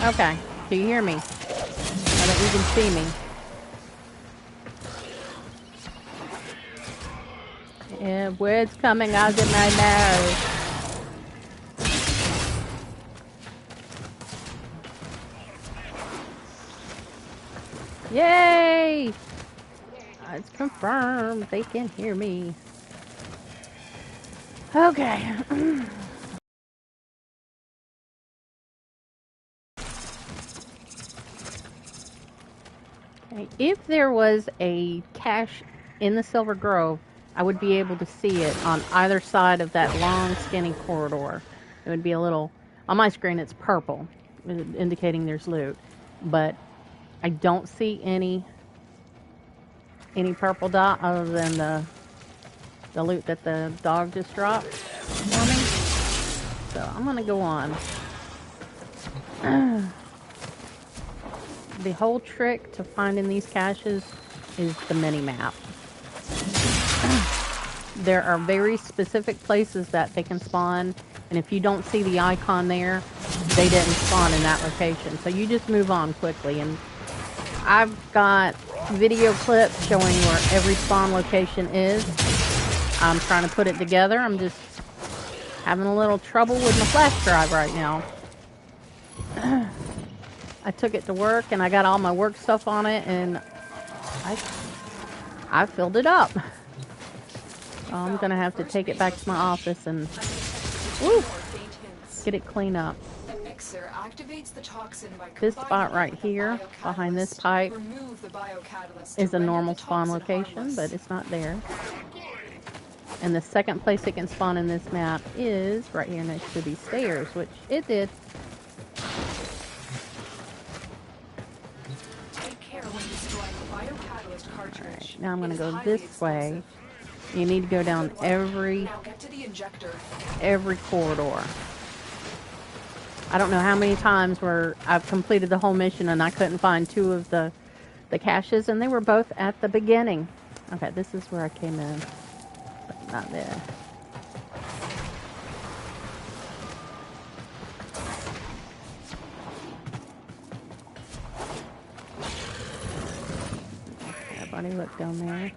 Okay. Do you hear me? Now that you can see me. Yeah, words coming out of my nose. Yay! It's confirmed. They can hear me. Okay. Okay. If there was a cache in the Silver Grove, I would be able to see it on either side of that long, skinny corridor. It would be a little... On my screen, it's purple, indicating there's loot. But I don't see any purple dot other than the loot that the dog just dropped for me. So I'm going to go on. The whole trick to finding these caches is the mini-map. There are very specific places that they can spawn, and if you don't see the icon there, they didn't spawn in that location. So you just move on quickly. And I've got video clips showing where every spawn location is. I'm trying to put it together. I'm just having a little trouble with my flash drive right now. I took it to work and I got all my work stuff on it, and I filled it up. So I'm gonna have to take it back to my office and get it cleaned up. This spot right here behind this pipe is a normal spawn location, but it's not there. And the second place it can spawn in this map is right here next to these stairs, which it did. Alright, now I'm going to go this way. You need to go down every corridor. I don't know how many times where I've completed the whole mission and I couldn't find two of the caches, and they were both at the beginning. Okay, this is where I came in, but not there. Everybody look down there.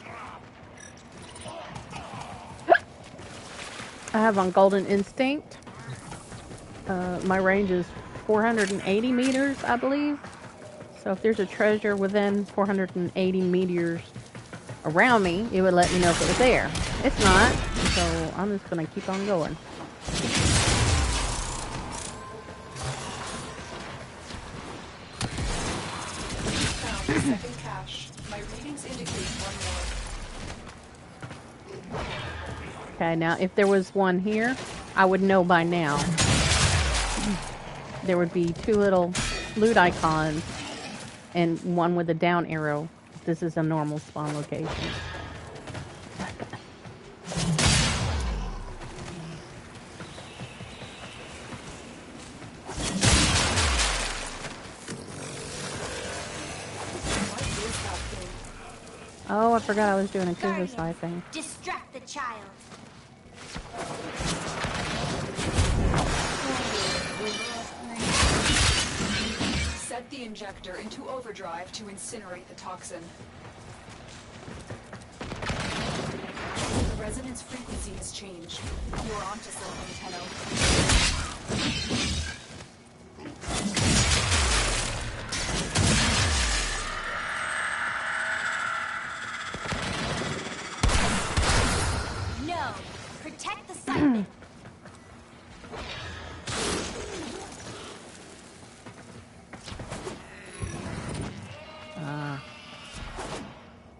I have on Golden Instinct. My range is 480 meters, I believe. So if there's a treasure within 480 meters around me, it would let me know if it was there. It's not, so I'm just going to keep on going. Second cache. My readings indicate one more. Okay, now if there was one here, I would know by now. There would be two little loot icons and one with a down arrow. This is a normal spawn location. Oh, I forgot I was doing a suicide thing. Distract the child. Set the injector into overdrive to incinerate the toxin. The resonance frequency has changed. You're onto something, Tenno. No! Protect the site.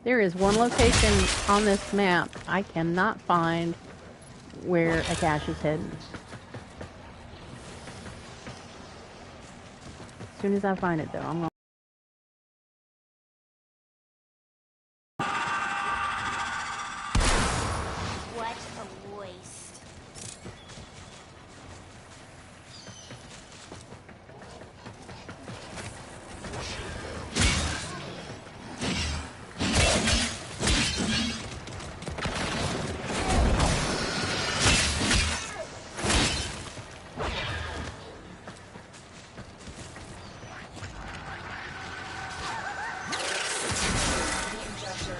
There is one location on this map I cannot find where a cache is hidden. As soon as I find it, though, I'm going. What a waste.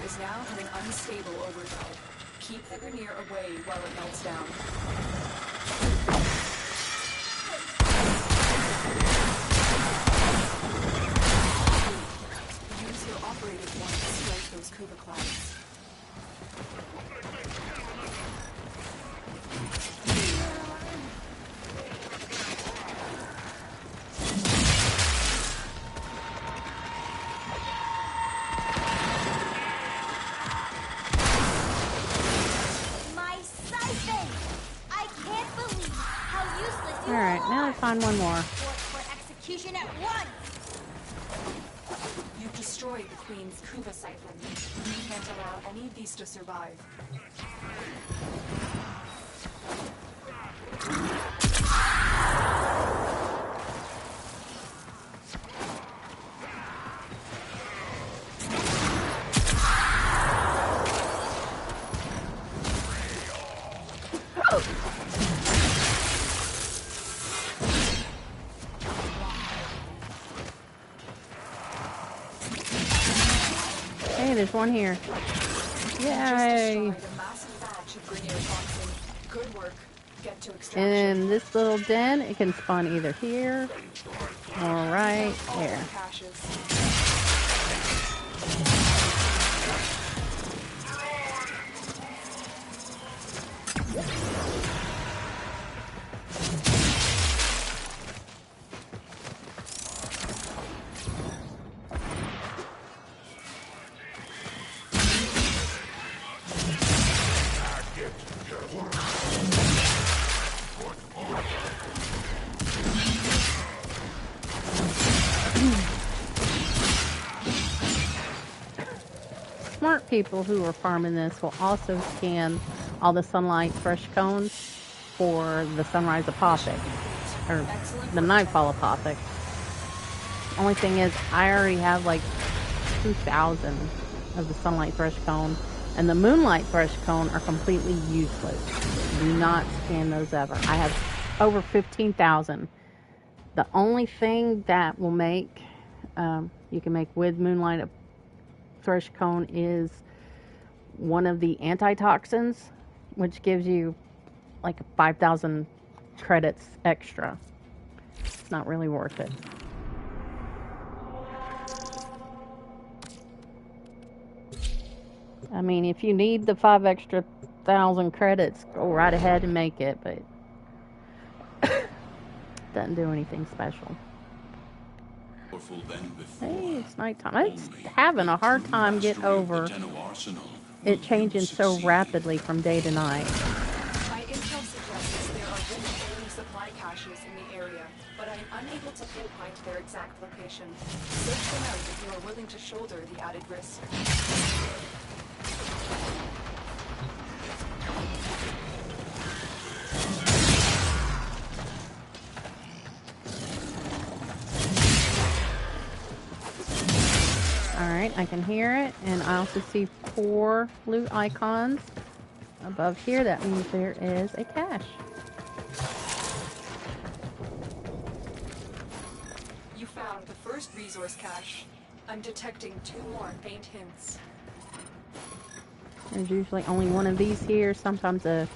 is now in an unstable overdrive. Keep the Grineer away while it melts down. Use your operative one to strike those Kuva clouds. Alright, now let's find one more. For execution at once. You've destroyed the Queen's Kuva siphon. You can't allow any of these to survive. Hey, there's one here. Yay! Good work. Get to extraction. In this little den, it can spawn either here or right there. Smart people who are farming this will also scan all the sunlight fresh cones for the sunrise apothic, or the nightfall apothic. Only thing is, I already have like 2,000 of the sunlight fresh cone, and the moonlight fresh cone are completely useless. Do not scan those ever. I have over 15,000. The only thing that will make you can make with moonlight fresh cone is one of the antitoxins, which gives you like 5,000 credits extra. It's not really worth it. I mean, if you need the 5,000 extra credits, go right ahead and make it, but doesn't do anything special. Hey, it's nighttime. I'm having a hard time getting over it changing so rapidly from day to night. My intel suggests there are rich supply caches in the area, but I'm unable to pinpoint their exact location. Search them out if you are willing to shoulder the added risk. Alright, I can hear it, and I also see 4 loot icons above here. That means there is a cache. You found the first resource cache. I'm detecting 2 more faint hints. There's usually only one of these here, sometimes a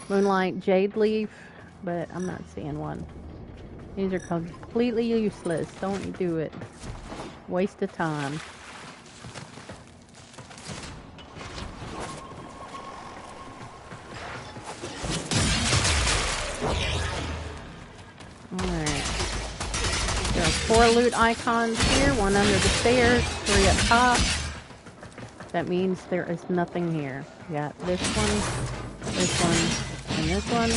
moonlight jade leaf, but I'm not seeing one. These are completely useless. Don't do it. Waste of time. Alright. There are 4 loot icons here, 1 under the stairs, 3 up top. That means there is nothing here. We got this one, and this one.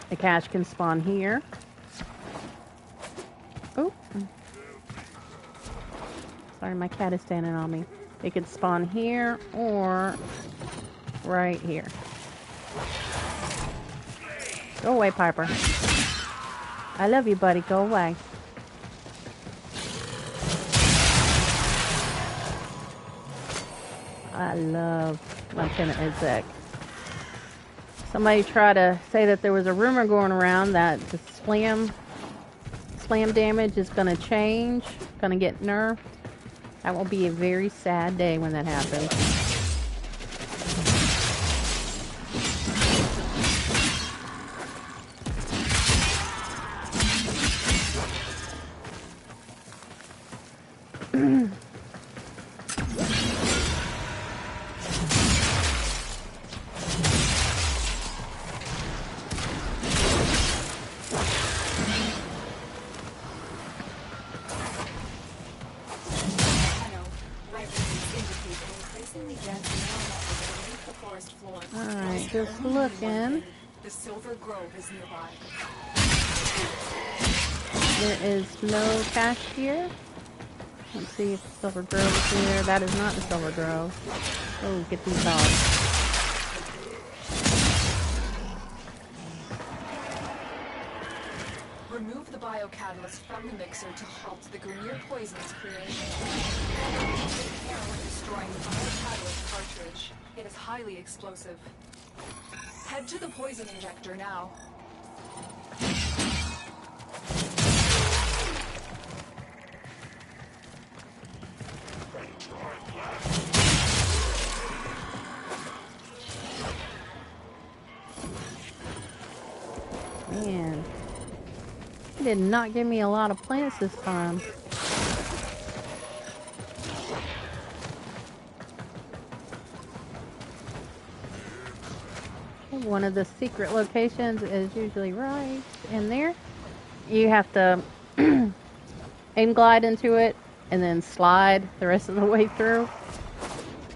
The cache can spawn here. Oh. Sorry, my cat is standing on me. It can spawn here or right here. Go away, Piper. I love you, buddy. Go away. I love Lieutenant Izek. Somebody tried to say that there was a rumor going around that the slam damage is going to change, going to get nerfed. That will be a very sad day when that happens. Alright, just looking. The Silver Grove is nearby. There is no cache here. Let's see if the Silver Grove is here. That is not the Silver Grove. Oh, get these dogs. Remove the biocatalyst from the mixer to halt the Grenier poison's creation. Take care when destroying the biocatalyst cartridge. It is highly explosive. Head to the poison injector now. Man, it did not give me a lot of plants this time. One of the secret locations is usually right in there. You have to aim glide into it and then slide the rest of the way through.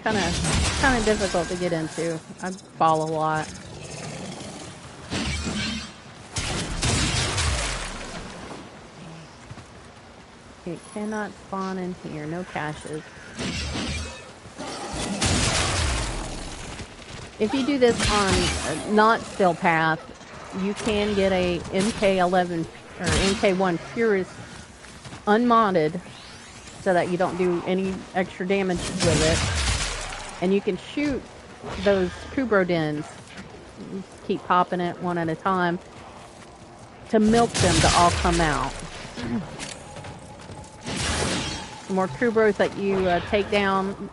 Kind of difficult to get into. I fall a lot. It cannot spawn in here. No caches. If you do this on not still path, you can get a MK11 or MK1 Purist unmodded so that you don't do any extra damage with it. And you can shoot those Kubro dens. You just keep popping it one at a time to milk them to all come out. The more Kubros that you take down,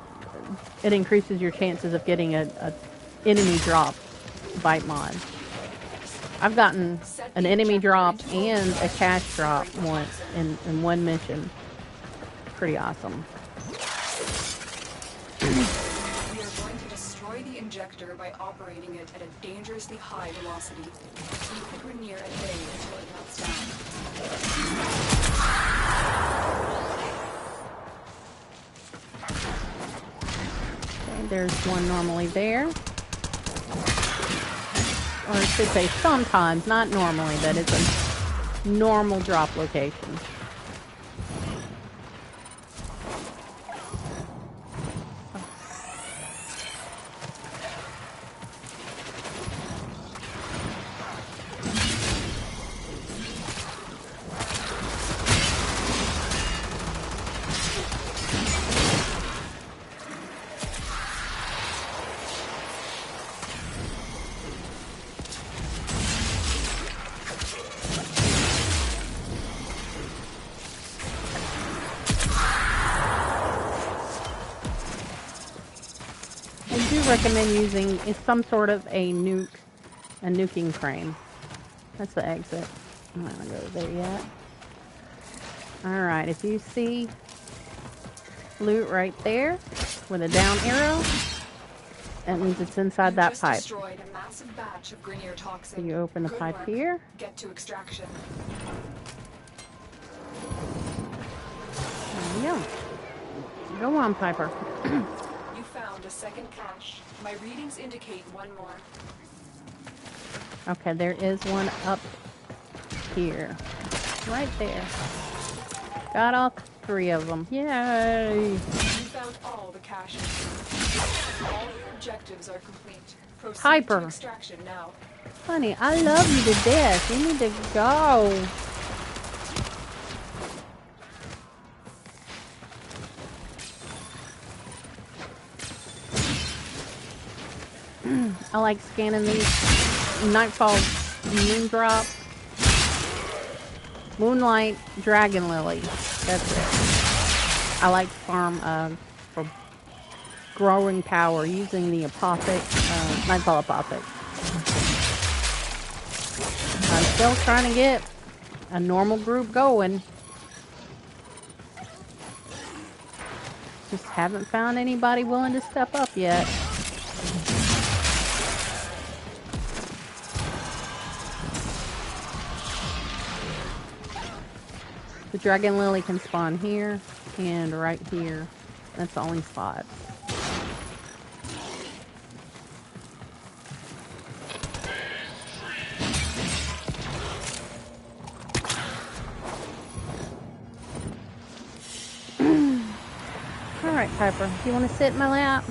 it increases your chances of getting a enemy drop bite mod. I've gotten an enemy drop and a cash drop once in one mission. Pretty awesome. We are going to destroy the injector by operating it at a dangerously high velocity. Keep the Grenier at bay until it melts down. Okay, there's one normally there. Or I should say sometimes, not normally, that is a normal drop location. Recommend using some sort of a nuking crane. That's the exit. I'm not gonna go there yet. Alright, if you see loot right there with a down arrow, that means it's inside that pipe. Destroyed a massive batch of Grenier toxin. So you open the Good pipe work. here. Get to extraction. There you go. Go on, Piper. You found a second cache. My readings indicate one more. Okay, there is one up here. Right there. Got all three of them. Yay! You found all the caches. All your objectives are complete. Proceed Piper. to extraction now. Honey, I love you to death. You need to go. I like scanning these Nightfall Moondrop, Moonlight Dragon Lily. That's it. I like to farm for growing power using the Apothic, Nightfall Apothic. I'm still trying to get a normal group going. Just haven't found anybody willing to step up yet. The Dragon Lily can spawn here and right here. That's the only spots. Alright, Piper, you want to sit in my lap?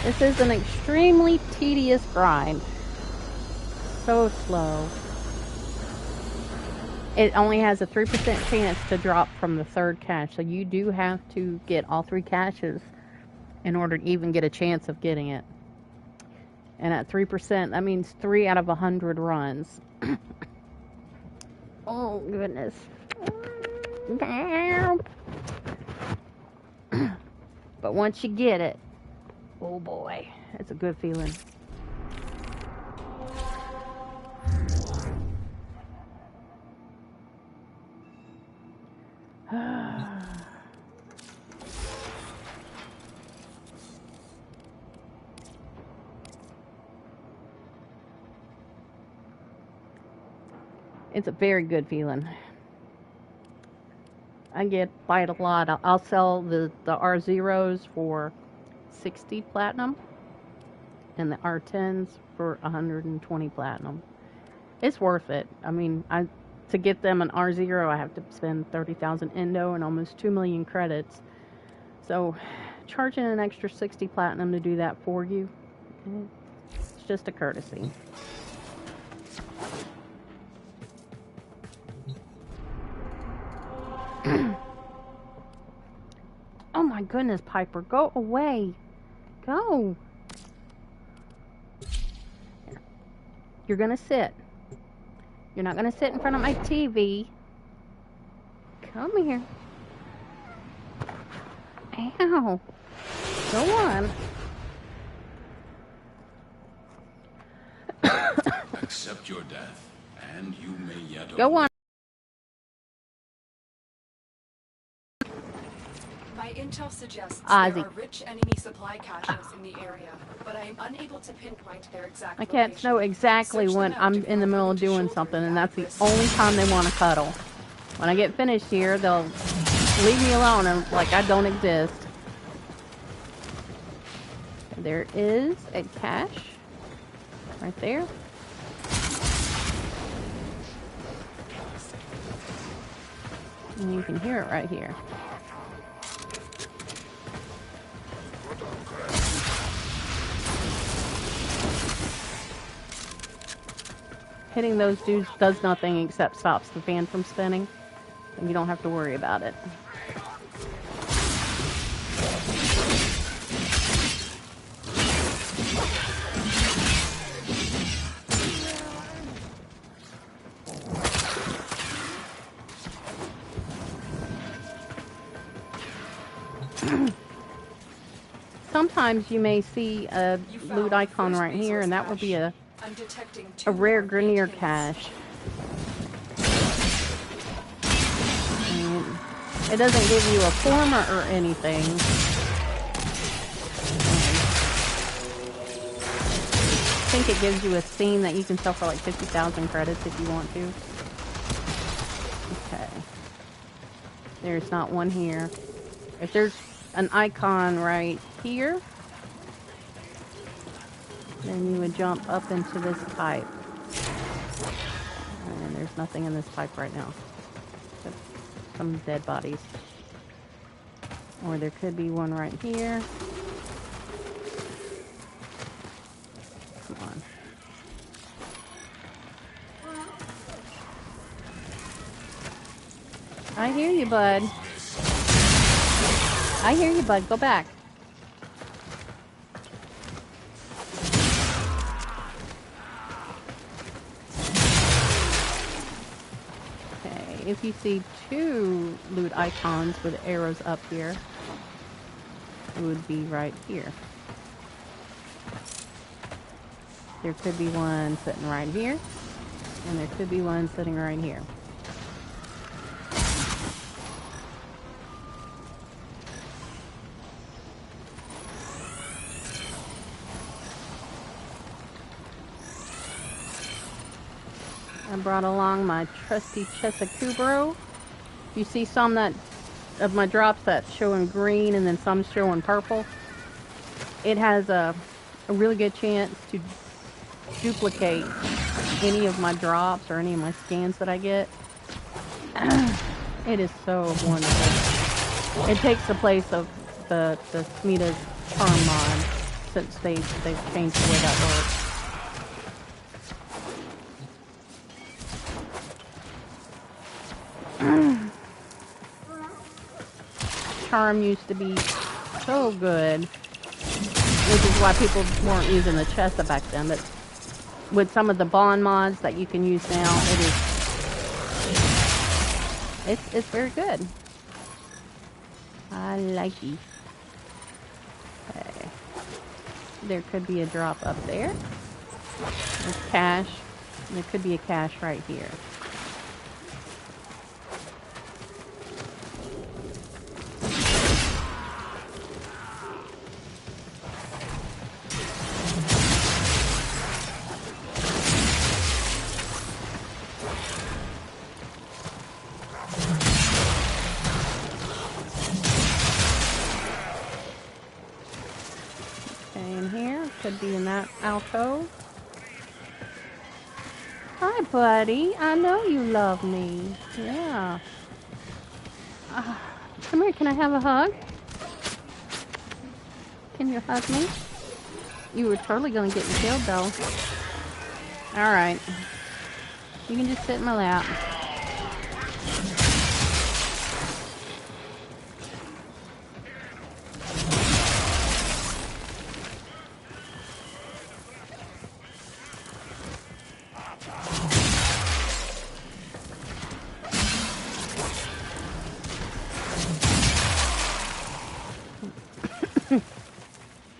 This is an extremely tedious grind. So slow. It only has a 3% chance to drop from the third cache, so you do have to get all 3 caches in order to even get a chance of getting it. And at 3%, that means 3 out of 100 runs. Oh, goodness. But once you get it, oh boy, it's a good feeling. It's a very good feeling. I get quite a lot. I'll sell the R0s for 60 platinum and the R10s for 120 platinum. It's worth it. I mean, to get them an R0, I have to spend 30,000 Indo and almost 2 million credits. So, charging an extra 60 platinum to do that for you, it's just a courtesy. Oh my goodness, Piper, go away. Go. You're gonna sit. You're not gonna sit in front of my TV. Come here. Ow. Go on. Accept your death, and you may yet Go on. My intel suggests Ozzy. there are rich enemy supply caches in the area, but I am unable to pinpoint their exact My cats location. know exactly Search when them out I'm if in the you're middle willing of to doing shoulder something, and that that's the risk. only time they want to cuddle. When I get finished here, they'll leave me alone and like I don't exist. There is a cache right there. And you can hear it right here. Hitting those dudes does nothing except stops the fan from spinning, and you don't have to worry about it. Sometimes you may see a loot icon right here, and that will be a rare Grenier cache. And it doesn't give you a former or anything. I think it gives you a scene that you can sell for like 50,000 credits if you want to. Okay. There's not one here. If there's an icon right here, then you would jump up into this pipe. And there's nothing in this pipe right now. Except some dead bodies. Or there could be one right here. Come on. I hear you, bud. I hear you, bud. Go back. Okay, if you see two loot icons with arrows up here, it would be right here. There could be one sitting right here, and there could be one sitting right here. I brought along my trusty Chesakubro. You see some that of my drops that showing green and then some showing purple. It has a really good chance to duplicate any of my drops or any of my scans that I get. It is so wonderful. It takes the place of the Smita's Charm mod since they've changed the way that works. Charm used to be so good, which is why people weren't using the Chesa back then, but with some of the bond mods that you can use now, it's very good. I like it. Okay. There could be a drop up there. There's cash. There could be a cache right here. Could be in that alcove. Hi, buddy. I know you love me. Yeah. Come here. Can I have a hug? Can you hug me? You were totally going to get me killed, though. Alright. You can just sit in my lap.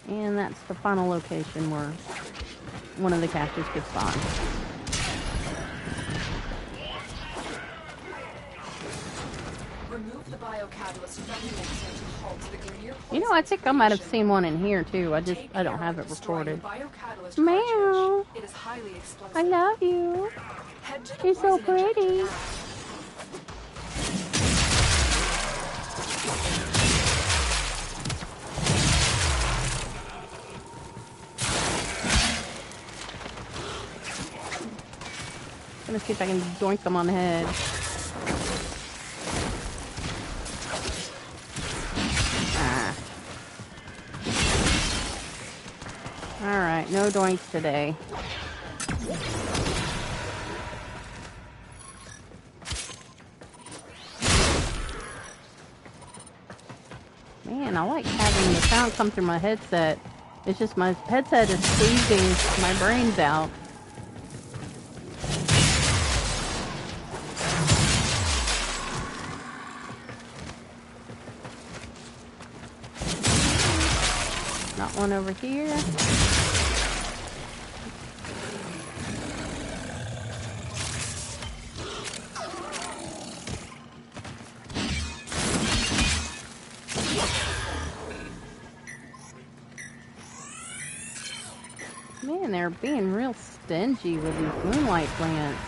And that's the final location where one of the caches could spawn. Remove the biocatalyst from the mixer to halt the Grenier. You know, I think I might have seen one in here too. I don't have it recorded. Meow. It is highly explosive. I love you. You're so pretty. I'm gonna see if I can doink them on the head. Alright, no doinks today. Man, I like having the sound come through my headset. It's just my headset is squeezing my brains out. Got one over here. Man, they're being real stingy with these moonlight plants.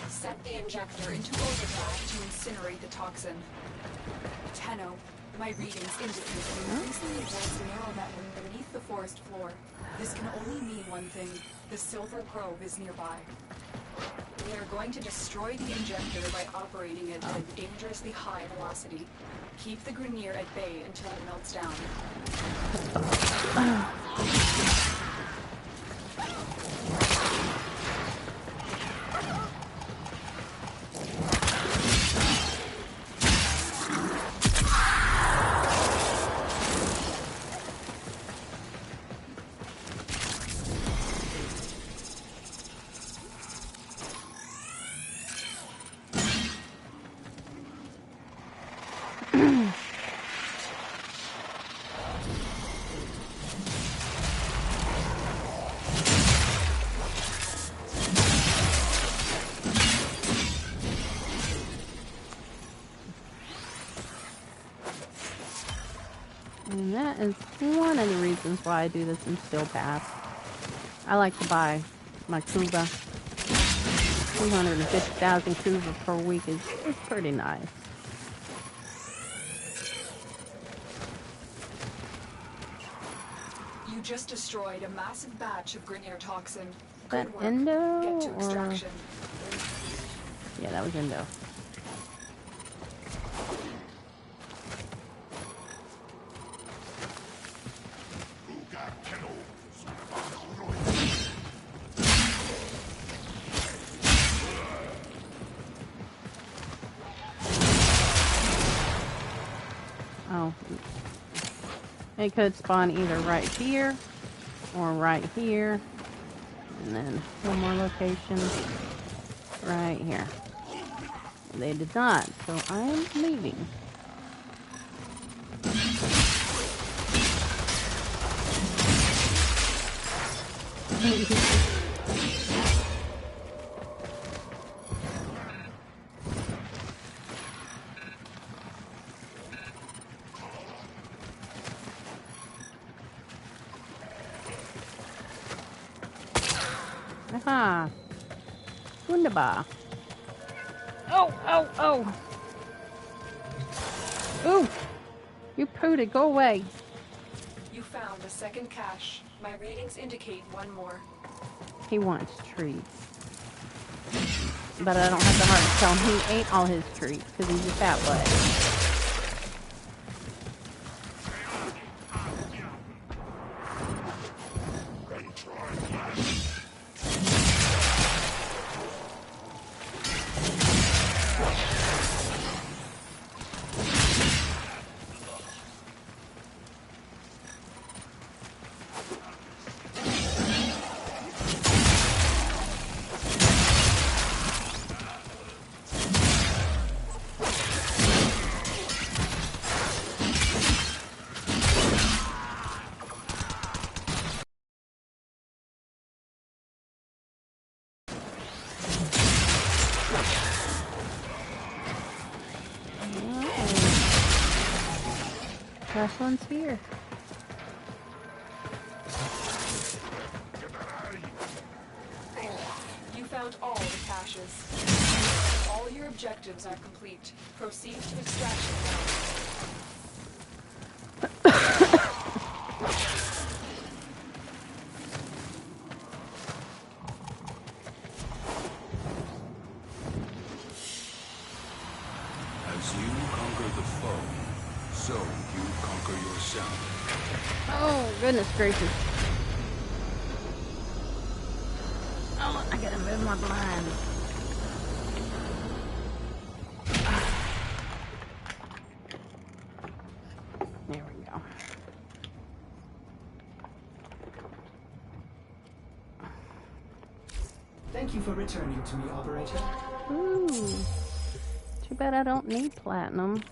Set the injector into overdrive to incinerate the toxin. Tenno, my readings indicate you recently evolved a neural network beneath the forest floor. This can only mean one thing. The Silver Grove is nearby. We are going to destroy the injector by operating it at a dangerously high velocity. Keep the Grenier at bay until it melts down. And that is one of the reasons why I do this in Still Pass. I like to buy my Kuba. 250,000 Kuba per week is pretty nice. You just destroyed a massive batch of Grineer toxin. That Good work. Endo Get to or... extraction. Yeah, that was Endo. Oh. It could spawn either right here or right here. And then one more location right here. They did not, so I'm leaving. Aha! Wunderbar. Oh, oh, oh! Ooh! You pooted, go away. You found a second cache. My readings indicate one more. He wants treats. But I don't have the heart to tell him he ate all his treats because he's a fat butt. Last one's here. You found all the caches. All your objectives are complete. Proceed to extraction As you conquer the foe, so you conquer yourself. Oh, goodness gracious. Oh, I gotta move my blind. There we go. Thank you for returning to me, operator. Ooh. Too bad I don't need platinum.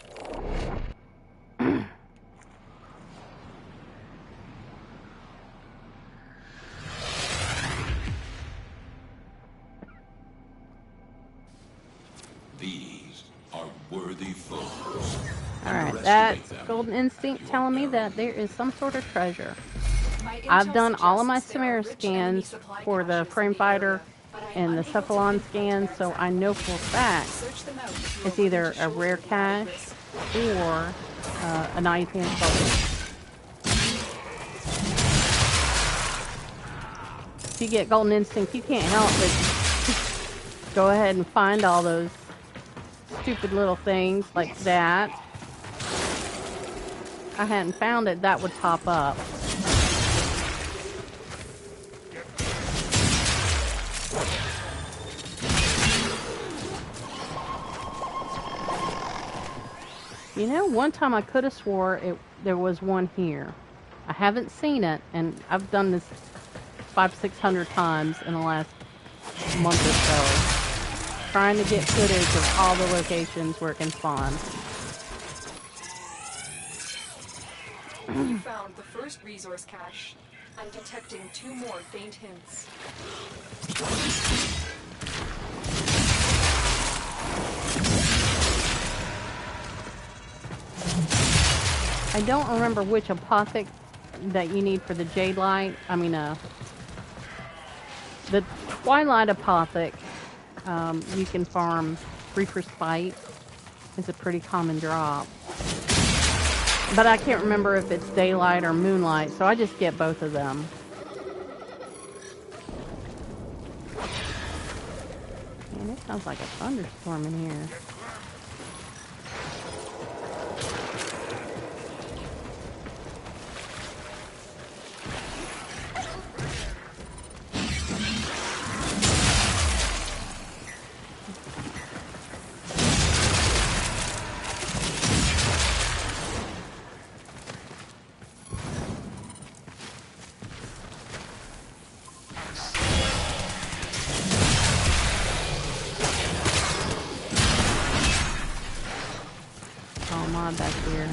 These are worthy foes. Alright, that's Golden Instinct telling me that there is some sort of treasure. I've done all of my Samara scans for the Frame Fighter and the Cephalon scans, so I know for a fact it's either a rare cache or an IPN focus. If you get Golden Instinct, you can't help but go ahead and find all those stupid little things like that. If I hadn't found it, that would pop up. You know, one time I could have swore there was one here. I haven't seen it, and I've done this 500-600 times in the last month or so, trying to get footage of all the locations where it can spawn. You found the first resource cache. I'm detecting 2 more faint hints. I don't remember which apothic that you need for the jade light. I mean, the twilight apothic. You can farm Reaper's Spite. It's a pretty common drop. But I can't remember if it's daylight or moonlight, so I just get both of them. Man, it sounds like a thunderstorm in here. Back here.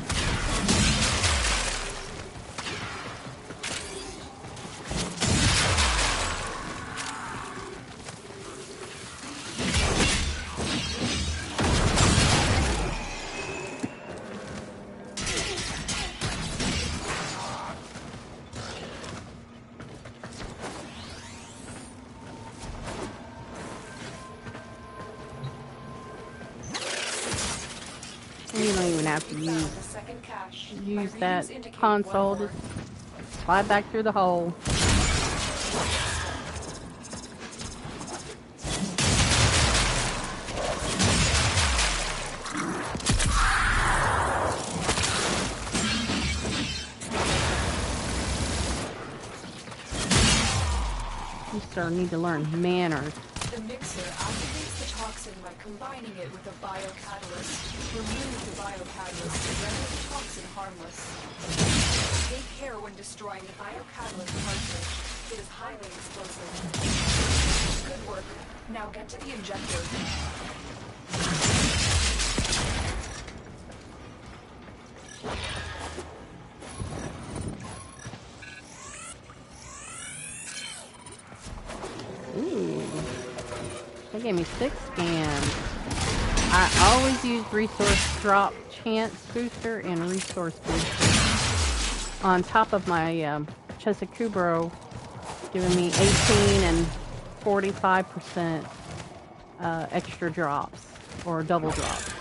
You don't even have to use that console. Just slide back through the hole. You sir need to learn manners. The mixer activates the toxin by combining it with a biocatalyst. Remove the biocatalyst to render the toxin harmless. Take care when destroying the biocatalyst cartridge. It is highly explosive. Good work. Now get to the injector. They gave me 6 scans. I always use resource drop chance booster and resource booster on top of my Chesikubro, giving me 18 and 45% extra drops or double drops.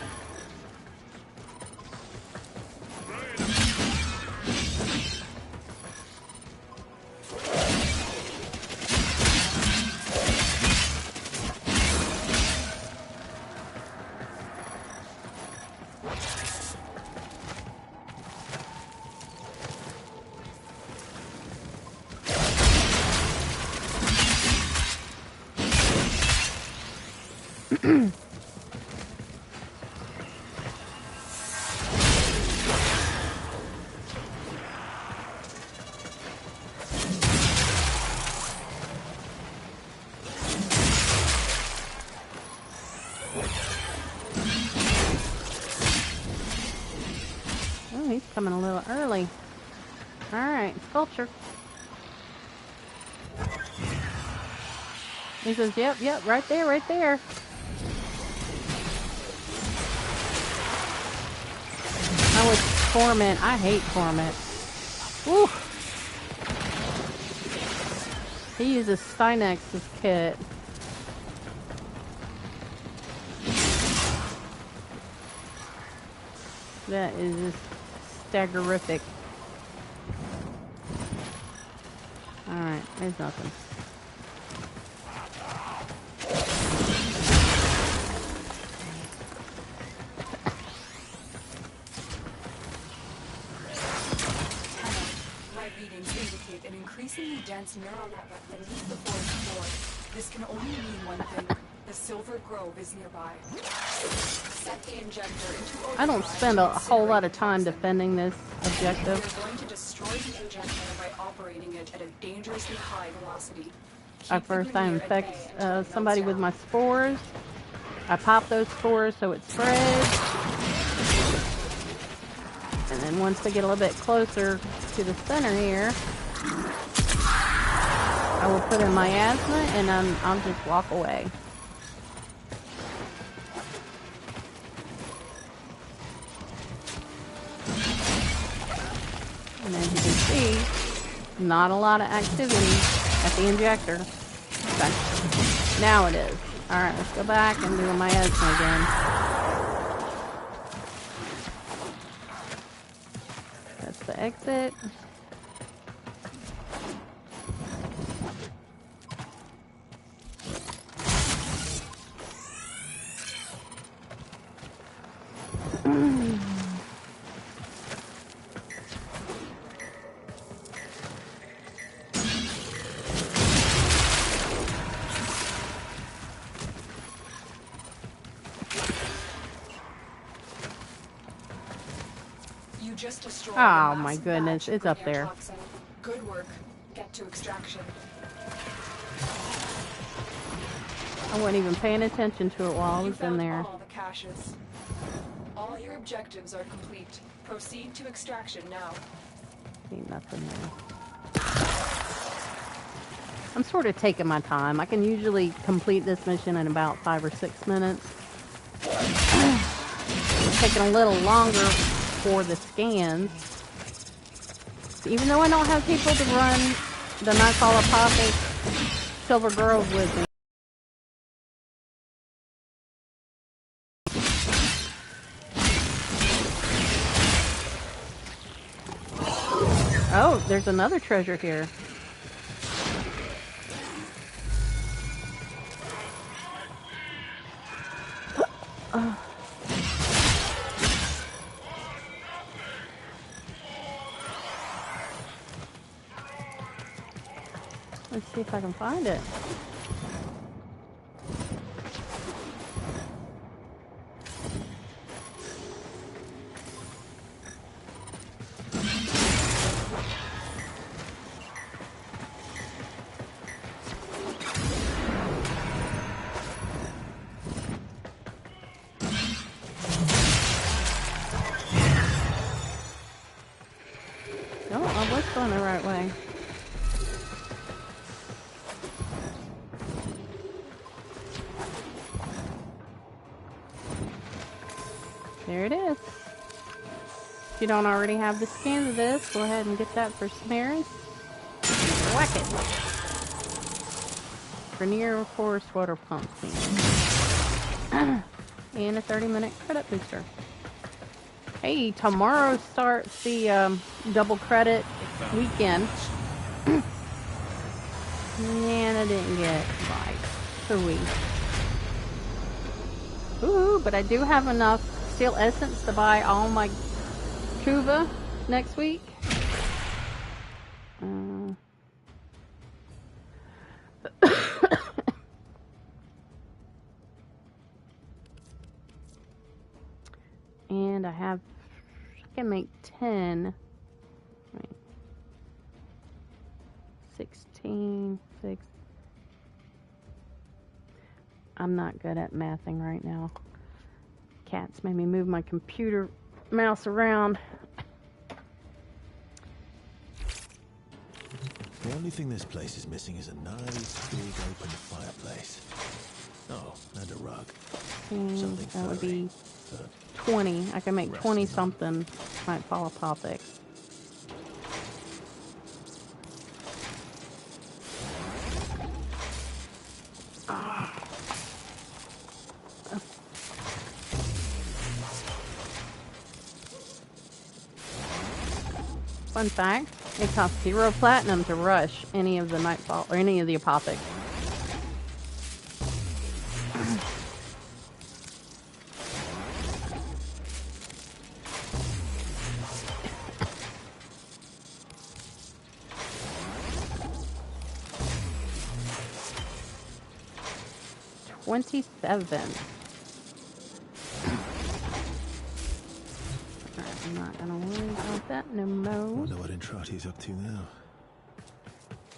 Oh, he's coming a little early. Alright, sculpture. He says, yep, right there, right there. Oh, it's Torment. I hate Torment. Woo! He uses Steinex's kit. That is just staggerific. Alright, there's nothing. Indicate an increasingly dense neural network beneath the forest floor. This can only mean one thing. The Silver Grove is nearby. Set the injector into I don't spend a whole lot of time defending this objective. You're going to destroy the injector by operating it at a dangerously high velocity. First I infect somebody with my spores. I pop those spores so it spreads. And then once we get a little bit closer to the center here, I will put in my asthma and I'll just walk away. And as you can see, not a lot of activity at the injector. Okay. Now it is. Alright, let's go back and do my miasma again. That's the exit. You just destroyed Oh a my massive goodness, batch of it's up Grineer there. toxin. Good work. Get to extraction. I wasn't even paying attention to it while I You was in found there. all the caches. All your objectives are complete. Proceed to extraction now. Ain't nothing there. I'm sort of taking my time. I can usually complete this mission in about 5 or 6 minutes. It's taking a little longer for the scans. Even though I don't have people to run the Nightfall Apothec Silver Grove with me. Oh, there's another treasure here. Let's see if I can find it. No, I was going the right way. There it is. If you don't already have the scan of this, go ahead and get that for Samaris. Whack it. Grineer Forest Water Pump Cleaner. And a 30-minute credit booster. Hey, tomorrow starts the double credit weekend. And I didn't get right. Sweet. Ooh, but I do have enough Steel Essence to buy all my Kuva next week. And I can make 10. Wait. 16, 6. I'm not good at mathing right now. Cats made me move my computer mouse around. The only thing this place is missing is a nice big open fireplace. Oh, and a rug. Something That would be furry, 20. I can make 20 resting something. Might fall apothic. Fun fact, it costs 0 platinum to rush any of the Nightfall or any of the Apothic. $27. I'm not gonna worry about that no more. Wonder what Entrati's up to now.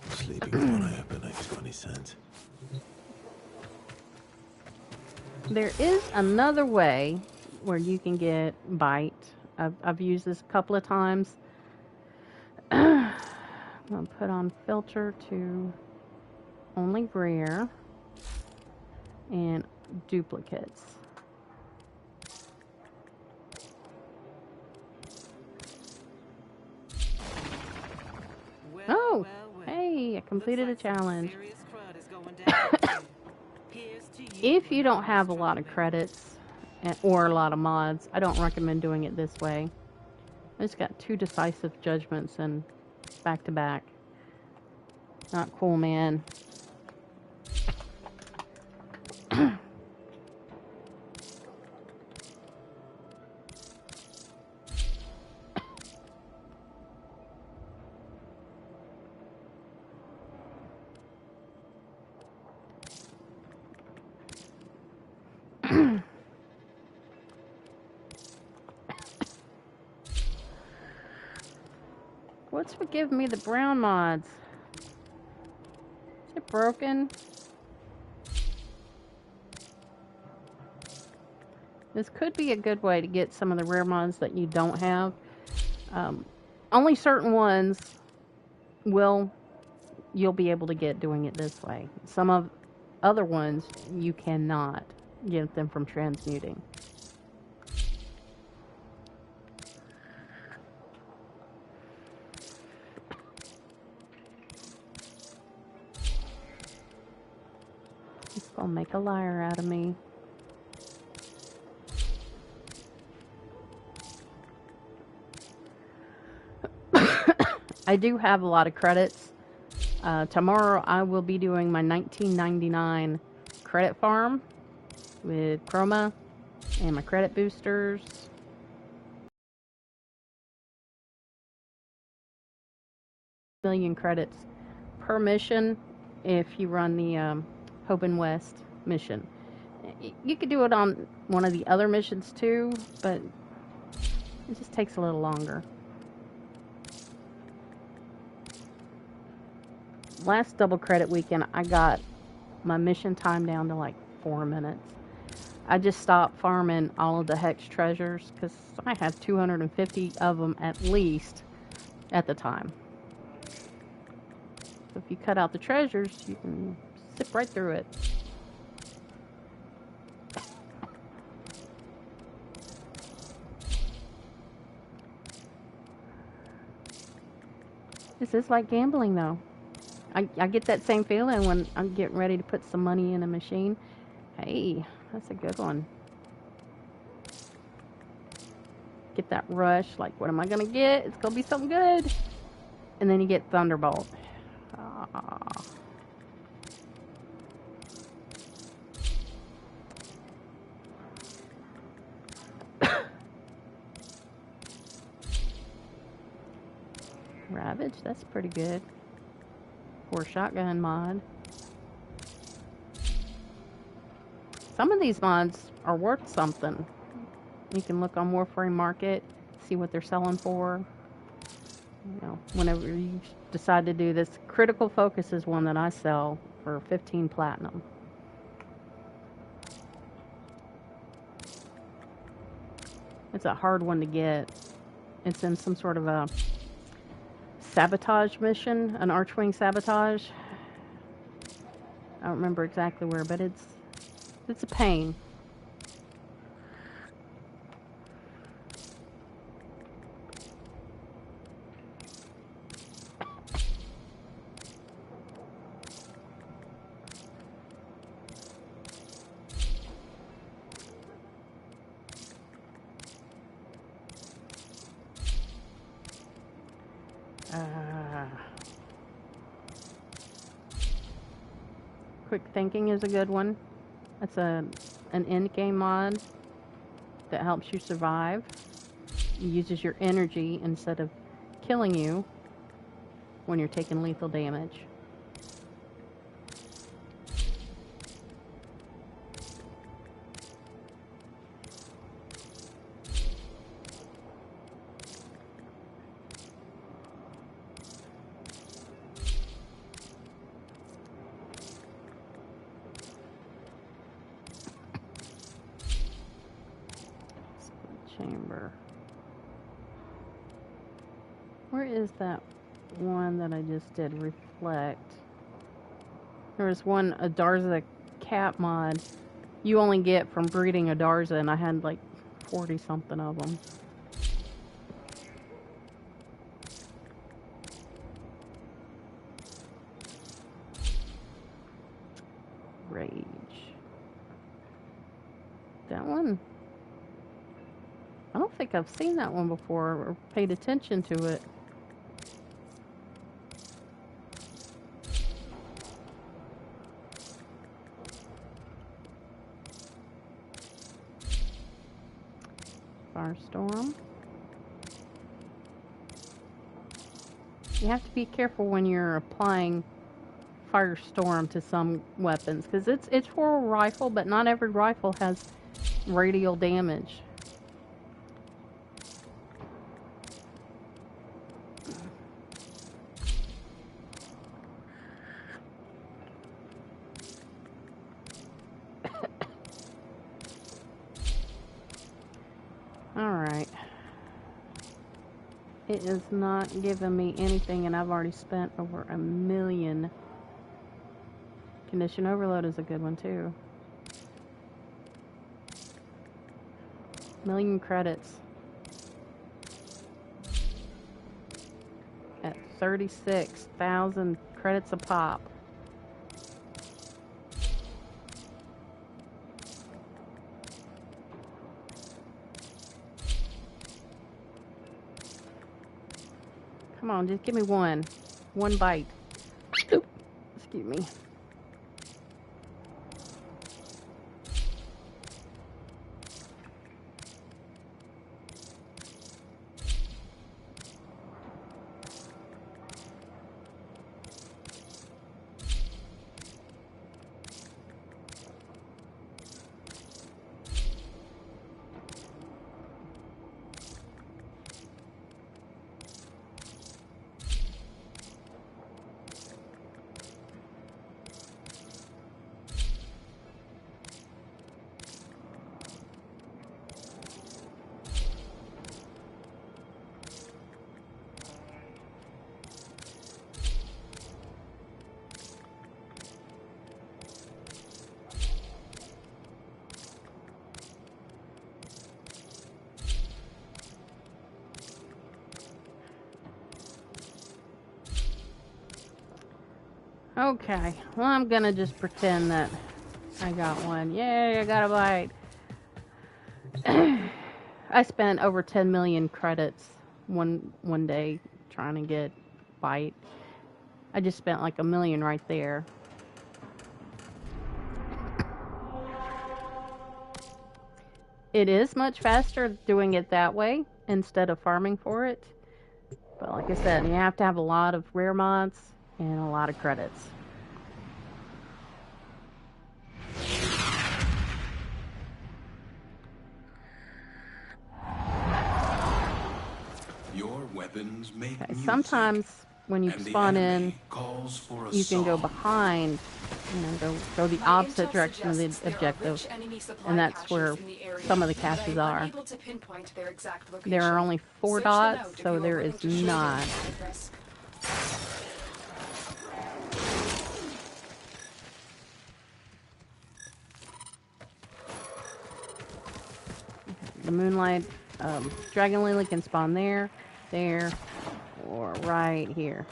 Sleeping with one eye open, if it's got any sense. There is another way where you can get bite. I've used this a couple of times. I'm gonna put on filter to only rare and duplicates. Oh, hey, I completed a challenge. If you don't have a lot of credits or a lot of mods, I don't recommend doing it this way. I just got 2 decisive judgments and back to back. Not cool, man. What's what giving me the brown mods? Is it broken? This could be a good way to get some of the rare mods that you don't have. Only certain ones you'll be able to get doing it this way. Some of other ones you cannot get them from transmuting. It's gonna make a liar out of me. I do have a lot of credits. Tomorrow I will be doing my 1999 credit farm with Chroma and my credit boosters. Million credits per mission if you run the Hope West mission. You could do it on one of the other missions too, but it just takes a little longer. Last double credit weekend, I got my mission time down to like 4 minutes. I just stopped farming all of the hex treasures because I had 250 of them at least at the time. So if you cut out the treasures, you can zip right through it. This is like gambling though. I get that same feeling when I'm getting ready to put some money in a machine. Hey, that's a good one. Get that rush, like what am I gonna get? It's gonna be something good. And then you get Thunderbolt. Ah. Ravage, that's pretty good. For shotgun mod. Some of these mods are worth something. You can look on Warframe Market, see what they're selling for. You know, whenever you decide to do this, Critical Focus is one that I sell for 15 platinum. It's a hard one to get. It's in some sort of a sabotage mission, an Archwing sabotage. I don't remember exactly where, but it's a pain. Quick Thinking is a good one. That's an end-game mod that helps you survive. It uses your energy instead of killing you when you're taking lethal damage. Chamber. Where is that one that I just did? Reflect. There was one, a Darza cat mod you only get from breeding a Darza, and I had like 40 something of them. one? I don't think I've seen that one before or paid attention to it. Firestorm. You have to be careful when you're applying Firestorm to some weapons because it's for a rifle, but not every rifle has radial damage. Alright. It is not giving me anything, and I've already spent over 1 million. Condition overload is a good one, too. 1 million credits. At 36,000 credits a pop. Come on, just give me one. One bite. Oop. Excuse me. Okay, well, I'm gonna just pretend that I got one. Yay, I got a bite. I spent over 10 million credits one day trying to get bite. I just spent like 1 million right there. It is much faster doing it that way instead of farming for it. But like I said, you have to have a lot of rare mods and a lot of credits. Your weapons make Okay, music, sometimes when you and the spawn in, enemy calls for a you can go song. behind, you know, go the My opposite intel direction of the suggests there are objective, rich enemy supply and that's caches where in the area, some of the but caches I'm are. unable to pinpoint their exact location. There are only 4 Search them dots, out if so you are there willing is to share their not. address. The Moonlight Dragon Lily can spawn there, or right here.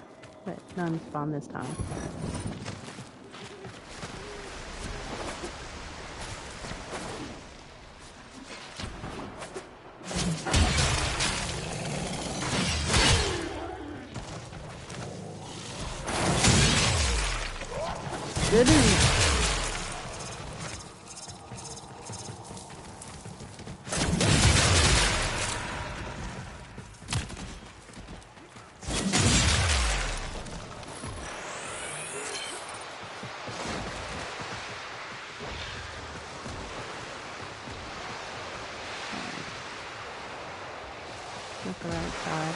But none spawn this time. Good news. Look around the side.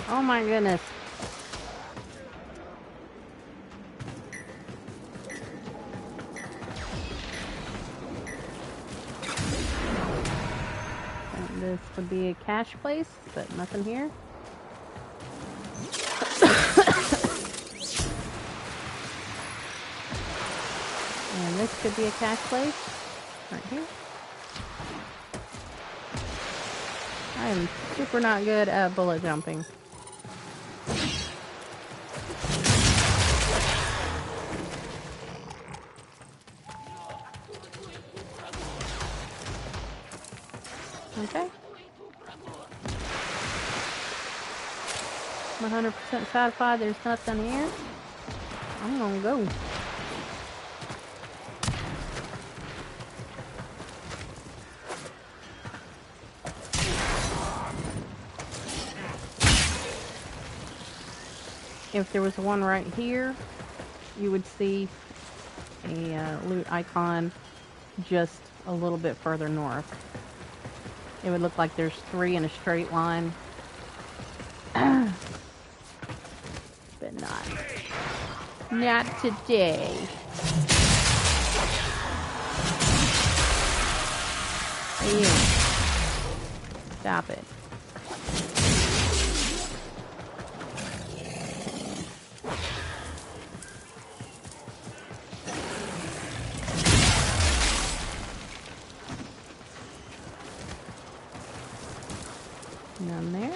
Oh my goodness. And this would be a cache place, but nothing here. And this could be a cache place. Right here. I am super not good at bullet jumping. Okay. I'm 100% satisfied there's nothing here. I'm gonna go. If there was one right here, you would see a loot icon just a little bit further north. It would look like there's 3 in a straight line. But not. Not today. Hey, you. Stop it. None there.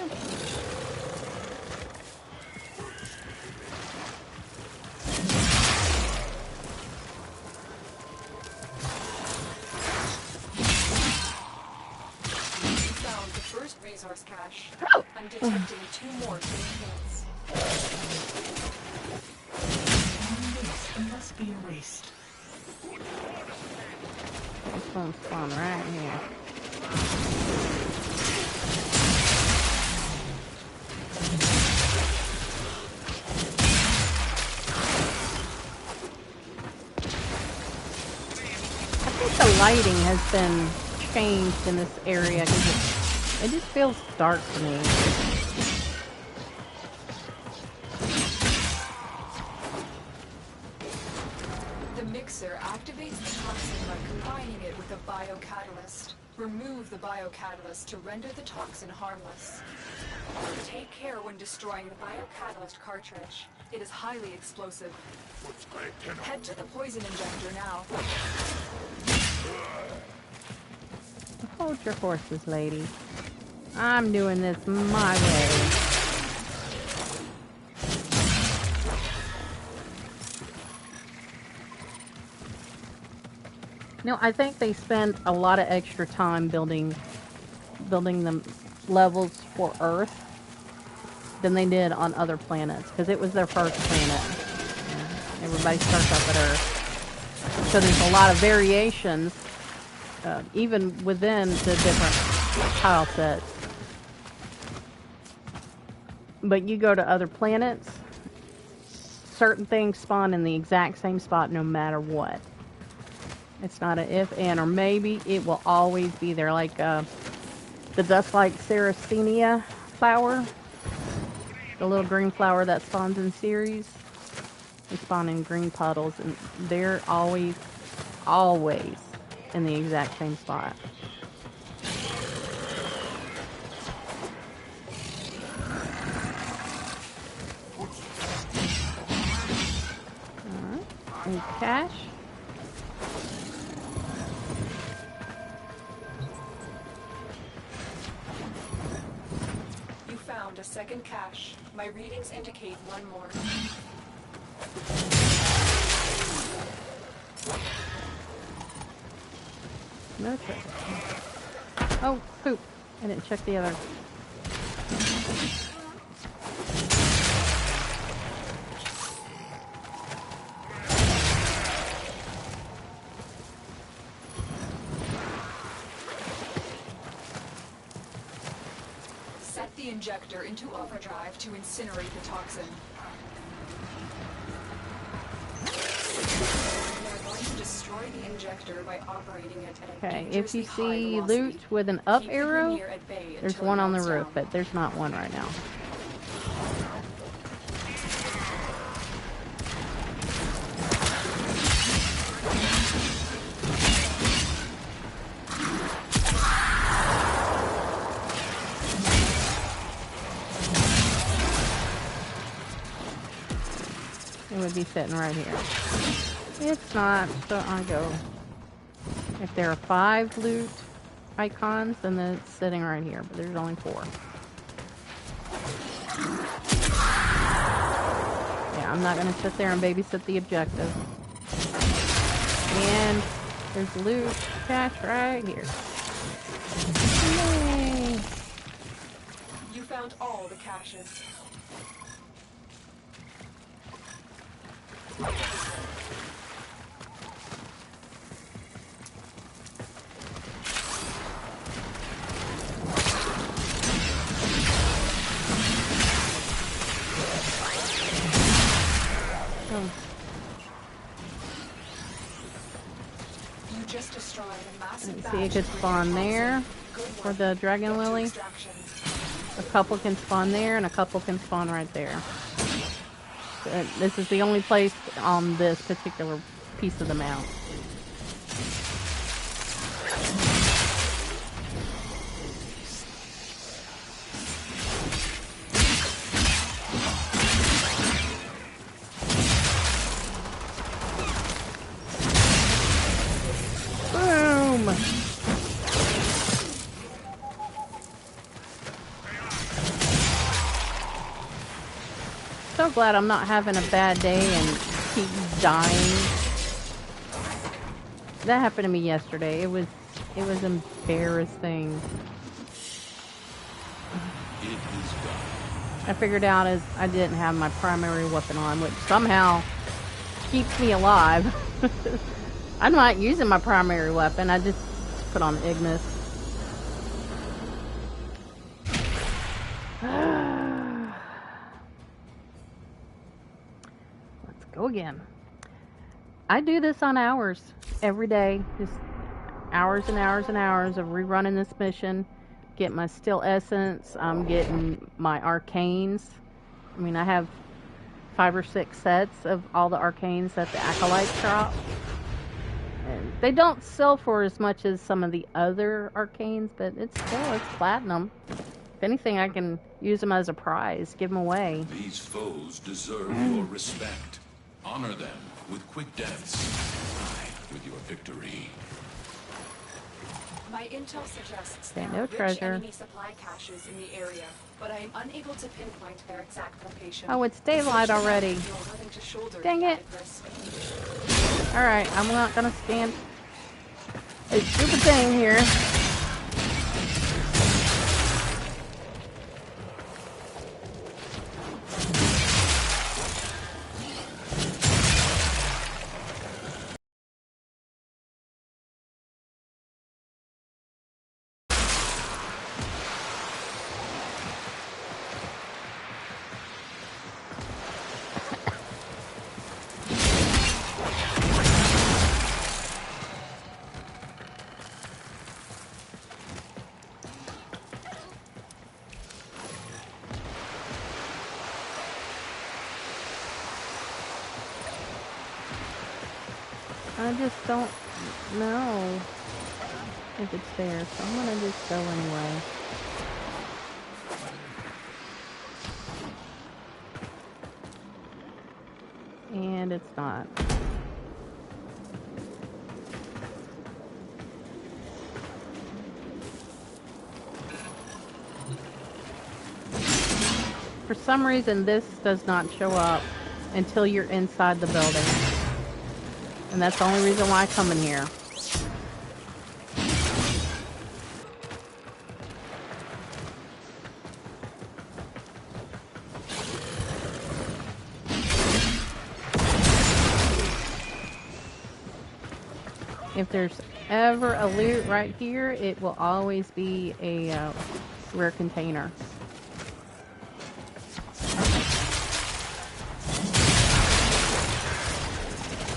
Found the first resource cache. I'm detecting 2 more hits. This must be erased. This one's spawn right here. I think the lighting has been changed in this area because it just feels dark to me. The mixer activates the toxin by combining it with a biocatalyst. Remove the biocatalyst to render the toxin harmless. Take care when destroying the biocatalyst cartridge. It is highly explosive. Head to the poison injector now. Hold your horses, lady. I'm doing this my way. No, I think they spent a lot of extra time building the levels for Earth than they did on other planets, because it was their first planet. Yeah, everybody starts off at Earth. So there's a lot of variations, even within the different tile sets. But you go to other planets, certain things spawn in the exact same spot no matter what. It's not an if, and, or maybe. It will always be there. Like the dust-like Sarracenia flower. The little green flower that spawns in series. They spawn in green puddles, and they're always in the exact same spot. Alright, and cash. A second cache. My readings indicate 1 more. No check. Oh, poop. I didn't check the other. Set the injector into overdrive to incinerate the toxin. We're going to destroy the injector by operating it at a Okay, if dangerously you high see velocity. loot with an up Keep the arrow, Grineer at bay there's until one it on the melts roof, down. but there's not one right now. It would be sitting right here. It's not, so I go. If there are 5 loot icons, then it's sitting right here, but there's only 4. Yeah, I'm not gonna sit there and babysit the objective. And there's loot cache right here. Yay! You found all the caches. Oh, You just destroyed a massive see, batch it could of spawn there Good for work. the dragon Get to lily. extraction. A couple can spawn there, and a couple can spawn right there. This is the only place on this particular piece of the map. Boom! So glad I'm not having a bad day and keep dying. That happened to me yesterday. It was embarrassing. It is done. I figured out as I didn't have my primary weapon on, which somehow keeps me alive. I'm not using my primary weapon. I just put on Ignis. Let's go again. I do this on hours every day. Just hours and hours and hours of rerunning this mission. Get my steel essence. I'm getting my arcanes. I mean, I have 5 or 6 sets of all the arcanes that the acolytes drop. And they don't sell for as much as some of the other arcanes, but it's platinum. If anything, I can use them as a prize, give them away. These foes deserve your respect. Honor them with quick deaths. Die with your victory. My intel suggests Okay, there no are rich treasure. enemy supply caches in the area, but I am unable to pinpoint their exact location. Oh, it's daylight already. You are willing to shoulder Dang the it. added risk. Alright, I'm not gonna stand a stupid thing here. I just don't know if it's there, so I'm gonna just go anyway. And it's not. For some reason, this does not show up until you're inside the building. And that's the only reason why I come in here. If there's ever a loot right here, it will always be a rare container.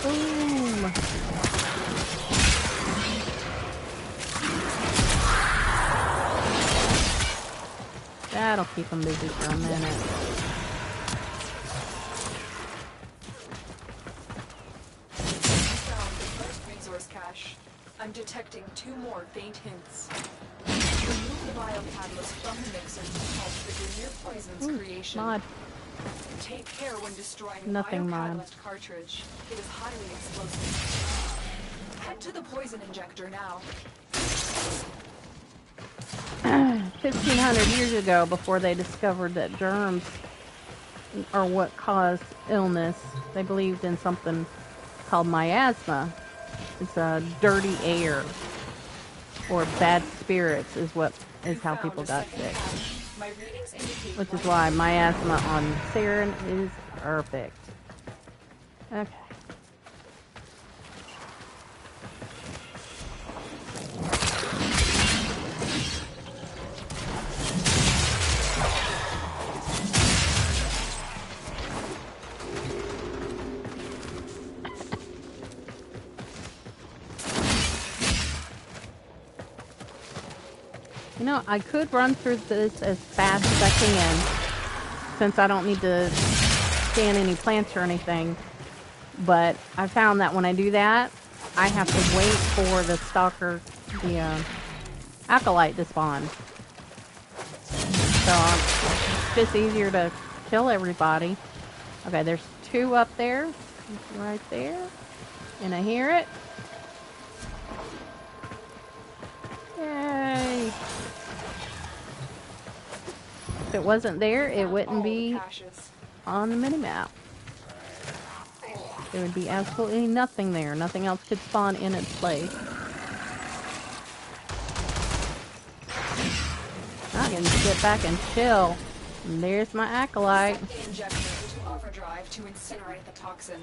Boom! That'll keep them busy for a minute. Found the first resource cache. I'm detecting 2 more faint hints. Remove the biocatalyst from the mixer to halt the Grineer poison's creation. Mod. Take care when destroying Nothing the mod. biocatalyst cartridge. It is highly explosive. Head to the poison injector now. 1,500 years ago, before they discovered that germs are what cause illness, they believed in something called miasma. It's dirty air or bad spirits is how people got sick. My readings indicate Which is why miasma on Saren is perfect. Okay. You know, I could run through this as fast as I can, since I don't need to scan any plants or anything. But I found that when I do that, I have to wait for the stalker, the acolyte to spawn. So it's just easier to kill everybody. Okay, there's 2 up there, right there, and I hear it. Yay! If it wasn't there, it wouldn't be on the minimap. There would be absolutely nothing there. Nothing else could spawn in its place. I can sit back and chill. And there's my acolyte. Set the injector into overdrive to incinerate the toxin.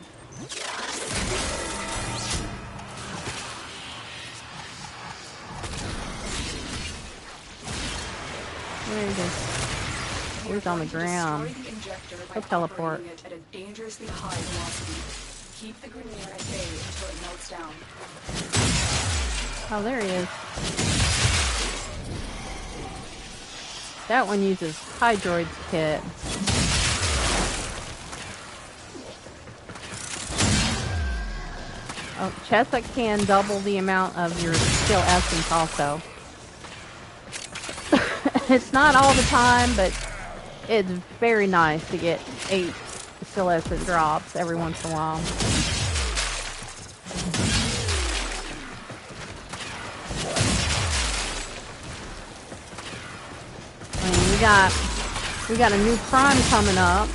Where is it? He's on the ground. He'll teleport. It at a dangerously high velocity. Keep the Grenier at bay until it melts down. Oh, there he is. That one uses Hydroid's kit. Oh, Chesa can double the amount of your skill essence also. It's not all the time, but it's very nice to get 8 skill essence drops every once in a while. I mean, we got a new prime coming up,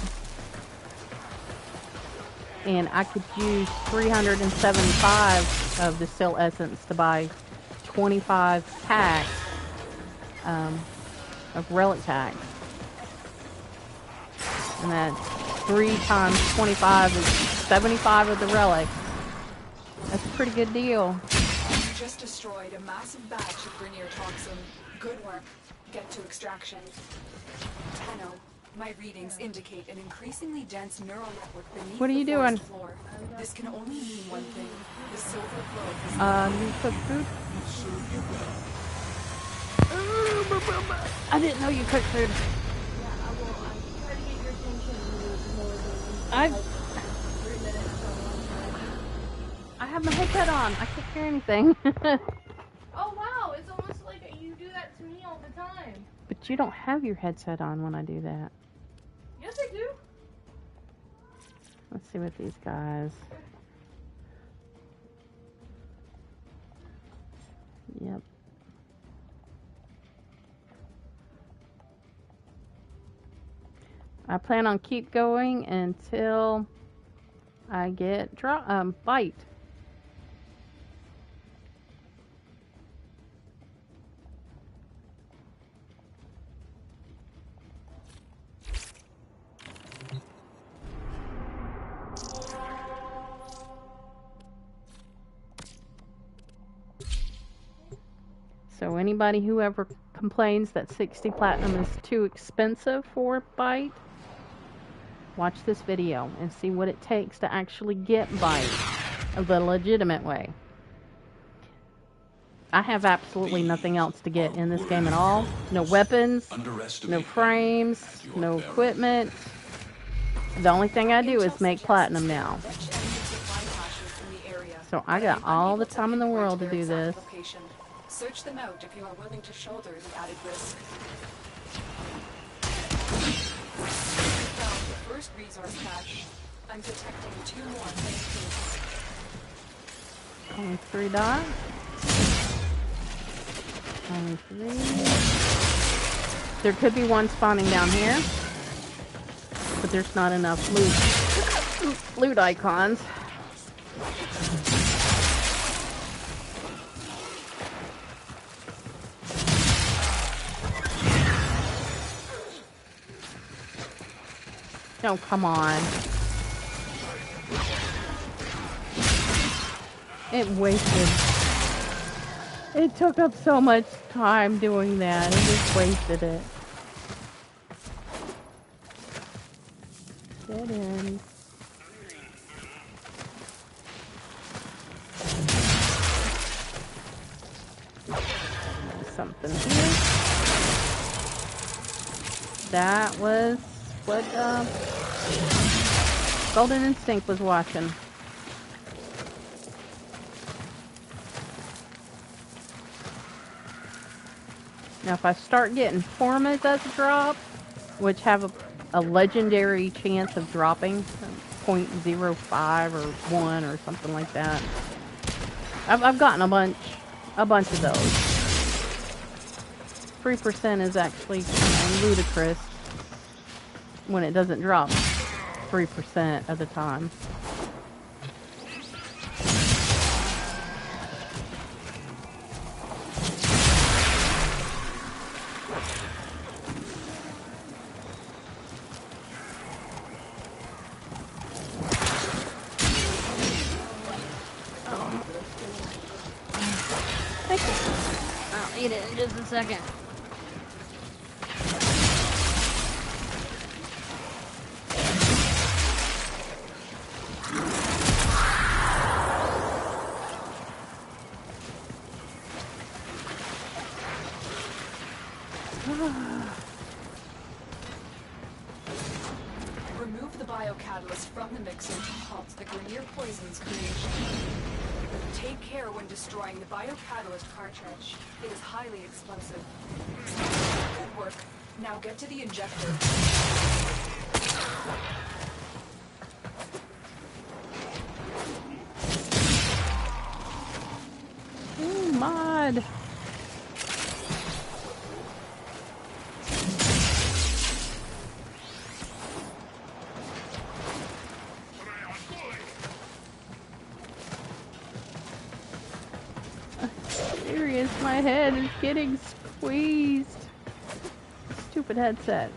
and I could use 375 of the skill essence to buy 25 packs of relic tags. And that's 3 times 25 is 75 of the relic. That's a pretty good deal. You just destroyed a massive batch of Grenier toxin. Good work. Get to extraction. Tenno, my readings indicate an increasingly dense neural network beneath What are you the doing? forest floor. This can only mean one thing. The silver flow is You cook food? I didn't know you cooked food. I have my headset on. I can't hear anything. Oh wow, it's almost like you do that to me all the time. But you don't have your headset on when I do that. Yes, I do. Let's see what these guys. Yep. I plan on keep going until I get bite. So anybody who ever complains that 60 platinum is too expensive for bite, watch this video and see what it takes to actually get bite the legitimate way. I have absolutely nothing else to get in this game at all. No weapons, no frames, no equipment. The only thing I do is make platinum now. So I got all the time in the world to do this. Search them out if you are willing to shoulder the added risk. Found the first resource cache. I'm detecting 2 more. Only 3 dots. Only 3. There could be one spawning down here, but there's not enough loot icons. Oh, come on. It wasted. It took up so much time doing that. It just wasted it. Dead end. Something here. That was what Golden Instinct was watching. Now if I start getting formas that drop, which have a legendary chance of dropping, 0.05 or 1 or something like that. I've gotten a bunch of those. 3% is actually kind of ludicrous when it doesn't drop 3% of the time. I'll eat it in just a second. Remove the biocatalyst from the mixer to halt the Grenier poison's creation. Take care when destroying the biocatalyst cartridge. It is highly explosive. Good work. Now get to the injector. Ooh, mod. Serious, my head is getting squeezed. Stupid headset.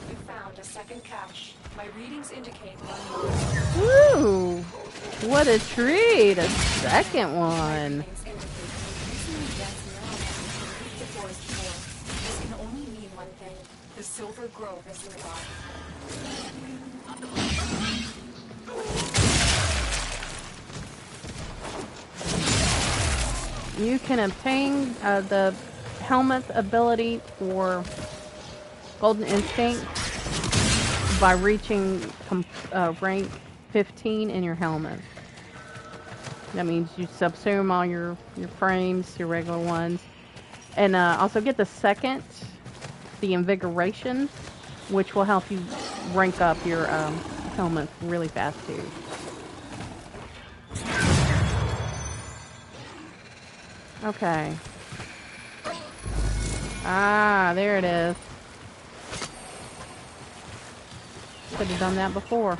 You found a second cache. My readings indicate one more. Woo! What a treat! A second one. This can only mean one thing. The Silver Grove is nearby. You can obtain the helmet ability for Golden Instinct by reaching rank 15 in your helmet. That means you subsume all your frames, your regular ones. And also get the second, the Invigoration, which will help you rank up your helmet really fast too. Okay. Ah, there it is. Could have done that before.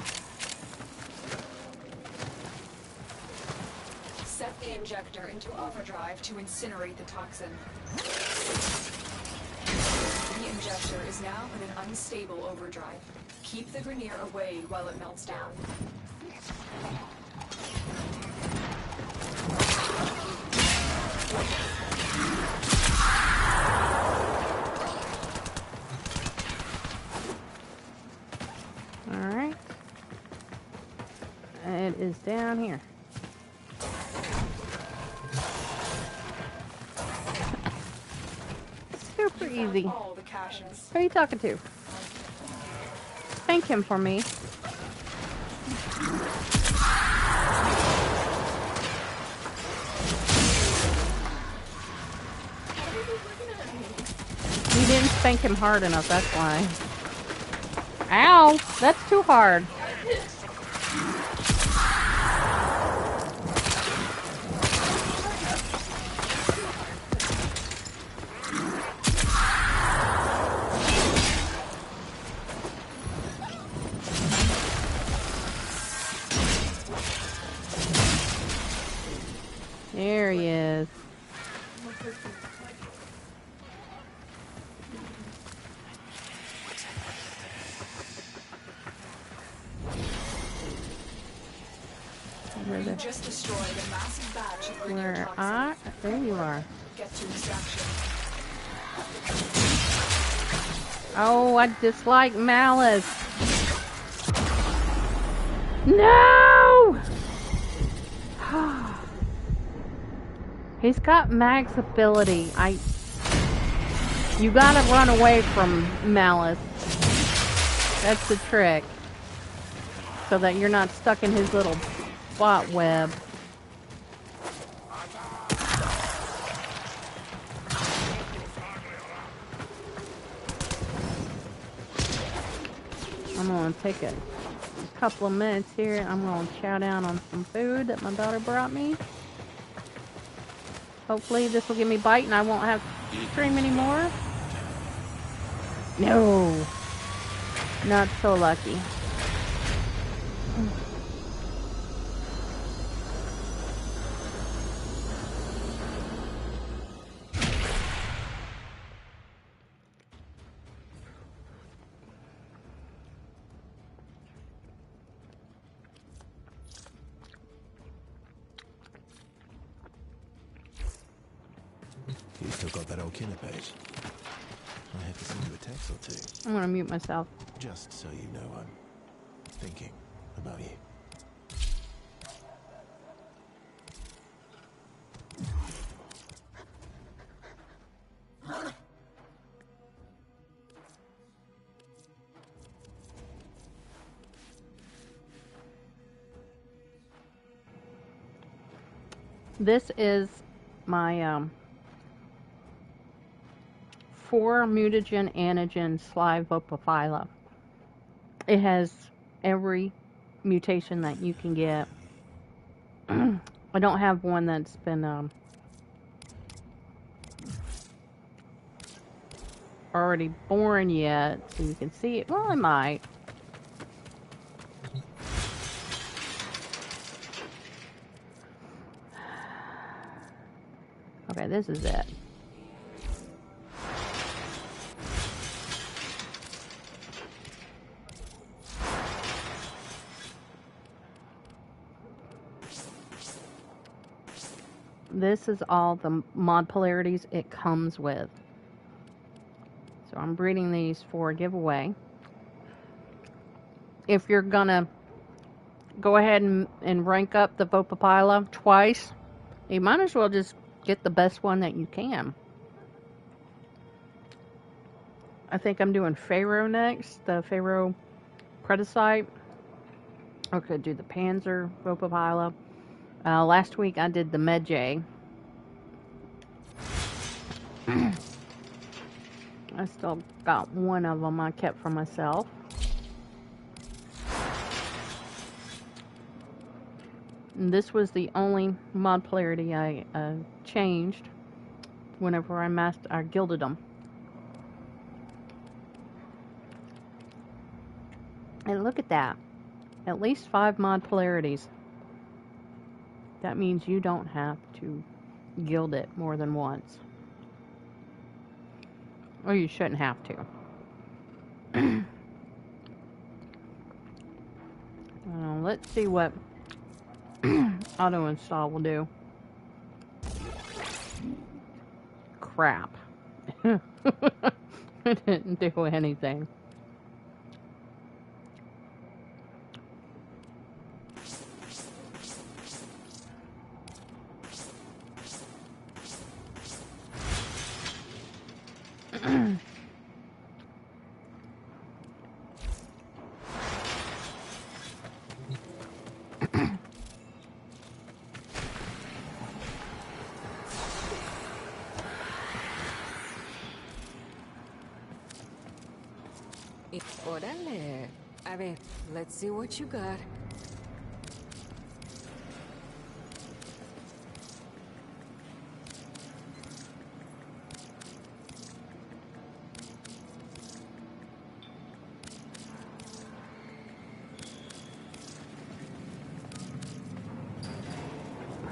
Set the injector into overdrive to incinerate the toxin. The injector is now in an unstable overdrive. Keep the Grenier away while it melts down. Alright. It is down here. Super easy. All the caches. Who are you talking to? Thank him for me. You didn't spank him hard enough, that's why. Ow! That's too hard. There he is. You just destroyed a massive batch of Grineer Where toxin. there you are. Get to extraction. Oh, I dislike Malice. No! He's got Mag's ability. You gotta run away from Malice. That's the trick. So that you're not stuck in his little bot web. I'm gonna take a couple of minutes here. I'm gonna chow down on some food that my daughter brought me. Hopefully this will give me bite and I won't have to scream anymore. No. Not so lucky. You still got that old killer page. I have to send you a text or two. I'm gonna mute myself. Just so you know I'm thinking about you. This is my 4 mutagen antigen Slivophila. It has every mutation that you can get. I don't have one that's been already born yet, so you can see it. Well, I might. Okay, this is it. This is all the mod polarities it comes with. So I'm breeding these for a giveaway. If you're gonna go ahead and rank up the Vopapila twice, you might as well just get the best one that you can. I think I'm doing Pharaoh next, the Pharaoh Predocyte. I could do the Panzer Vopapila. Last week I did the Medjay. I still got one of them I kept for myself. And this was the only mod polarity I changed whenever I gilded them. And look at that. At least 5 mod polarities. That means you don't have to gild it more than once. Or you shouldn't have to. Let's see what auto install will do. Crap. It didn't do anything. Órale. A ver, let's see what you got.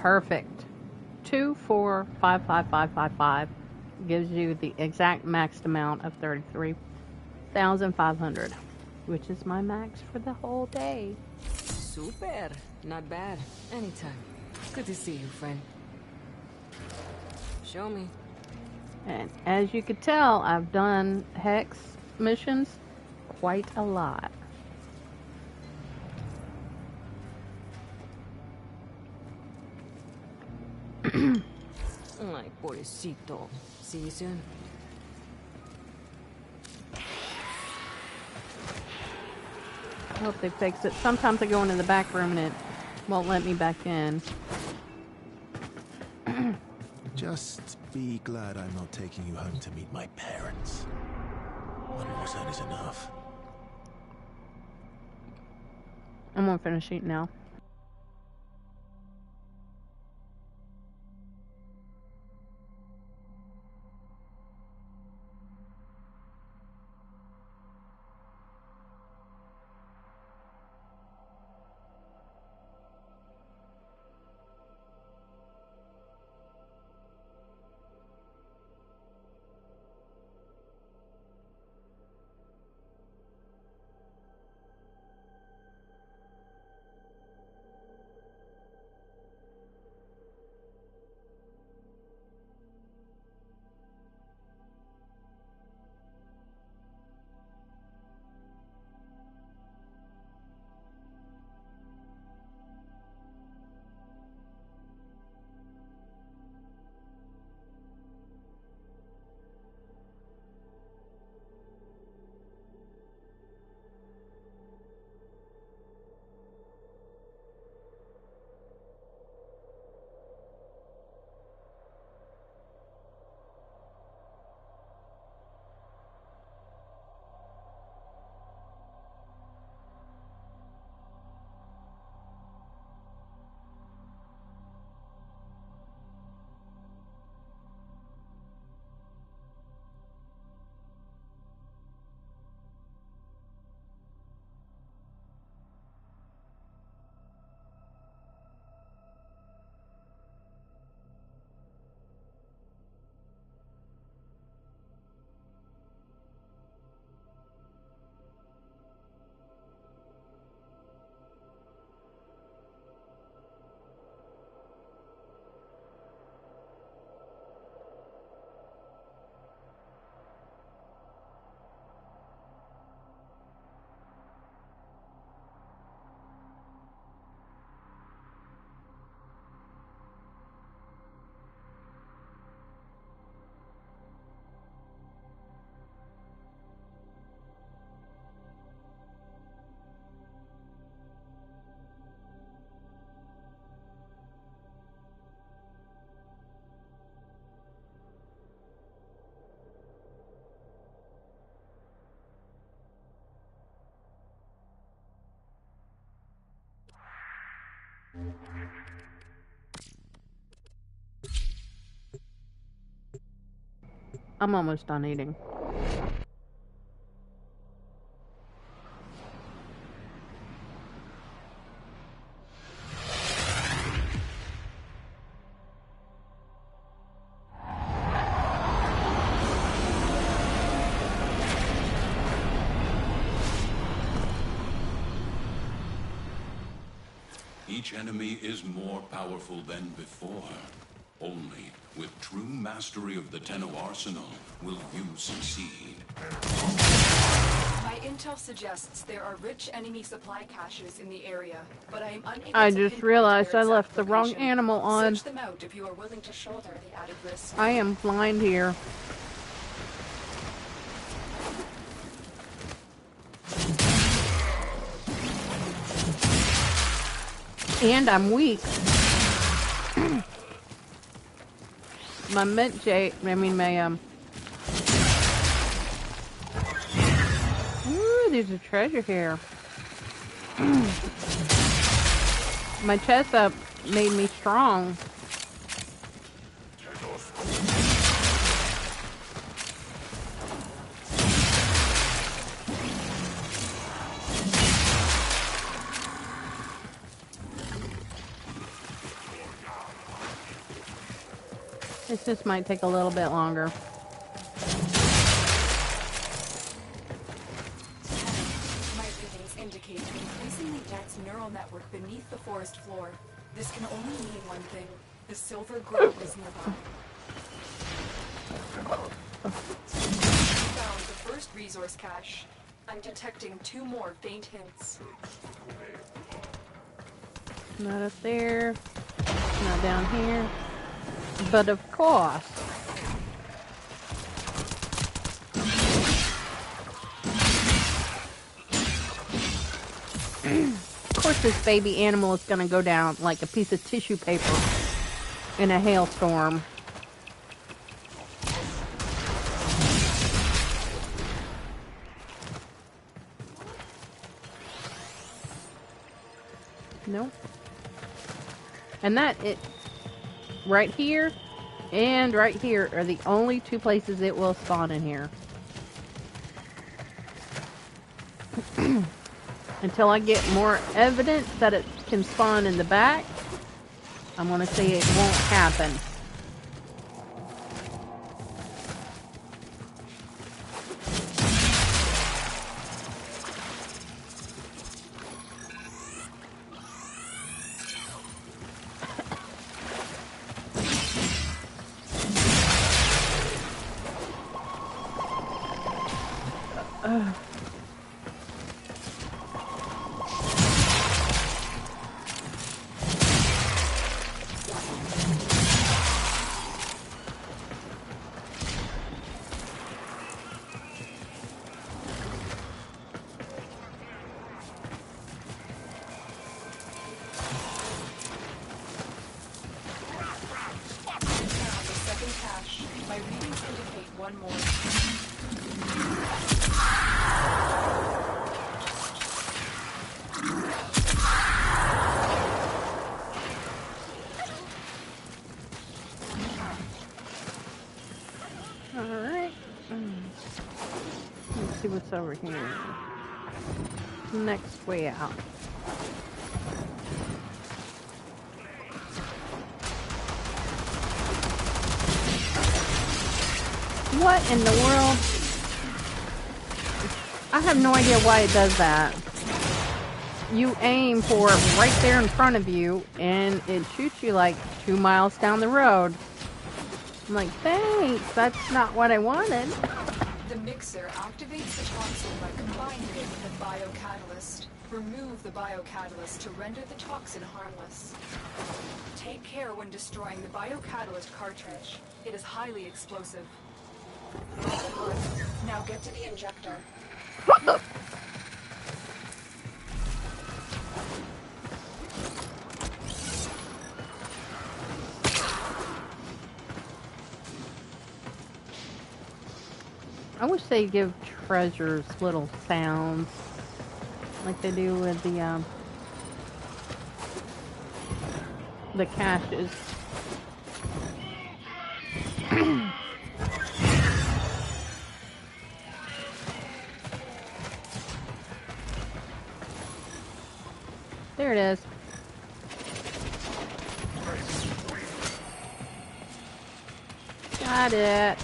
Perfect. 2455555 gives you the exact maxed amount of 33,500, which is my max for the whole day. Super. Not bad. Anytime. Good to see you, friend. Show me. And as you could tell, I've done hex missions quite a lot. Ay, pobrecito. See you soon. I hope they fix it. Sometimes I go into the back room and it won't let me back in. Just be glad I'm not taking you home to meet my parents. One more son is enough. I'm gonna finish eating now. I'm almost done eating. Each enemy is more powerful than before. Only with true mastery of the Tenno arsenal will you succeed. My intel suggests there are rich enemy supply caches in the area, but I am unable I to just pinpoint realized their I left exact the wrong location. animal on. Search them out if you are willing to shoulder the added risk. I am blind here. And I'm weak. My my Ooh, there's a treasure here. My chest up made me strong. This just might take a little bit longer. My readings indicate an increasingly dense neural network beneath the forest floor. This can only mean one thing. The silver grove is nearby. Found the first resource cache. I'm detecting 2 more faint hints. Not up there. Not down here. But of course. Of course this baby animal is gonna go down like a piece of tissue paper in a hailstorm. Nope. And that it right here and right here are the only 2 places it will spawn in here. Until I get more evidence that it can spawn in the back, I'm gonna say it won't happen. My readings indicate 1 more. Alright. Let's see what's over here. Next way out. What in the world? I have no idea why it does that. You aim for it right there in front of you, and it shoots you like 2 miles down the road. I'm like, thanks, that's not what I wanted. The mixer activates the toxin by combining it with a biocatalyst. Remove the biocatalyst to render the toxin harmless. Take care when destroying the biocatalyst cartridge. It is highly explosive. Now get to the injector. I wish they'd give treasures little sounds like they do with the caches. There it is. Got it.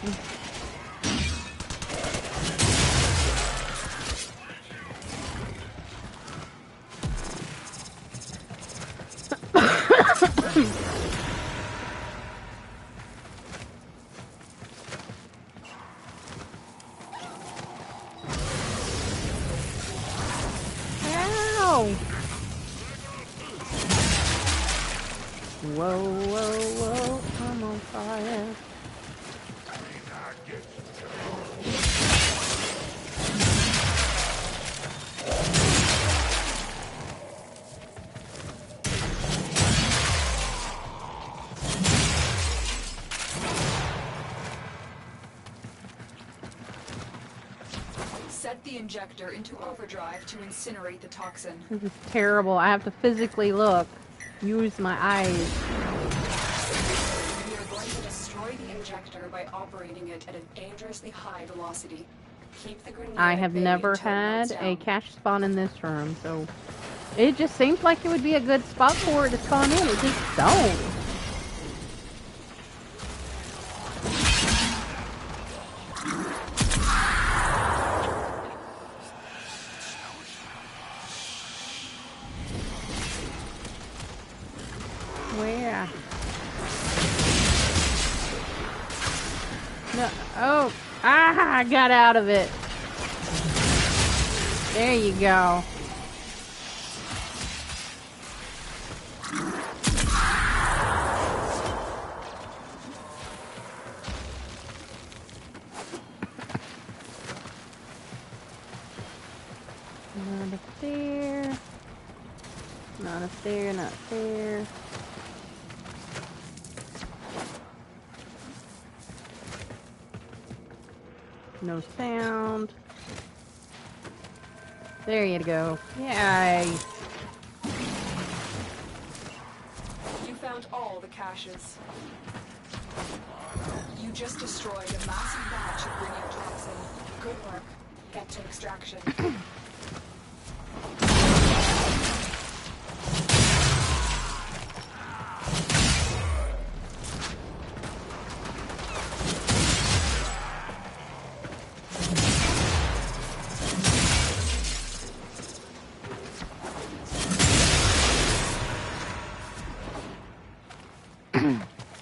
Ow! Whoa, whoa, whoa, I'm on fire. Set the injector into overdrive to incinerate the toxin. This is terrible. I have to physically look. Use my eyes. We are going to destroy the injector by operating it at a dangerously high velocity. Keep the grenade I at have bay never until it melts had a down. cache spawn in this room, so it just seems like it would be a good spot for it to spawn in. It just don't. Where? No. Oh. Ah, I got out of it. There you go. Not up there. Not up there, not there. No sound. There you go. Yay. You found all the caches. You just destroyed a massive batch of Grineer toxin. Good work. Get to extraction.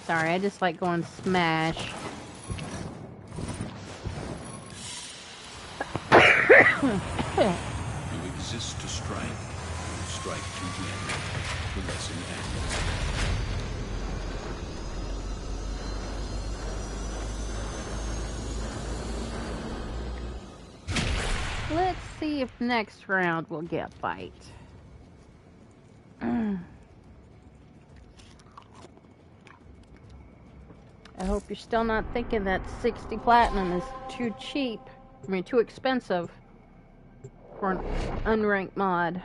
Sorry, I just like going smash. You exist to strike. You strike to win. The lesson ends. Let's see if next round we'll get a fight. I hope you're still not thinking that 60 platinum is too cheap. I mean, too expensive for an unranked mod.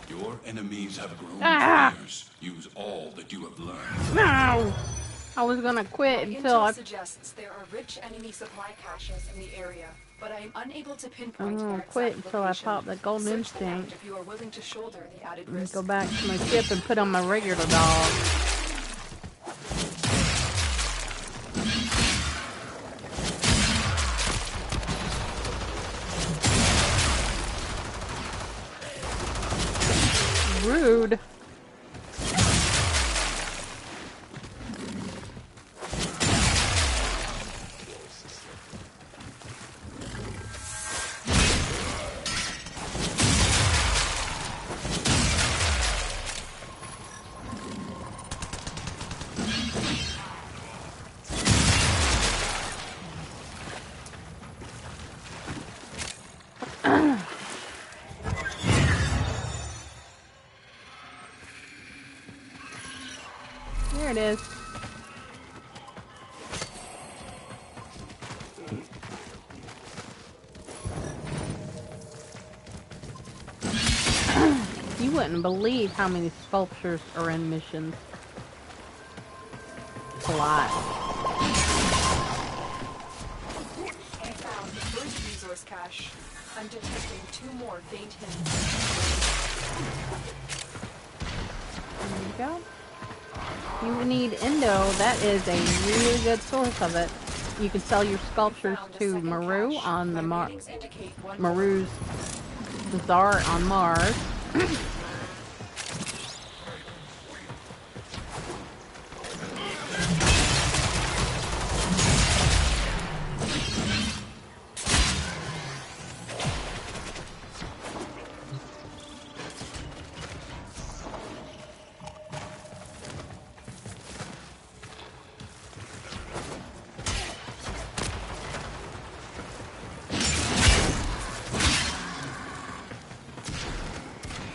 Your enemies have grown fierce. Use all that you have learned. No! I was gonna quit My until intel I... suggests there are rich enemy supply caches in the area, but I am unable to I'm pinpoint gonna their quit exact until I location. pop the golden Search them out instinct. if you are willing to shoulder the added And risk. go back to my ship and put on my regular dog. Rude. There it is. You wouldn't believe how many sculptures are in missions. It's a lot. I found the first resource cache. I'm detecting 2 more faint hints. There you go. You need Endo. That is a really good source of it. You can sell your sculptures Found a to second Maru cache. on the My readings indicate one Maru's Bazaar on Mars.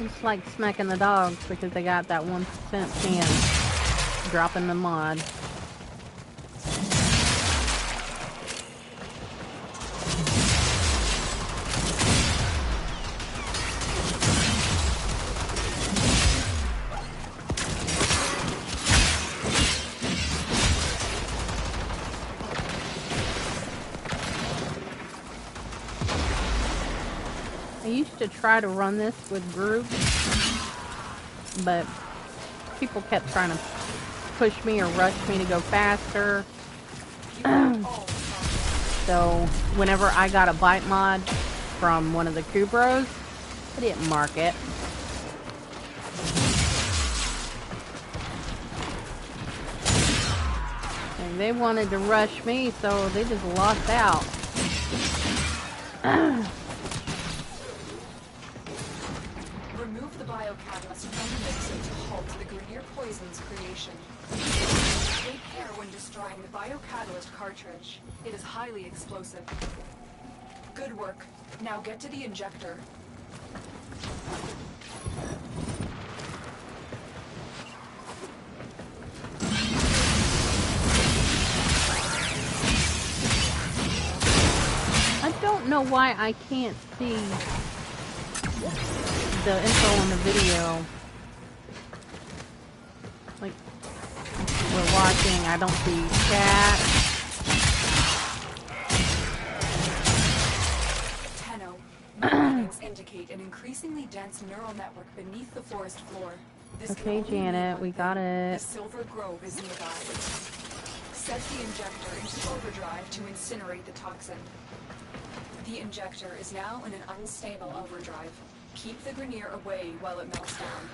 It's like smacking the dogs because they got that 1% chance dropping the mod. I used to try to run this with groups, but people kept trying to push me or rush me to go faster. So whenever I got a bite mod from one of the Kubros, I didn't mark it. And they wanted to rush me, so they just lost out. Remove the biocatalyst from the mixer to halt the Grenier poison's creation. Take care when destroying the biocatalyst cartridge. It is highly explosive. Good work. Now get to the injector. I don't know why I can't see the info on the video. Like, we're watching, I don't see chat. Tenno. Readings indicate an increasingly dense neural network beneath the forest floor. This can Okay, only Janet, mean we one got thing. it. The Silver Grove is nearby. Set the injector into overdrive to incinerate the toxin. The injector is now in an unstable overdrive. Keep the Grenier away while it melts down.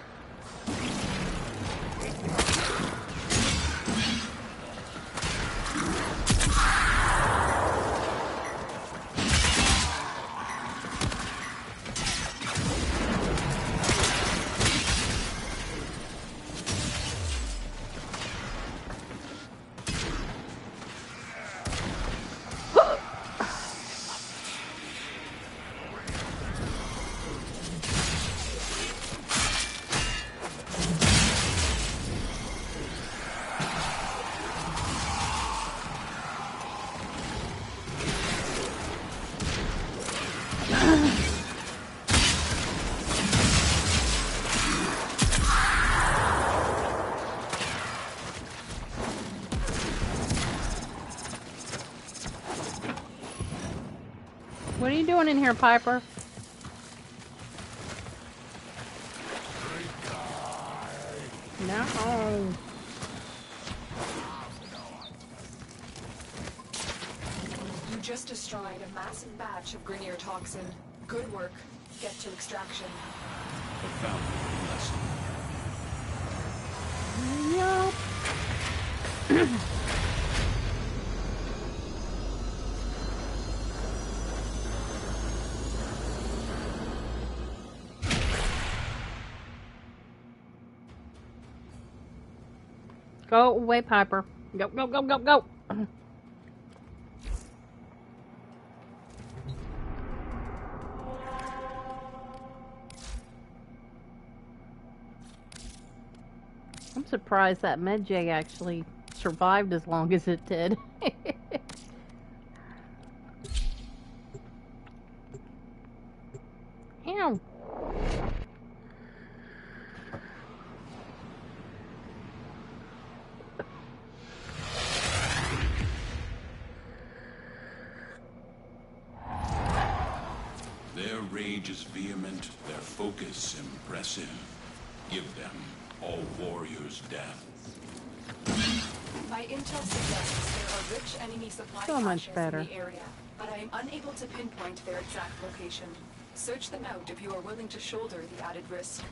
What are you doing in here, Piper? No. You just destroyed a massive batch of Grenier toxin. Good work. Get to extraction. A valuable lesson. Yup. Go away, Piper. Go, go, go, go, go. I'm surprised that MedJ actually survived as long as it did. Ow. Their rage is vehement, their focus impressive. Give them all warriors' death. My intel suggests there are rich enemy supply So much caches better. in the area, but I am unable to pinpoint their exact location. Search them out if you are willing to shoulder the added risk.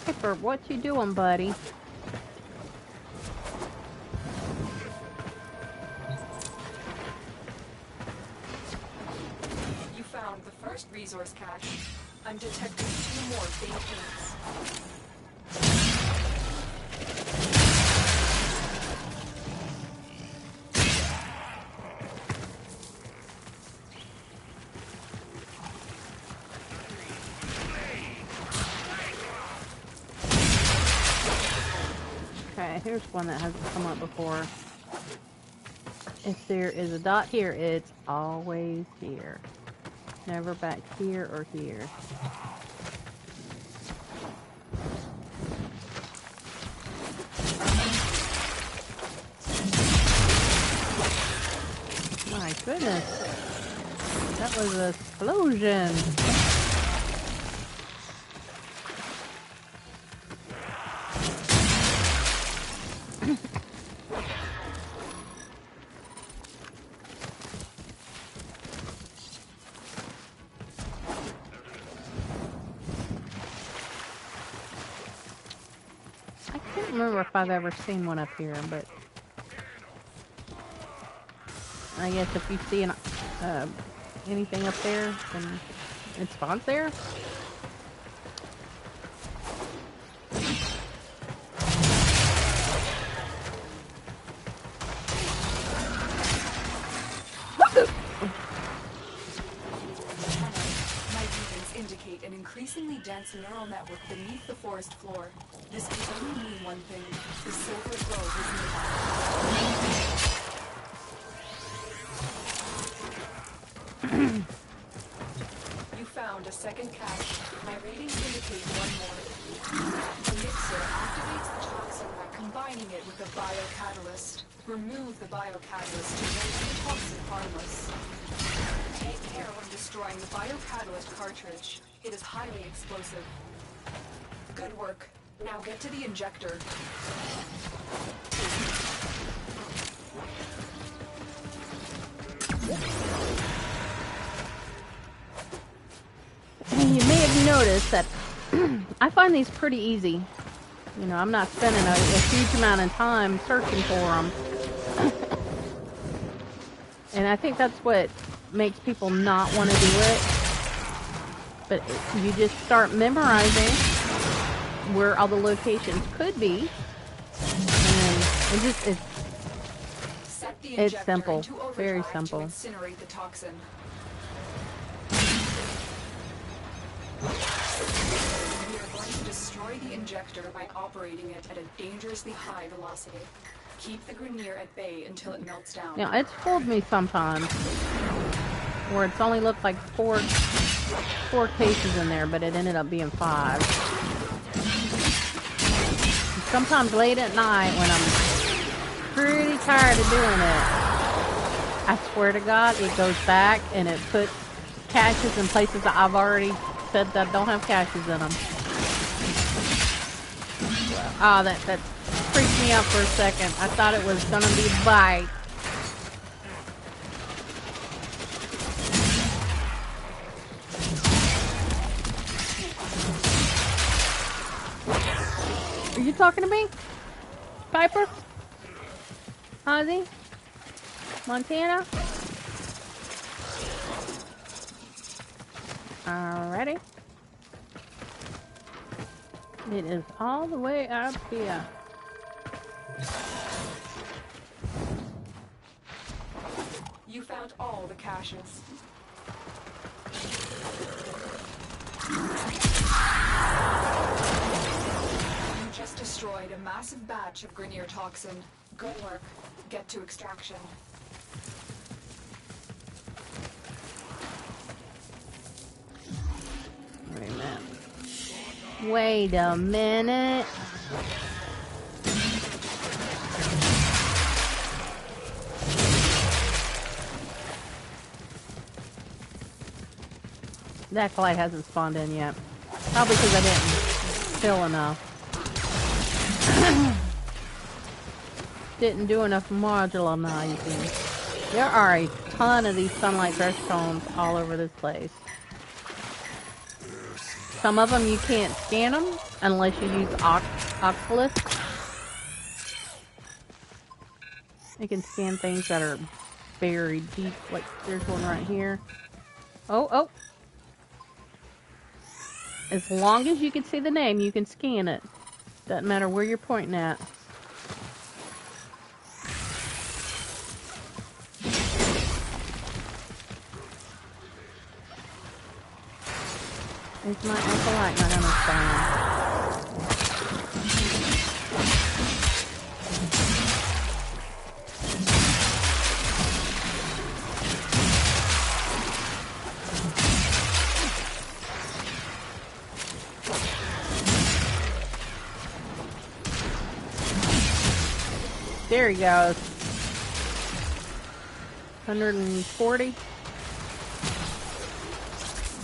Piper, what you doing, buddy? first resource cache. I'm detecting 2 more faint hints. Okay, here's one that hasn't come up before. If there is a dot here, it's always here. Never back here or here. My goodness. That was an explosion. I can't remember if I've ever seen one up here, but I guess if you see anything up there, then it spawns there. An increasingly dense neural network beneath the forest floor. This can only mean one thing. The silver grove is nearby. You found a second cache. My ratings indicate 1 more. The mixer activates the toxin by combining it with a biocatalyst. Remove the biocatalyst to render the toxin harmless. Take care when destroying the biocatalyst cartridge. It is highly explosive. Good work. Now get to the injector. You may have noticed that I find these pretty easy. You know, I'm not spending a huge amount of time searching for them. And I think that's what makes people not want to do it. But you just start memorizing where all the locations could be. And it's simple. Very simple. To incinerate the toxin. We are going to destroy the injector by operating it at a dangerously high velocity. Keep the Grenier at bay until it melts down. Yeah, it's fooled me sometimes. Where it's only looked like four cases in there, but it ended up being 5. And sometimes late at night when I'm pretty tired of doing it, I swear to God, it goes back and it puts caches in places that I've already said that don't have caches in them. Oh, that freaked me out for a second. I thought it was gonna be bite. Are you talking to me? Piper? Ozzy? Montana? Alrighty. It is all the way up here. You found all the caches. You just destroyed a massive batch of Grenier toxin. Good work. Get to extraction. Wait a minute. Wait a minute. That glide hasn't spawned in yet. Probably because I didn't fill enough. Didn't do enough modularizing. There are a ton of these sunlight brush cones all over this place. Some of them you can't scan them unless you use Oculus. You can scan things that are buried deep, like there's one right here. Oh, As long as you can see the name, you can scan it. Doesn't matter where you're pointing at. Is my acolyte not gonna spawn? There he goes. 140?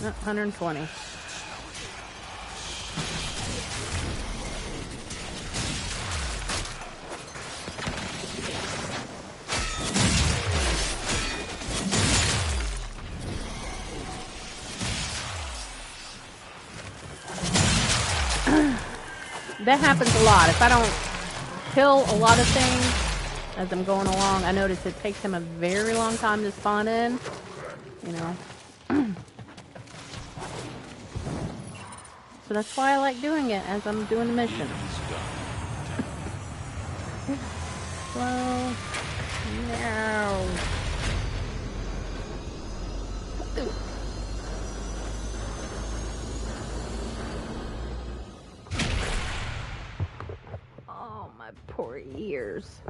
No, 120. That happens a lot. If I don't kill a lot of things as I'm going along, I notice it takes him a very long time to spawn in. You know. So that's why I like doing it as I'm doing the mission. Slow. No. Oh, my poor ears.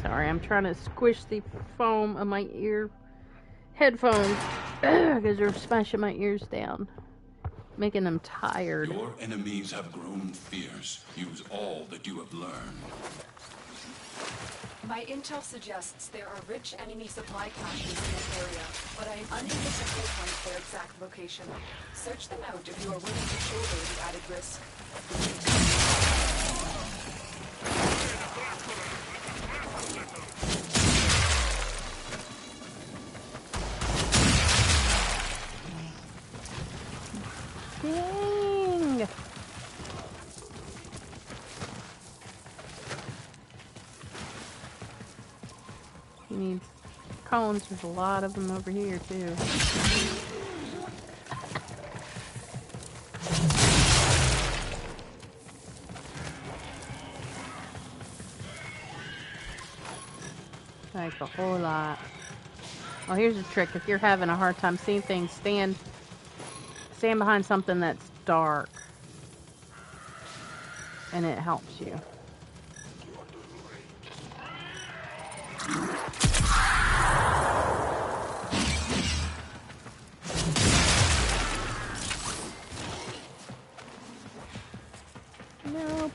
Sorry, I'm trying to squish the foam of my ear headphones because they're smashing my ears down, making them tired. Your enemies have grown fierce. Use all that you have learned. My intel suggests there are rich enemy supply caches in this area, but I am unable to pinpoint their exact location. Search them out if you are willing to shoulder the added risk. Dang! He needs cones. There's a lot of them over here, too. Like a whole lot. Well, here's a trick. If you're having a hard time seeing things, stand behind something that's dark. And it helps you. Nope.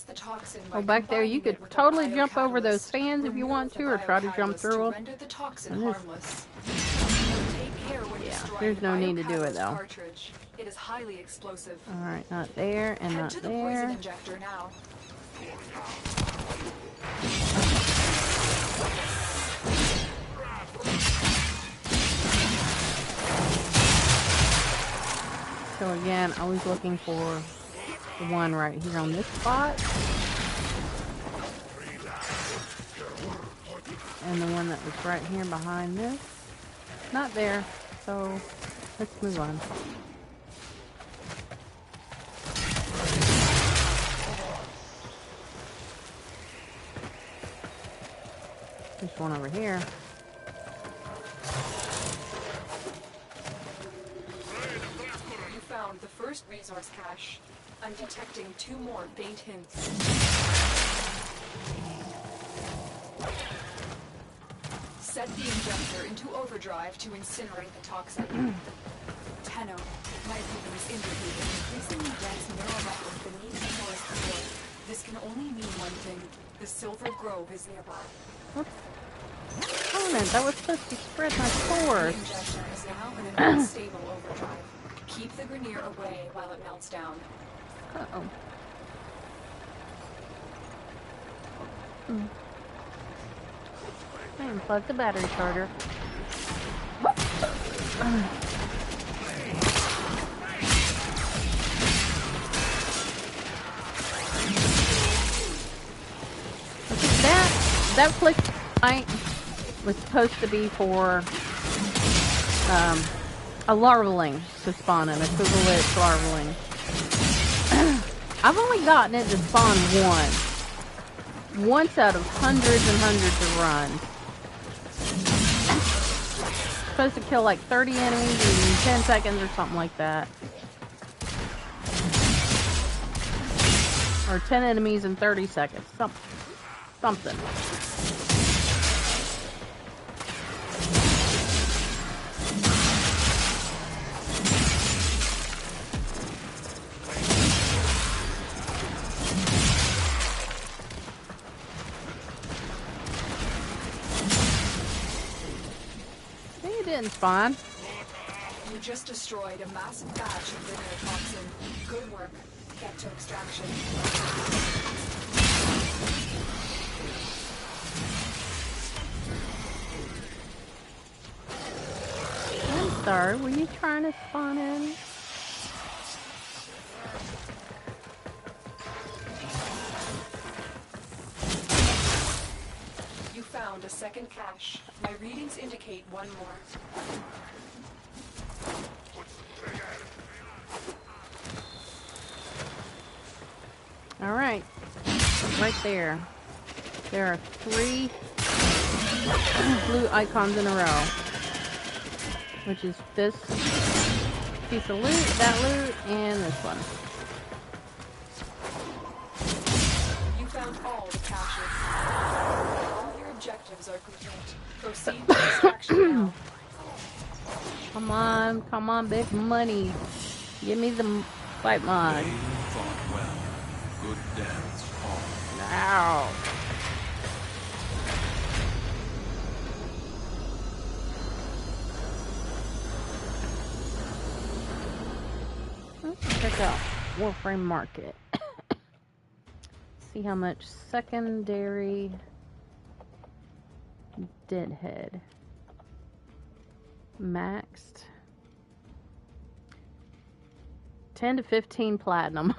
The toxin Oh, back there, you could totally jump over those fans if you want to, or try to jump through them. Render the toxin harmless. Take care when Yeah, destroying there's no the need to do it, biocatalyst though. cartridge. It is highly explosive. Alright, not there, and Head not to the poison there. injector now. So again, I was looking for the one right here on this spot. And the one that was right here behind this. Not there. So let's move on. There's one over here. first resource cache. I'm detecting 2 more faint hints. Set the injector into overdrive to incinerate the toxin. Tenno, my readings indicate an increasingly dense neural network beneath the forest floor. This can only mean one thing. The Silver Grove is nearby. Opponent, that was supposed to spread my The force. injector is now in an unstable overdrive. Keep the Grenier away while it melts down. Uh-oh. I unplugged the battery charger. That flick light was supposed to be for a larvaling to spawn in, a Kugelwitch larvaling. I've only gotten it to spawn once out of hundreds and hundreds of runs. Supposed to kill like 30 enemies in 10 seconds or something like that. Or 10 enemies in 30 seconds. Something. It didn't spawn. You just destroyed a massive batch of linear toxin. Good work. Get to extraction. I'm sorry, were you trying to spawn in? You found a second cache. My readings indicate 1 more. Alright. Right there. There are 3 blue icons in a row. Which is this piece of loot, that loot, and this one. You found all the caches. All your objectives are complete. Proceed with extraction now. Come on, big money. Give me the fight mod. They fought well. Good dance, all. Now. Let's check out Warframe Market. See how much secondary deadhead maxed. 10 to 15 platinum.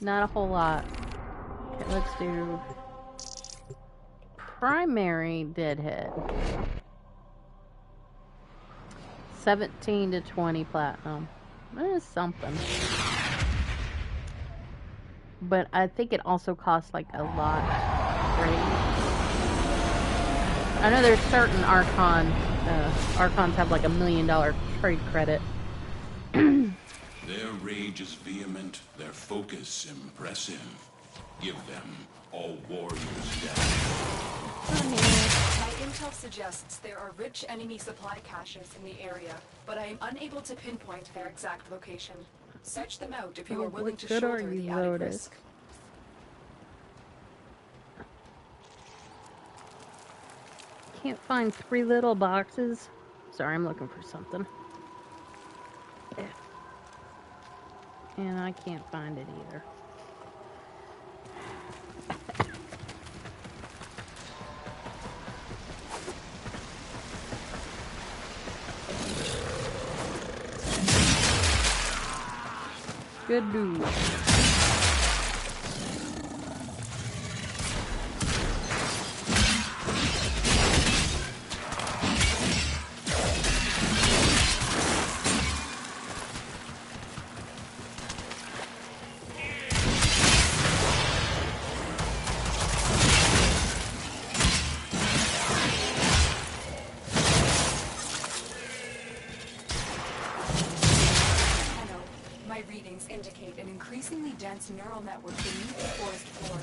Not a whole lot. Okay, let's do primary deadhead. 17 to 20 platinum. That is something. But I think it also costs like a lot. I know there's certain Archons have like $1 million trade credit. Their rage is vehement, their focus impressive. Give them all warriors down. My intel suggests there are rich enemy supply caches in the area, but I am unable to pinpoint their exact location. Search them out if you are willing to Good are shoulder you, the added Lotus? risk. Can't find 3 little boxes. Sorry, I'm looking for something. And I can't find it either. Good news. dense neural network beneath the forest floor.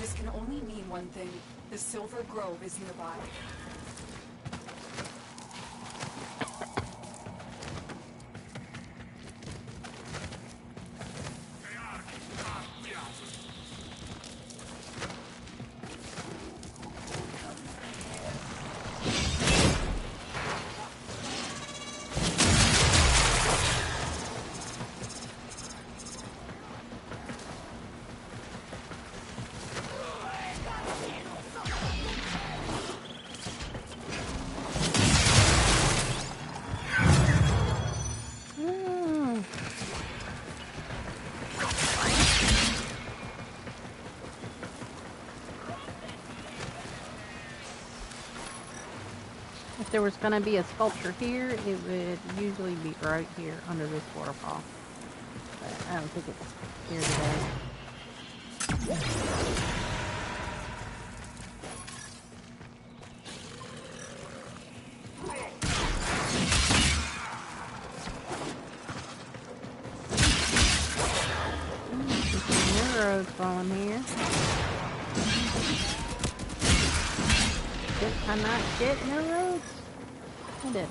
This can only mean one thing. The Silver Grove is nearby. If there was going to be a sculpture here, it would usually be right here under this waterfall. But I don't think it's here today. Some arrows falling here. Did I not get arrows? I did.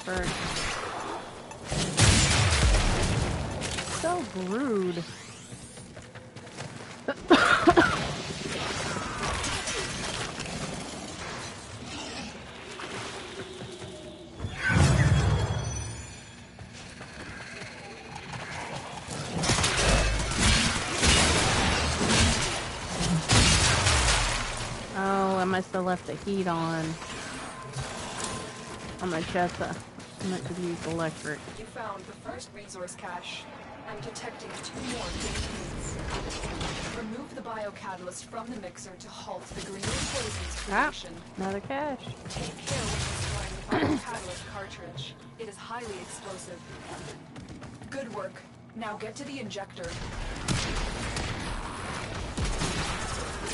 First. So rude. Oh, I must have left the heat on my chest. I meant to use electric. You found the first resource cache. I'm detecting 2 more contaminants. Remove the biocatalyst from the mixer to halt the green poison's creation. Another cache. Take care when destroying the biocatalyst cartridge. It is highly explosive. Good work. Now get to the injector.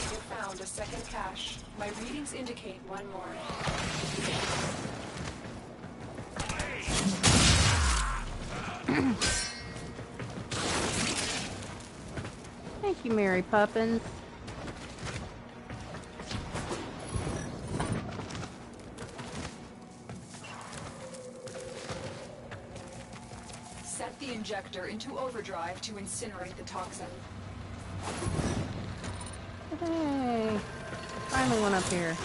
You found a second cache. My readings indicate 1 more. Thank you, Mary Poppins. Set the injector into overdrive to incinerate the toxin. Hey, finally one up here.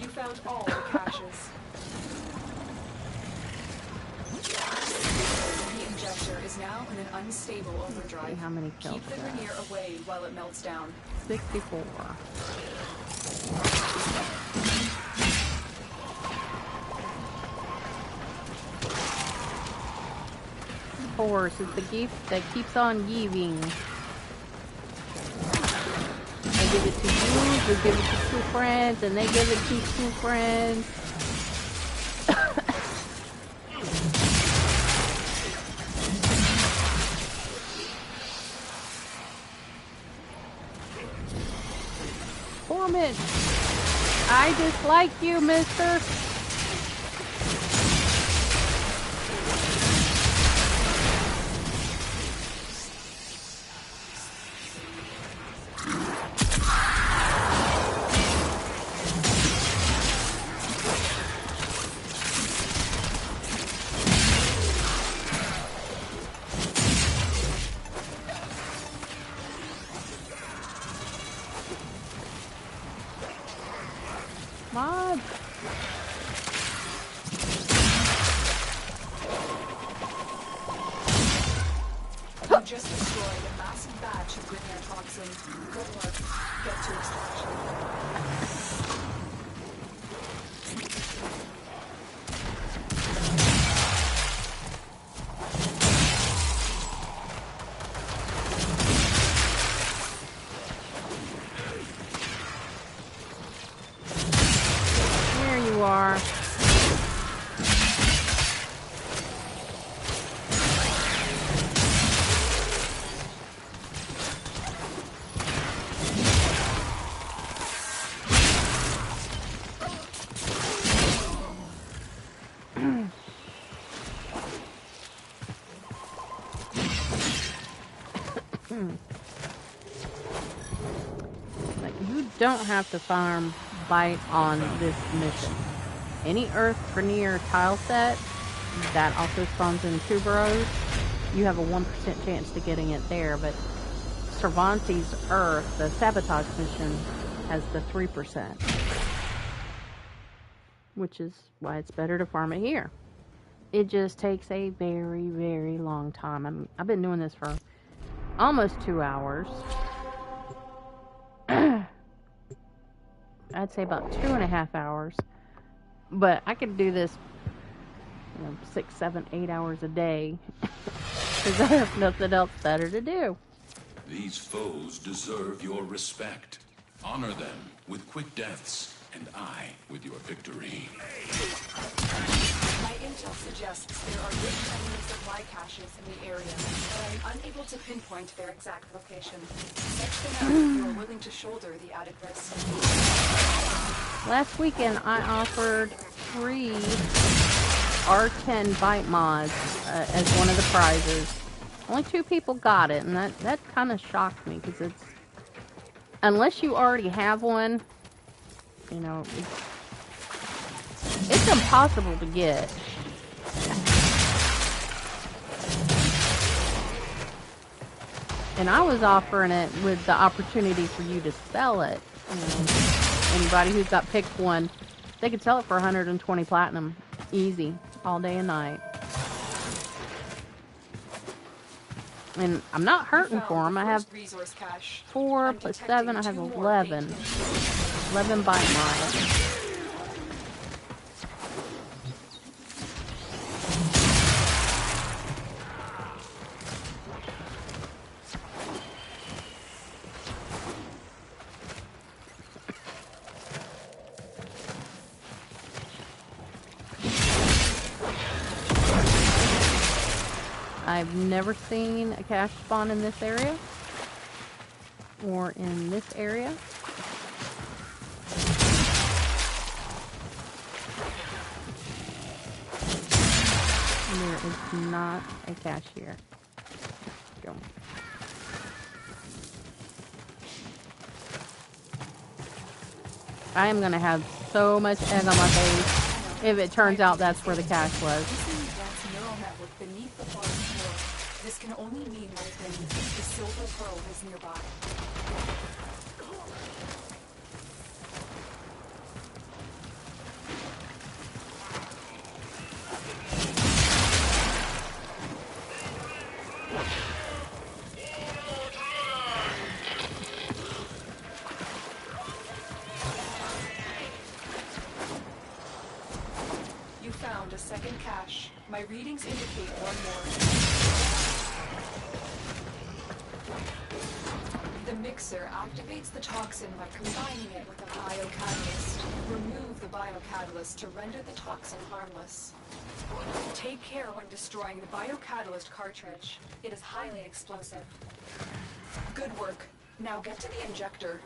You found all the caches. The injector is now in an unstable overdrive. How many kills? Keep the Grenier away while it melts down. 64. Of course, it's the gift that keeps on giving. I give it to you, you give it to 2 friends, and they give it to 2 friends. Torment! I dislike you, mister! Mod! You just destroyed a massive batch of Grenier toxin. Good work. Get to extraction. But you don't have to farm bite on this mission. Any Earth Grenier tile set that also spawns in tuberos, you have a 1% chance to getting it there, but Cervantes Earth, the sabotage mission, has the 3%. Which is why it's better to farm it here. It just takes a very, very long time. I've been doing this for almost 2 hours. I'd say about 2.5 hours. But I could do this, 6, 7, 8 hours a day. Because I have nothing else better to do. These foes deserve your respect. Honor them with quick deaths, and I with your victory. My intel suggests there are big enemy supply caches in the area, but I'm unable to pinpoint their exact location. Search them out if you are willing to shoulder the added risk. Last weekend, I offered 3 R10 bite mods as one of the prizes. Only 2 people got it, and that kind of shocked me, because it's... Unless you already have one, it's impossible to get. And I was offering it with the opportunity for you to sell it. Anybody who's got picked one, they could sell it for 120 platinum. Easy. All day and night. And I'm not hurting for them. I have 4 plus 7. I have 11. 11 bite mods. I've never seen a cache spawn in this area or in this area. There is not a cache here. Go. I am going to have so much egg on my face if it turns out that's where the cache was. Beneath the forest floor. This can only mean one thing. The silver pearl is nearby. You found a second cache. My readings indicate one more. The mixer activates the toxin by combining it with a biocatalyst. Remove the biocatalyst to render the toxin harmless. Take care when destroying the biocatalyst cartridge. It is highly explosive. Good work. Now get to the injector.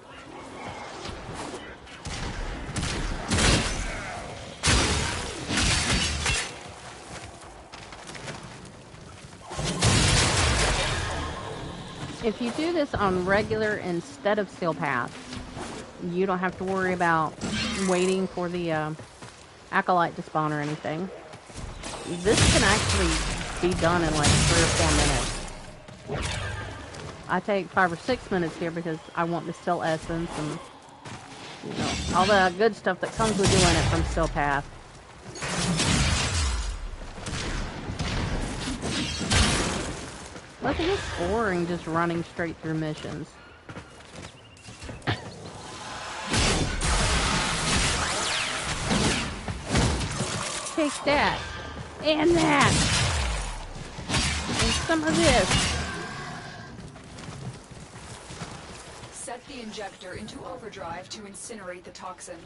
If you do this on regular instead of Steel Path, you don't have to worry about waiting for the Acolyte to spawn or anything. This can actually be done in like 3 or 4 minutes. I take 5 or 6 minutes here because I want the Steel Essence and all the good stuff that comes with doing it from Steel Path. Look at this scoring just running straight through missions. Take that. And that. And some of this. Set the injector into overdrive to incinerate the toxin.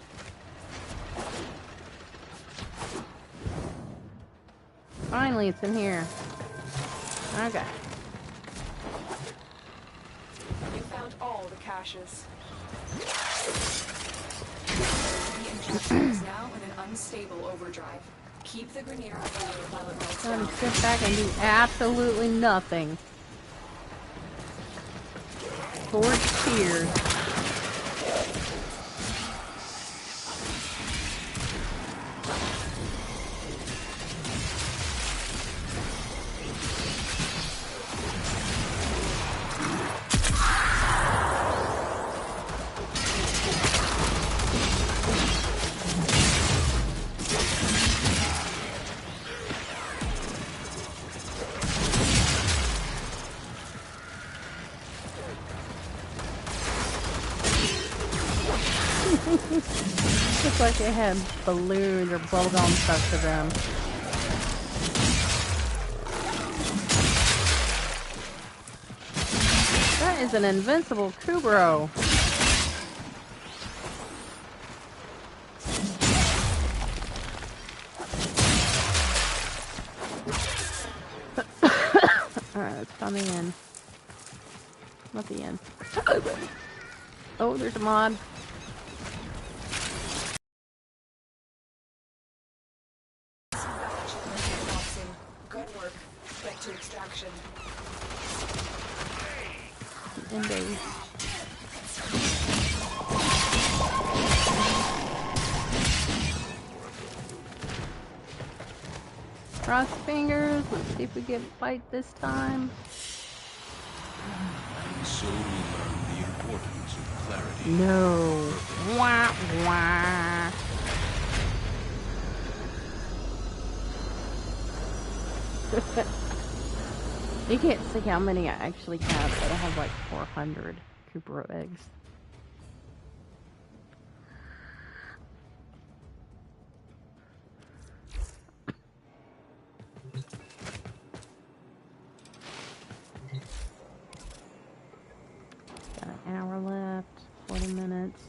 Finally, it's in here. Okay. You found all the caches. The injector is now in an unstable overdrive. Keep the Grenier afloat while it melts down. Sit back and do absolutely nothing. towards tears. Looks like they had balloons or bubblegum stuff to them. That is an invincible Kubro. Alright, let's find the end. Not the end. Oh, there's a mod. Good work. Get to extraction. Ending. Cross fingers. Let's see if we get a fight this time. And so we learn the importance of clarity. No. Wah, wah. You can't see how many I actually have, but I have like 400 Cooper eggs. Got an hour left, 40 minutes.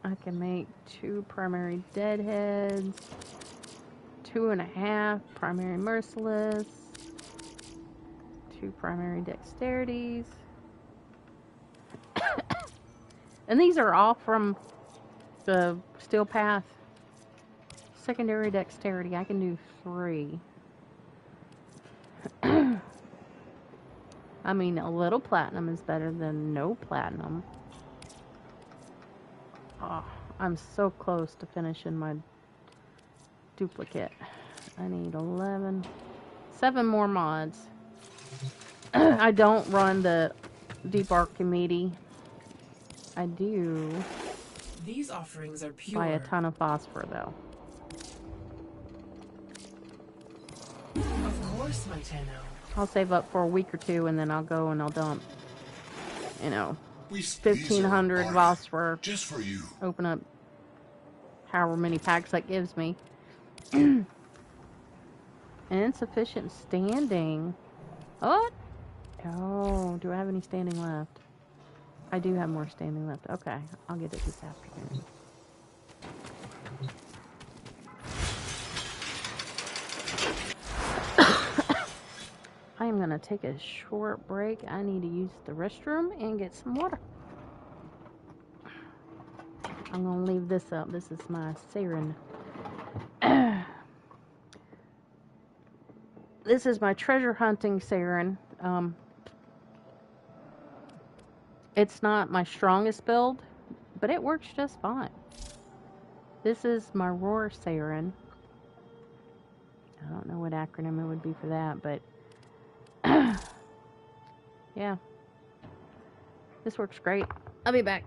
I can make 2 primary deadheads, 2.5 primary merciless, 2 primary dexterities. And these are all from the Steel Path. Secondary dexterity, I can do 3. I mean, a little platinum is better than no platinum. Oh, I'm so close to finishing my duplicate. I need 7 more mods. I don't run the Deep Archimedes. I do These offerings are pure. buy a ton of phosphor though. Of course, my Tenno. I'll save up for a week or 2 and then I'll go and I'll dump, you know, 1,500 phosphor. Just for you. Open up however many packs that gives me. Insufficient standing. What? Oh, do I have any standing left? I do have more standing left. Okay, I'll get it this afternoon. I am going to take a short break. I need to use the restroom and get some water. I'm going to leave this up. This is my Siren. This is my treasure hunting Siren. It's not my strongest build, but it works just fine. This is my Roar Siren. I don't know what acronym it would be for that, but yeah. This works great. I'll be back.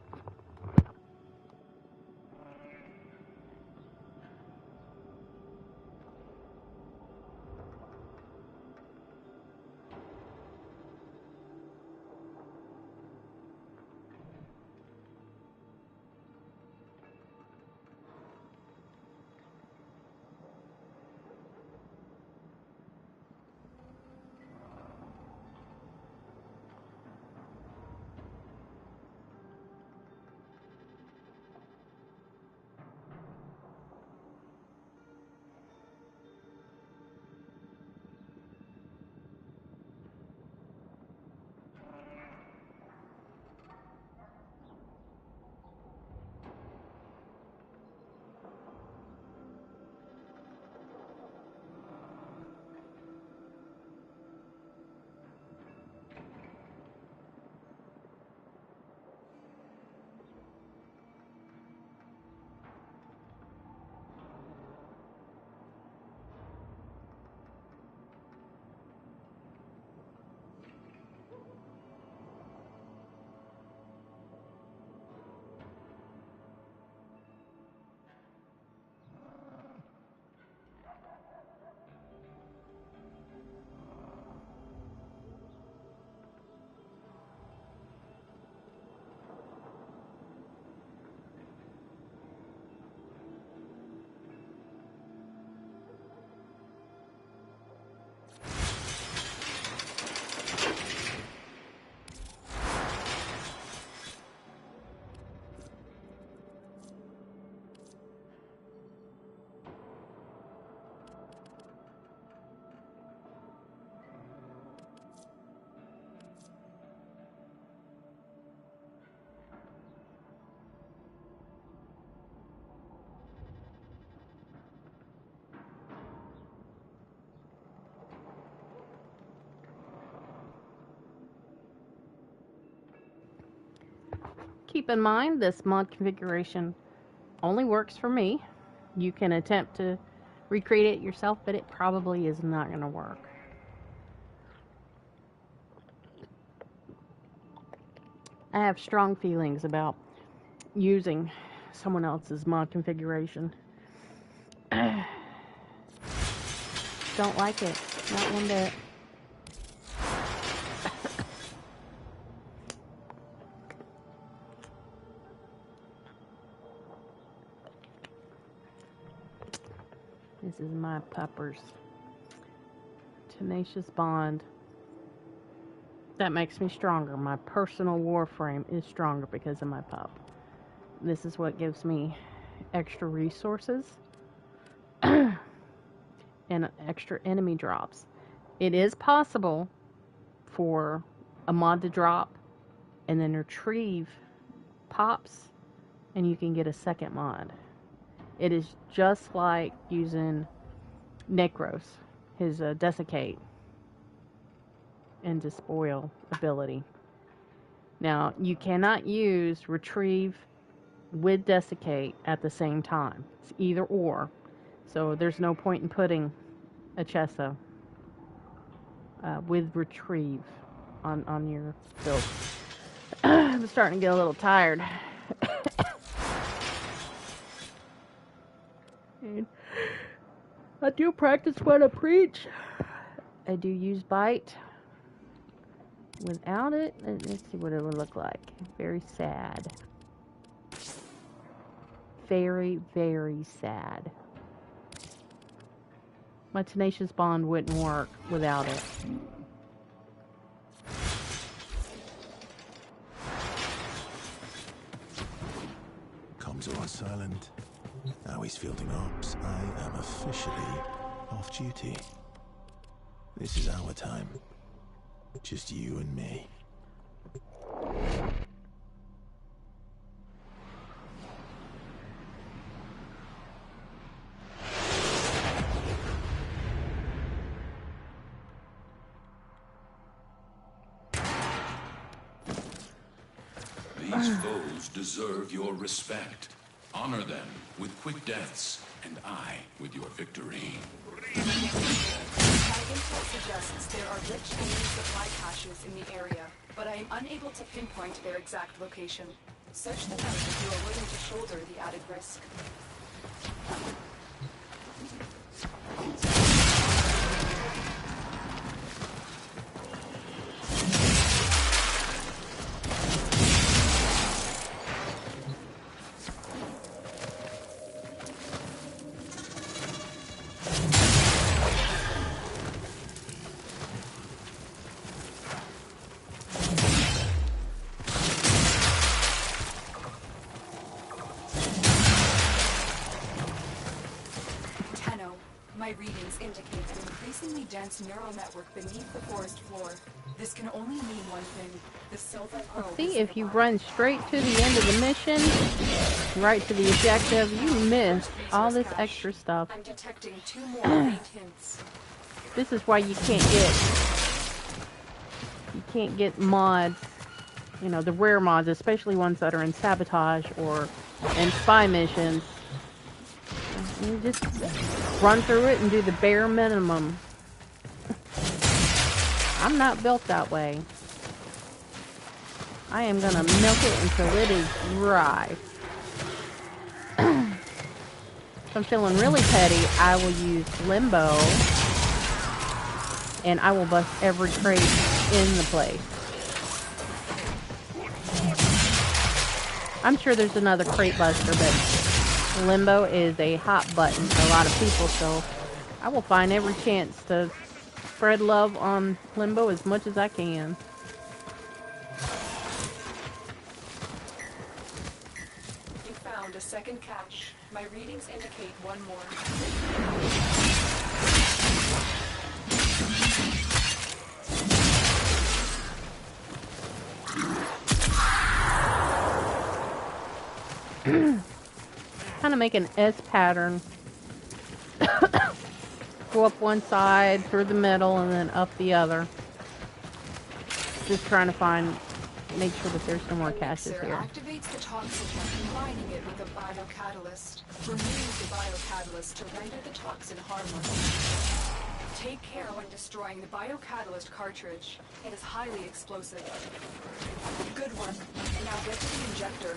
Keep in mind, this mod configuration only works for me. You can attempt to recreate it yourself, but it probably is not going to work. I have strong feelings about using someone else's mod configuration. Don't like it. Not one bit. This is my puppers. Tenacious bond. That makes me stronger. My personal Warframe is stronger because of my pup. This is what gives me extra resources and extra enemy drops. It is possible for a mod to drop and then retrieve pops, and you can get a second mod. It is just like using Necros, his Desiccate and Despoil ability. Now, you cannot use Retrieve with Desiccate at the same time. It's either or. So there's no point in putting a Chessa with Retrieve on your build. I'm starting to get a little tired. And I do practice what I preach. I do use bite. Without it, let's see what it would look like. Very sad. Very, very sad. My tenacious bond wouldn't work without it. Comms are on silent. Now he's fielding ops. I am officially off duty. This is our time. Just you and me. These foes deserve your respect. Honor them with quick deaths, and I with your victory. My intel suggests there are rich enemy supply caches in the area, but I am unable to pinpoint their exact location. Search them out if you are willing to shoulder the added risk. My readings indicate an increasingly dense neural network beneath the forest floor. This can only mean one thing. The silver probe. See, if you run straight to the end of the mission, right to the objective, you miss all this extra stuff. I'm detecting 2 more faint hints. This is why you can't get mods, you know, the rare mods, especially ones that are in sabotage or in spy missions. You just run through it and do the bare minimum. I'm not built that way. I am gonna milk it until it is dry. If I'm feeling really petty, I will use Limbo, and I will bust every crate in the place. I'm sure there's another crate buster, but Limbo is a hot button for a lot of people, so I will find every chance to spread love on Limbo as much as I can. You found a second cache. My readings indicate 1 more. Kind of make an S pattern. Go up one side, through the middle, and then up the other. Just trying to find make sure that there's no more caches Elixir here. activates the toxin by combining it with a biocatalyst. Remove the biocatalyst to render the toxin harmless. Take care when destroying the biocatalyst cartridge. It is highly explosive. Good one. Now get to the injector.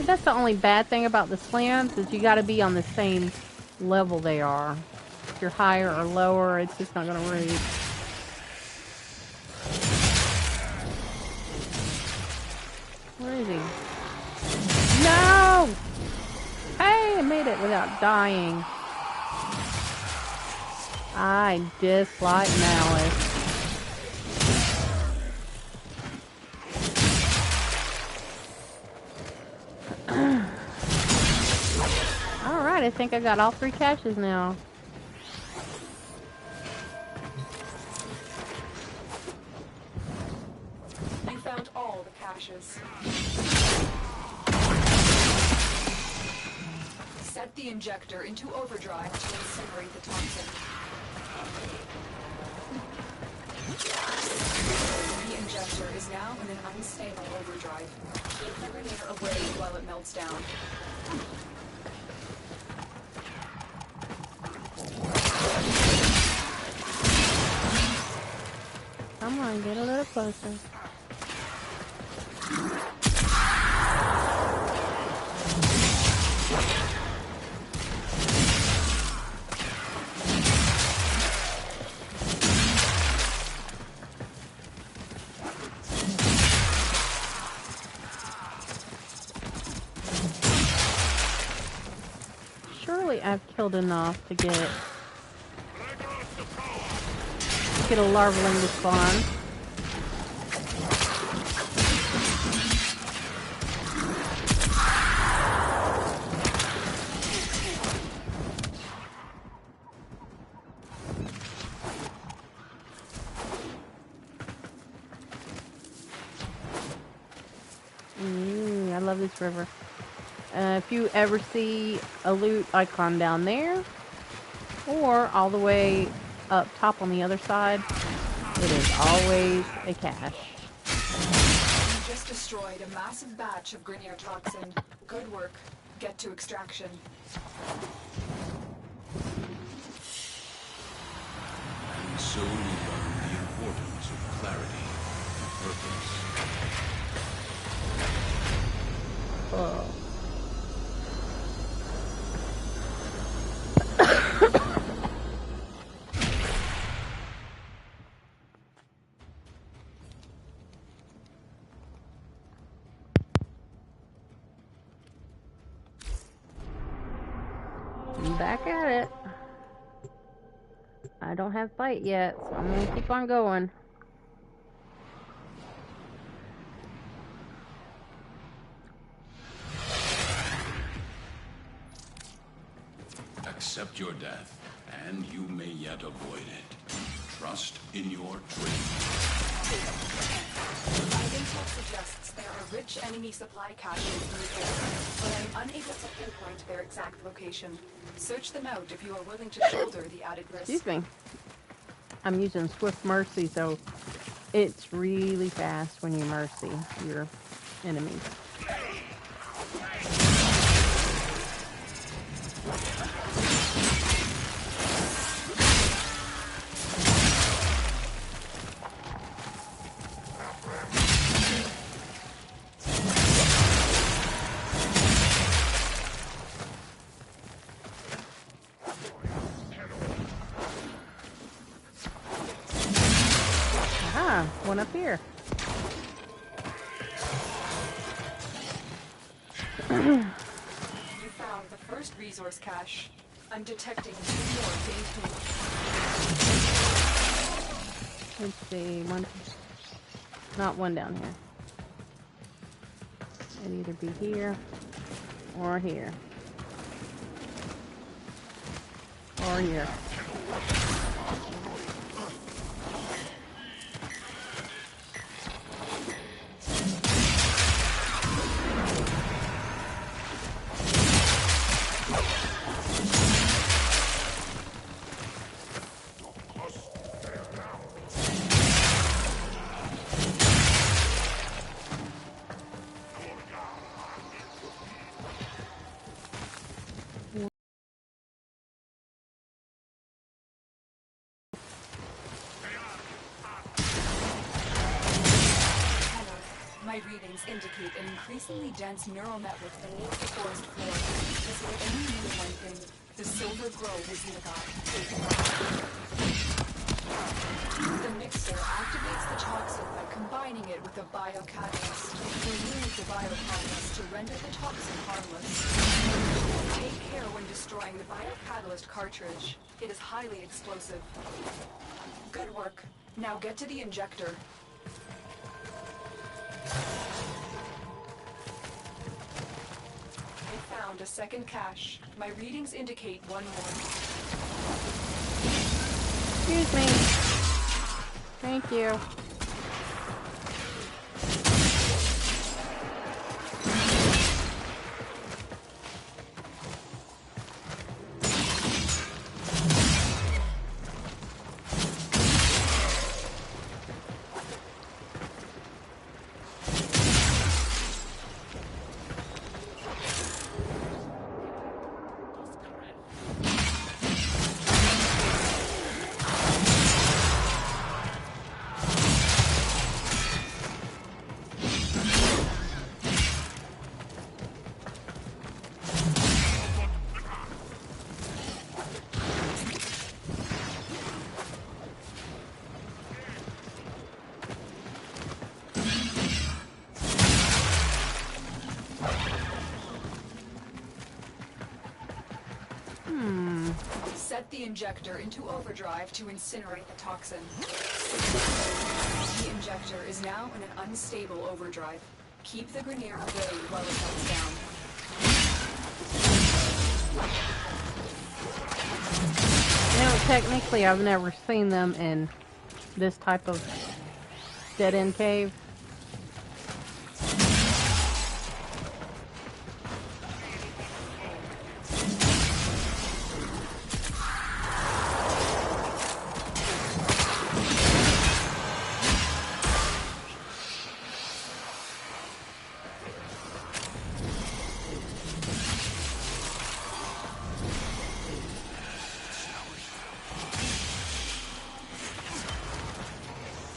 That's the only bad thing about the slams is you got to be on the same level they are. If you're higher or lower, it's just not going to reach. Where is he? No! Hey, I made it without dying. I dislike Malice. Alright, I think I got all 3 caches now. You found all the caches. Set the injector into overdrive to incinerate the toxin. The injector is now in an unstable overdrive. Keep the grenade away while it melts down. Come on, get a little closer. Surely I've killed enough to get a larvaling to spawn. I love this river. If you ever see a loot icon down there, or all the way up top on the other side, it is always a cache. You just destroyed a massive batch of Grineer toxin. Good work. Get to extraction. And so we learn the importance of clarity, purpose. I'm back at it. I don't have fight yet, so I'm gonna keep on going. Accept your death, and you may yet avoid it. Trust in your dream. My intel suggests there are rich enemy supply caches in the area, but I'm unable to pinpoint their exact location. Search them out if you are willing to shoulder the added risk. Excuse me. I'm using Swift Mercy, so it's really fast when you mercy your enemies. One up here. You found the first resource cache. I'm detecting 2 more phase 2. Let's see, one, not one down here. It'd either be here or here. Or here. My readings indicate an increasingly dense neural network beneath the forest floor. This will only mean one thing. The silver grove is nearby. The mixer activates the toxin by combining it with a biocatalyst. Remove the biocatalyst to render the toxin harmless. Take care when destroying the biocatalyst cartridge. It is highly explosive. Good work. Now get to the injector. I found a second cache. My readings indicate one more. Excuse me. Thank you. Set the injector into overdrive to incinerate the toxin. The injector is now in an unstable overdrive. Keep the Grenier away while it melts down. You know, technically I've never seen them in this type of dead-end cave.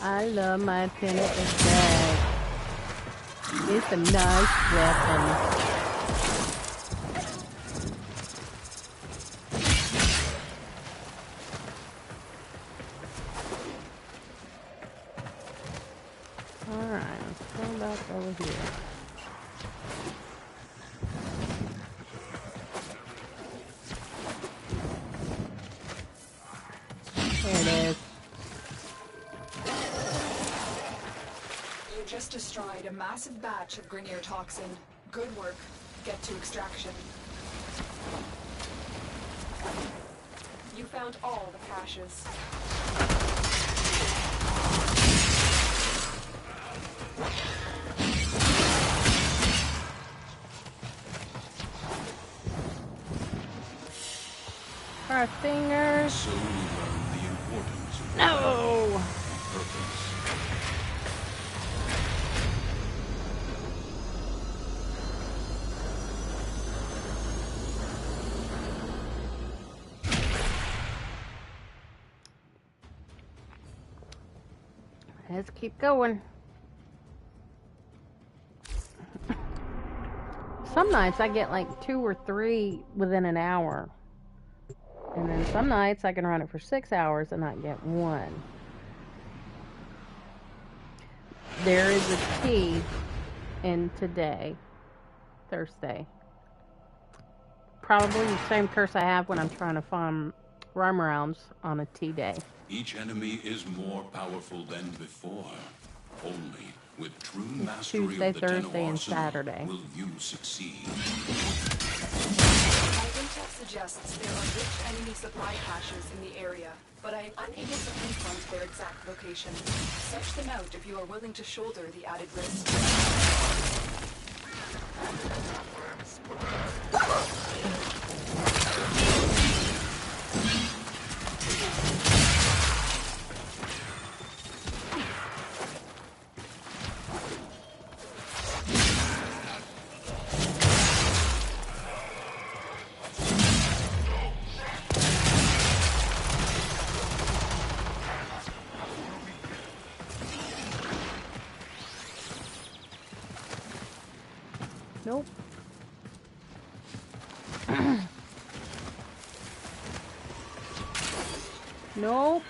I love my tenant attack. It's a nice weapon. Alright, let's go back over here. There it is. You just destroyed a massive batch of Grenier toxin. Good work. Get to extraction. You found all the caches. Our fingers. So we learn the importance of No! purpose. Let's keep going. Some nights I get like 2 or 3 within an hour. And then some nights I can run it for 6 hours and not get one. There is a T in today, Thursday. Probably the same curse I have when I'm trying to farm rhyme rounds on a T day. Each enemy is more powerful than before. Only with true mastery Tuesday, of the Tenno Thursday, and arsenal Saturday. will you succeed. I think that suggests there are rich enemy supply caches in the area, but I am unable to pinpoint their exact location. Search them out if you are willing to shoulder the added risk. Nope. Nope.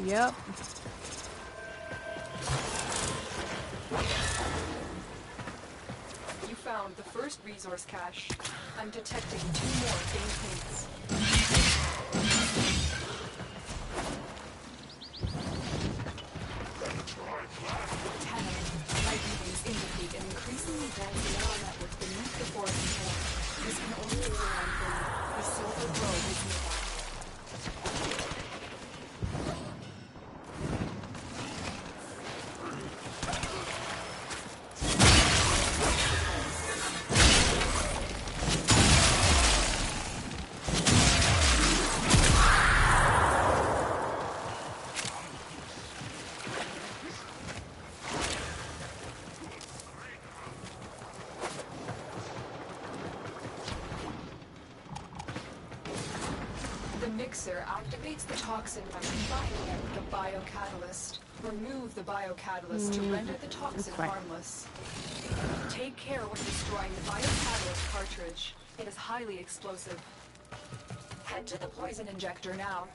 Yep. You found the first resource cache. I'm detecting 2 more faint hints. Light readings indicate an increasingly dense neural network beneath the forest floor. This can only be one thing. The silver globe is nearby. The mixer activates the toxin by combining it with the biocatalyst. Remove the biocatalyst to render the toxin harmless. Take care when destroying the biocatalyst cartridge. It is highly explosive. Head to the poison injector now.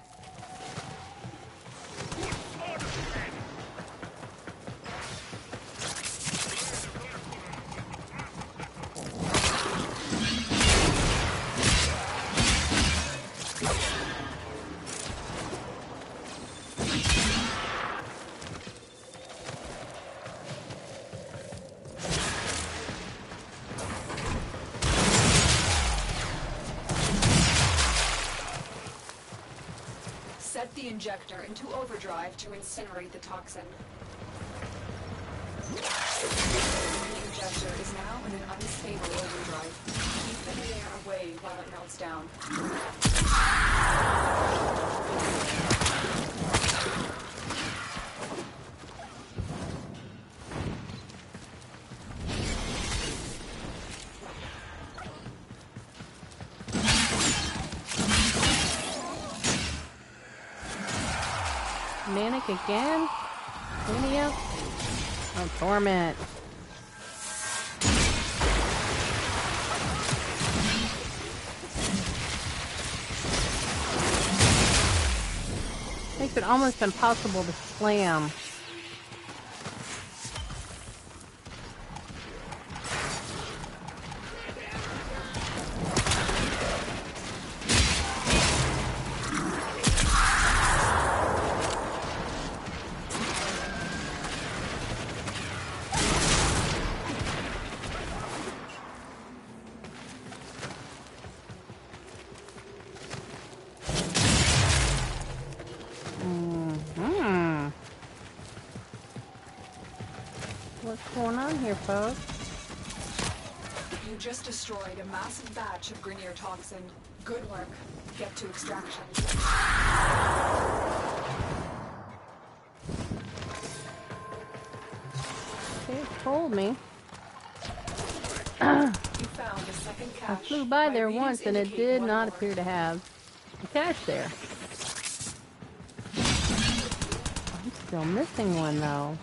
Set the injector into overdrive to incinerate the toxin. The injector is now in an unstable overdrive. Keep the air away while it melts down. Manic again? Mania? Oh, Torment. Makes it almost impossible to slam. What's going on here, folks? You just destroyed a massive batch of Grenier toxin. Good work. Get to extraction. It told me. You found a second cache. I flew by there readings once and it indicate did one not more. appear to have a cache there. I'm still missing one though.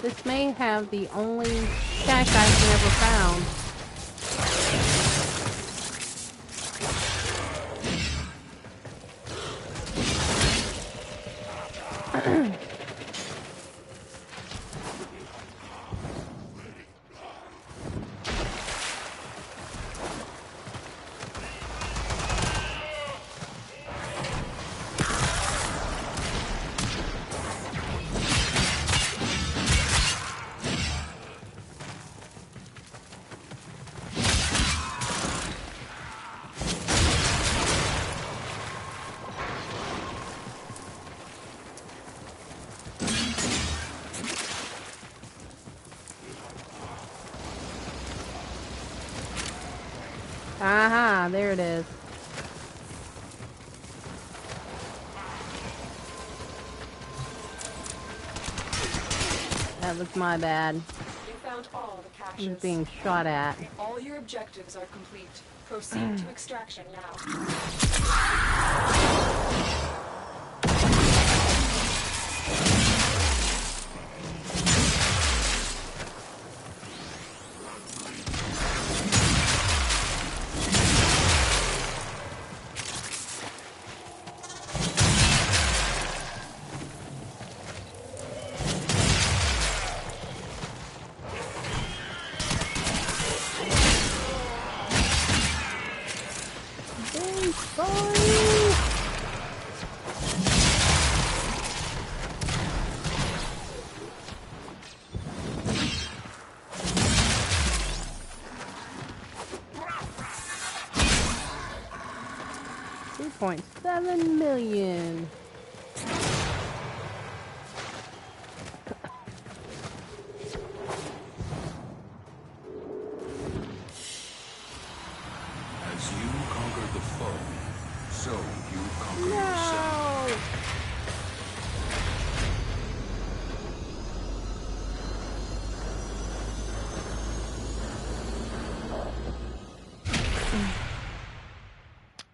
This may have the only shack I've never found. Aha, there it is. That was my bad. You found all the I was caches. being shot at. All your objectives are complete. Proceed to extraction now. $2.7 million. As you conquer the foe, so you conquer yourself.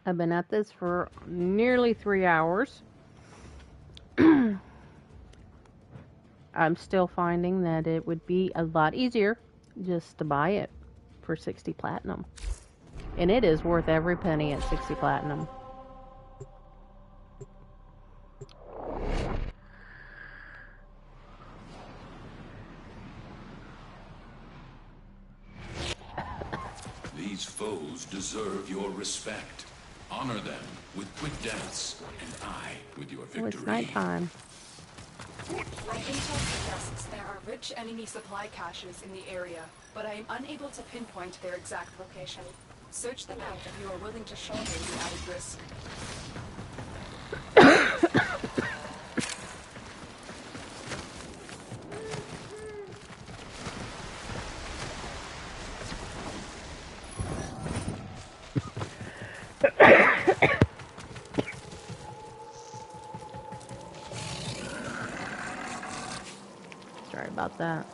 I've been at this for nearly 3 hours. I'm still finding that it would be a lot easier just to buy it for 60 platinum. And it is worth every penny at 60 platinum. These foes deserve your respect. Honor them with quick deaths, and I with your victory. Oh, it's nighttime. My intel suggests there are rich enemy supply caches in the area, but I am unable to pinpoint their exact location. Search them out if you are willing to shoulder the added risk. Sorry about that.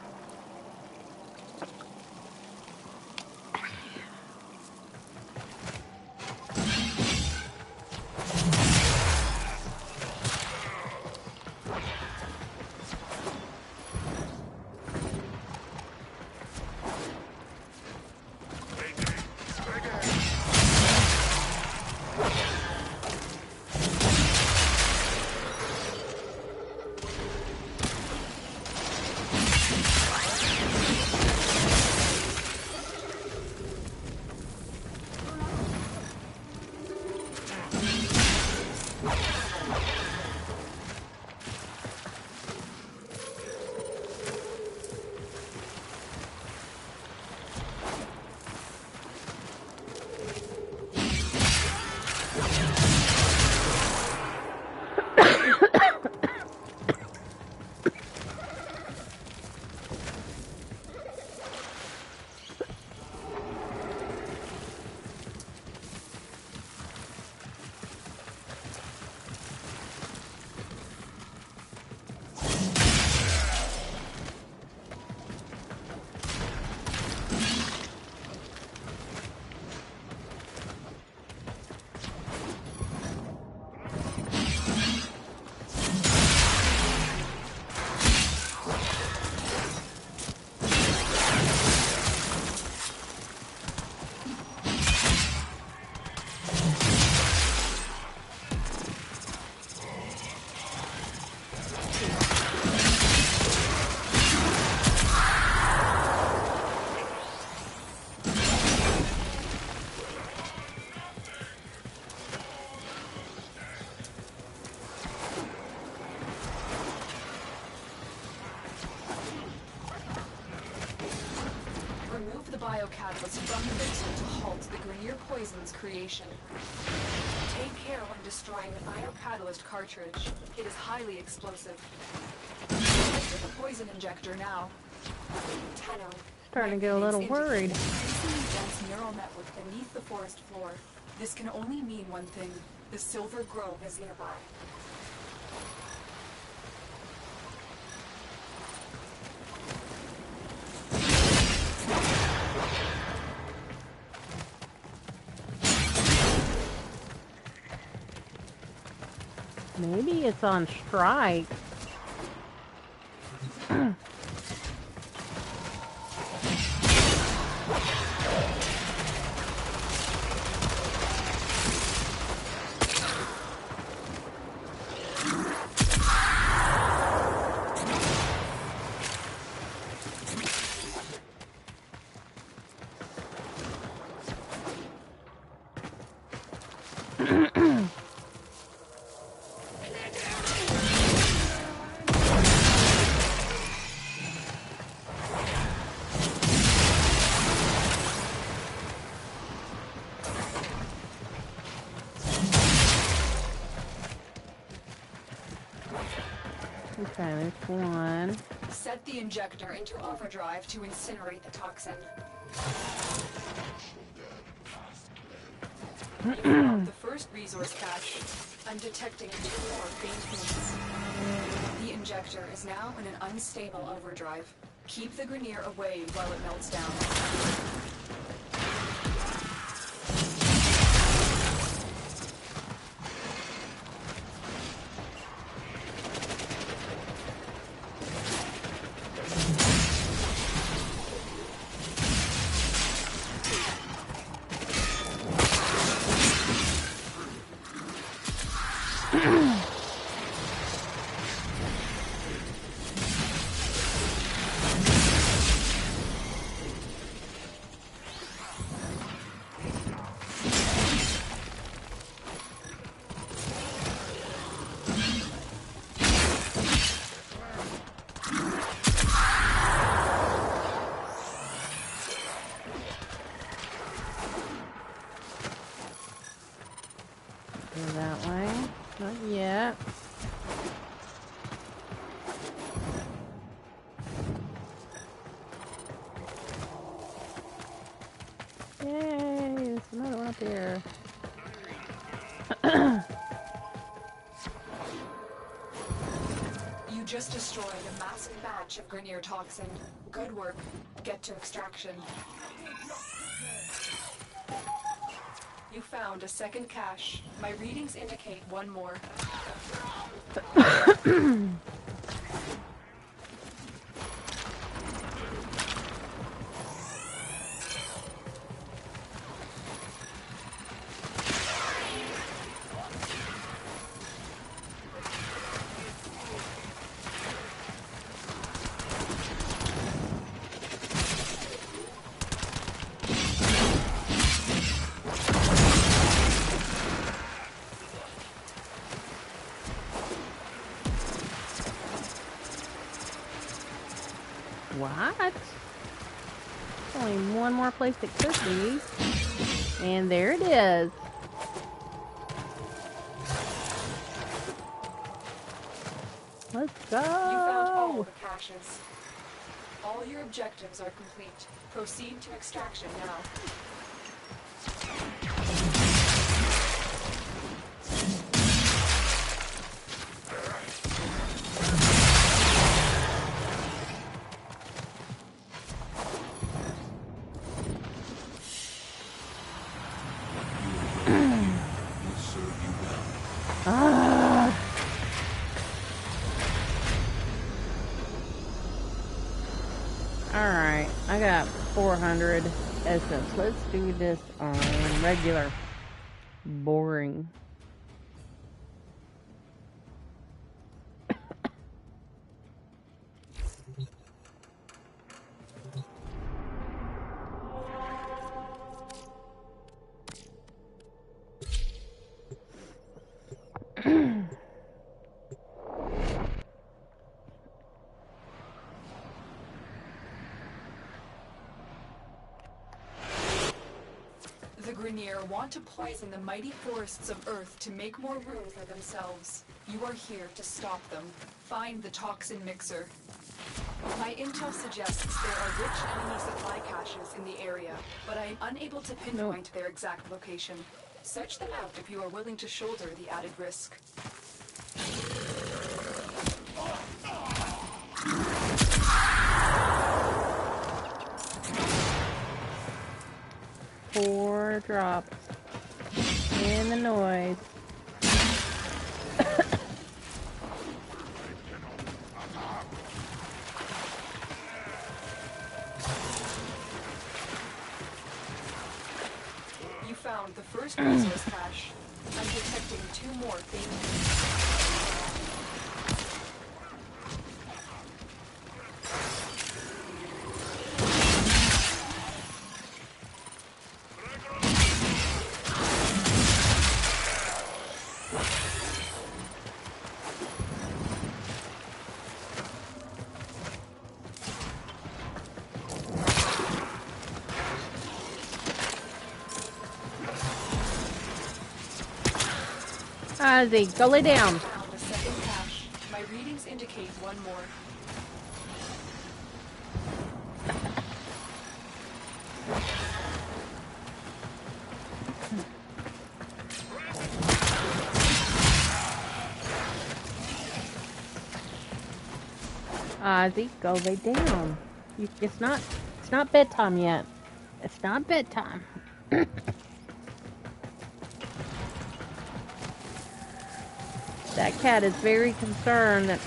Grineer Poison's creation. Take care when destroying the fire catalyst cartridge. It is highly explosive. With the poison injector now. Tenno. Starting to get a little worried. Increasingly dense neural network beneath the forest floor. This can only mean one thing. The Silver Grove is nearby. Maybe it's on strike. Okay, there's one. Set the injector into overdrive to incinerate the toxin. You found the first resource cache. I'm detecting 2 more faint hints. The injector is now in an unstable overdrive. Keep the Grineer away while it melts down. Go that way. Not yet. Yay! There's another one up here. You just destroyed a massive batch of Grineer toxin. Good work. Get to extraction. You found a second cache. My readings indicate one more. What? Only one more place it could be. And there it is. Let's go. You found all the caches. All your objectives are complete. Proceed to extraction now. Will serve you well. Alright, I got 400 essence. Let's do this on regular. Boring. The Grineer want to poison the mighty forests of Earth to make more room for themselves. You are here to stop them. Find the toxin mixer. My intel suggests there are rich enemy supply caches in the area, but I am unable to pinpoint their exact location. Search them out if you are willing to shoulder the added risk. Four drops in the noise. You found the first resource cache. I'm detecting 2 more things. Ozzy, go lay down. Found a second cache. My readings indicate 1 more. Ozzy, go lay down. It's not bedtime yet. It's not bedtime. That cat is very concerned that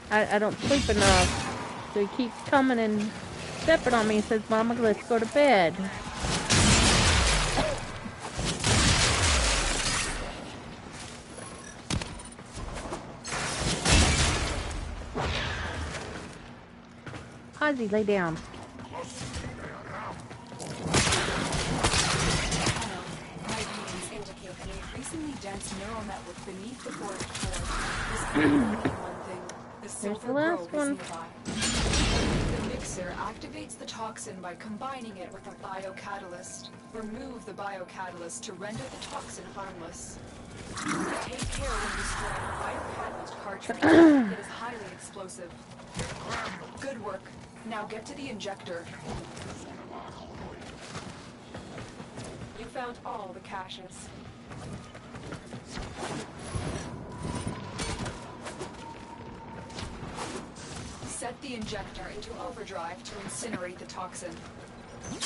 I don't sleep enough. So he keeps coming and stepping on me and says, Mama, let's go to bed. Ozzy, lay down. Dense neural network beneath the forest floor. This can mean one thing. The silver grove is nearby. The mixer activates the toxin by combining it with a biocatalyst. Remove the biocatalyst to render the toxin harmless. Take care when destroying a biocatalyst cartridge. It is highly explosive. Good work. Now get to the injector. You found all the caches. Set the injector into overdrive to incinerate the toxin. The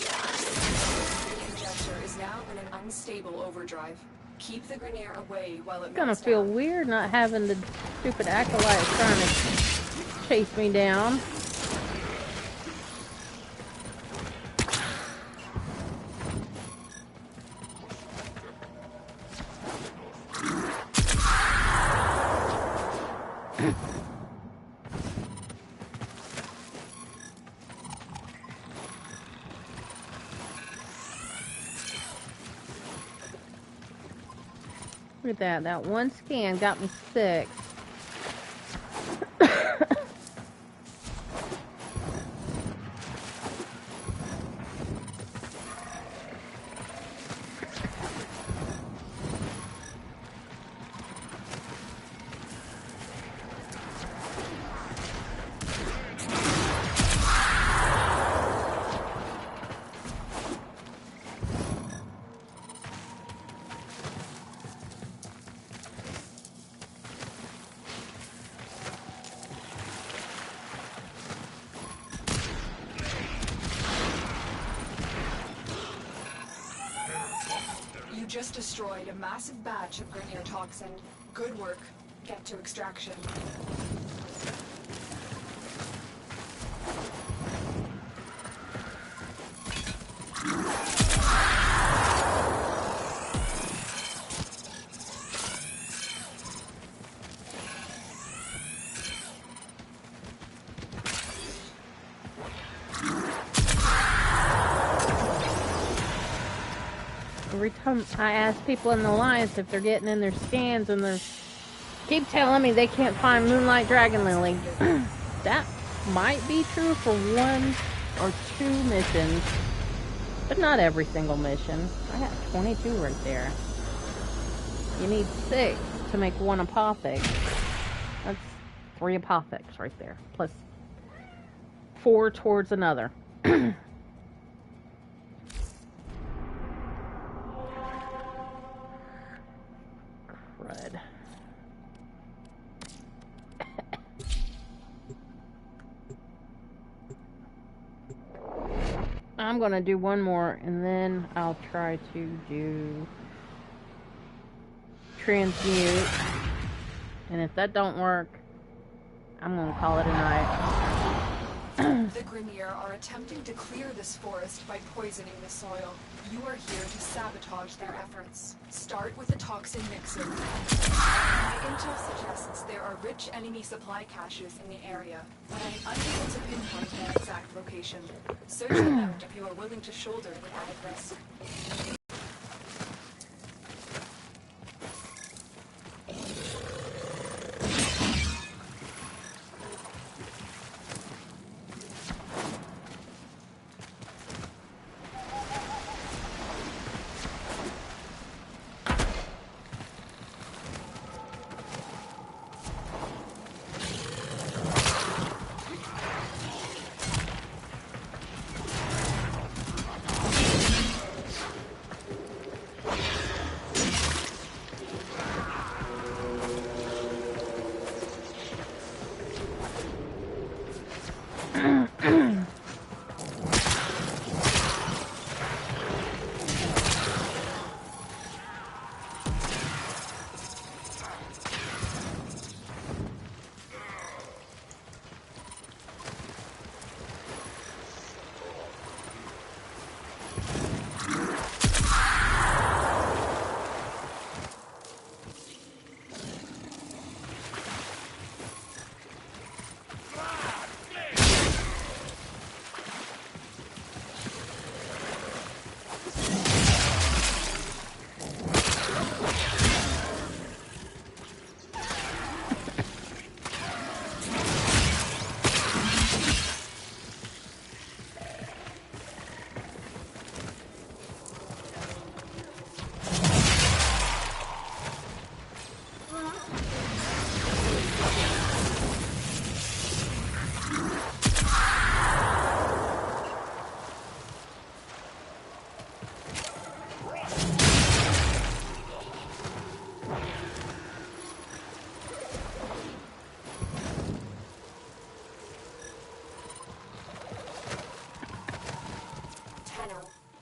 injector is now in an unstable overdrive. Keep the Grenier away while it melts down. It's gonna feel weird not having the stupid acolyte trying to chase me down. Look at that. That one scan got me 6. Just destroyed a massive batch of Grenier toxin. Good work. Get to extraction. Every time I ask people in the Alliance if they're getting in their scans and they keep telling me they can't find Moonlight Dragon Lily. That might be true for 1 or 2 missions. But not every single mission. I got 22 right there. You need 6 to make 1 apothic. That's 3 apothics right there. Plus 4 towards another. Crud. I'm gonna do one more and then I'll try to do transmute. And if that don't work, I'm gonna call it a night. The Grineer are attempting to clear this forest by poisoning the soil. You are here to sabotage their efforts. Start with the toxin mixer. My intel suggests there are rich enemy supply caches in the area, but I'm unable to pinpoint their exact location. Search them out if you are willing to shoulder the added risk.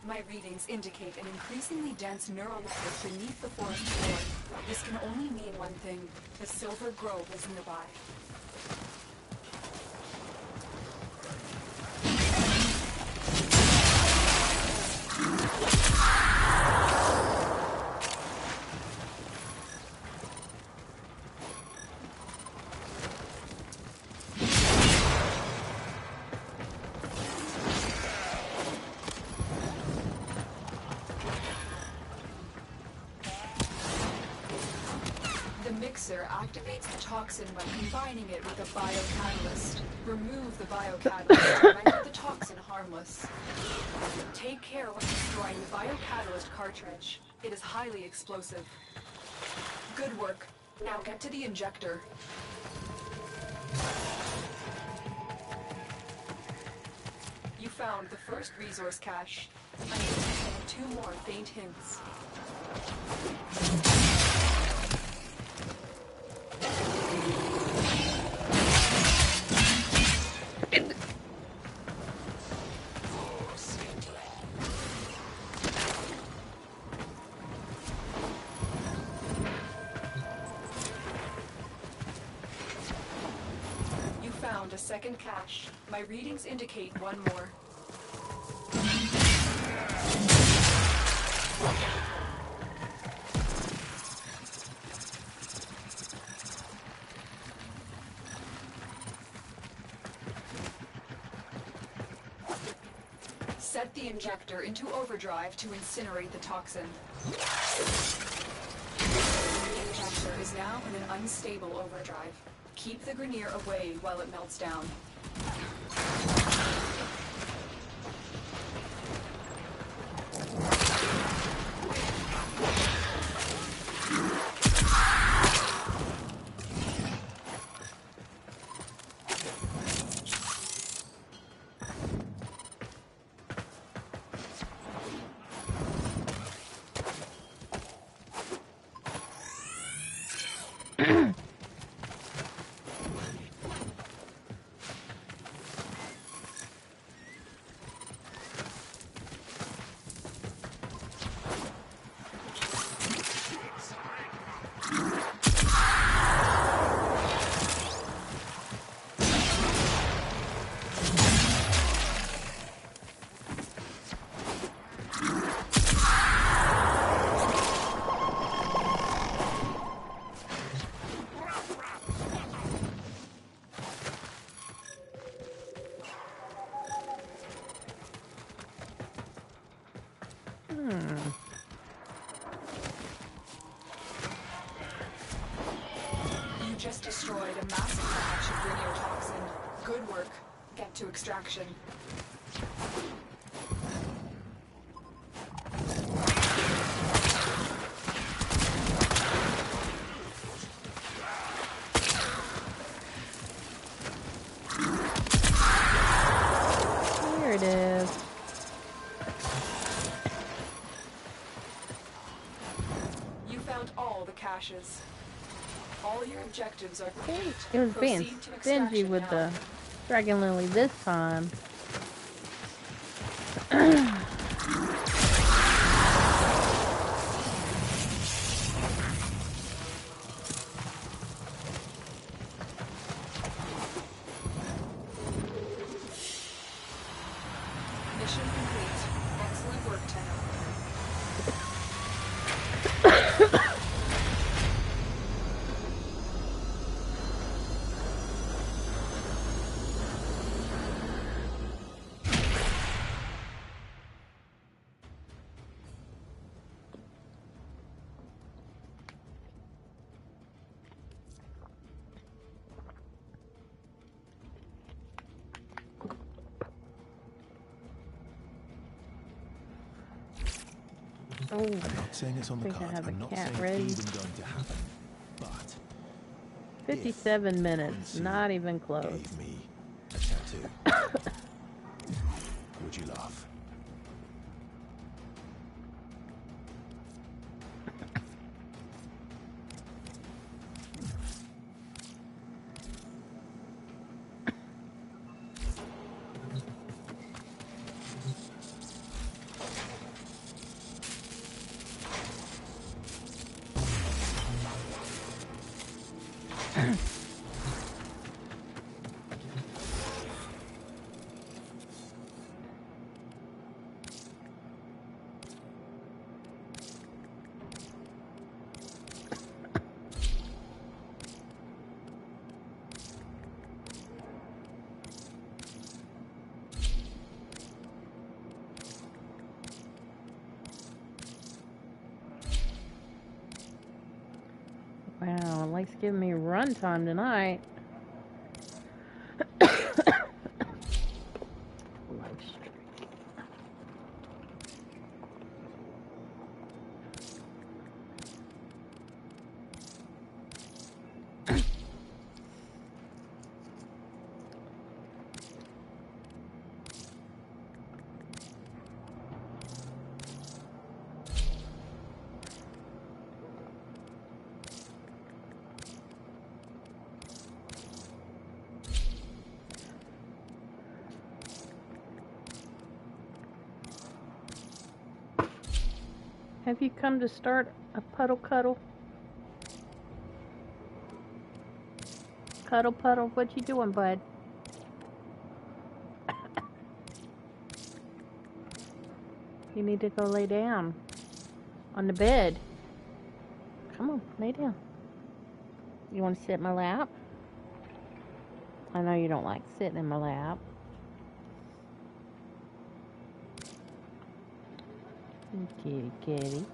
My readings indicate an increasingly dense neural network beneath the forest floor. This can only mean one thing. The Silver Grove is nearby. Activates the toxin by combining it with a biocatalyst. Remove the biocatalyst to render the toxin harmless. Take care when destroying the biocatalyst cartridge. It is highly explosive. Good work. Now get to the injector. You found the first resource cache. I need to find 2 more faint hints. You found a second cache. My readings indicate 1 more. Set the injector into overdrive to incinerate the toxin. The injector is now in an unstable overdrive. Keep the Grineer away while it melts down. You just destroyed a massive batch of Grineer toxin. Good work. Get to extraction. Here it is. You found all the caches. All your objectives are It complete. was being Proceed to stingy extraction with now. the Dragon Lily this time. Mission complete. Excellent work, Tenno. Oh, I'm not saying it's on the think I cards. have a I'm not cat saying ready. it's even going to happen. But 57 minutes, Quincy not even close. gave me a tattoo, would you laugh? Wow, at least give me run time tonight. Live stream. Have you come to start a puddle cuddle? Cuddle puddle, what you doing, bud? You need to go lay down on the bed. Come on, lay down. You want to sit in my lap? I know you don't like sitting in my lap. Kitty, kitty.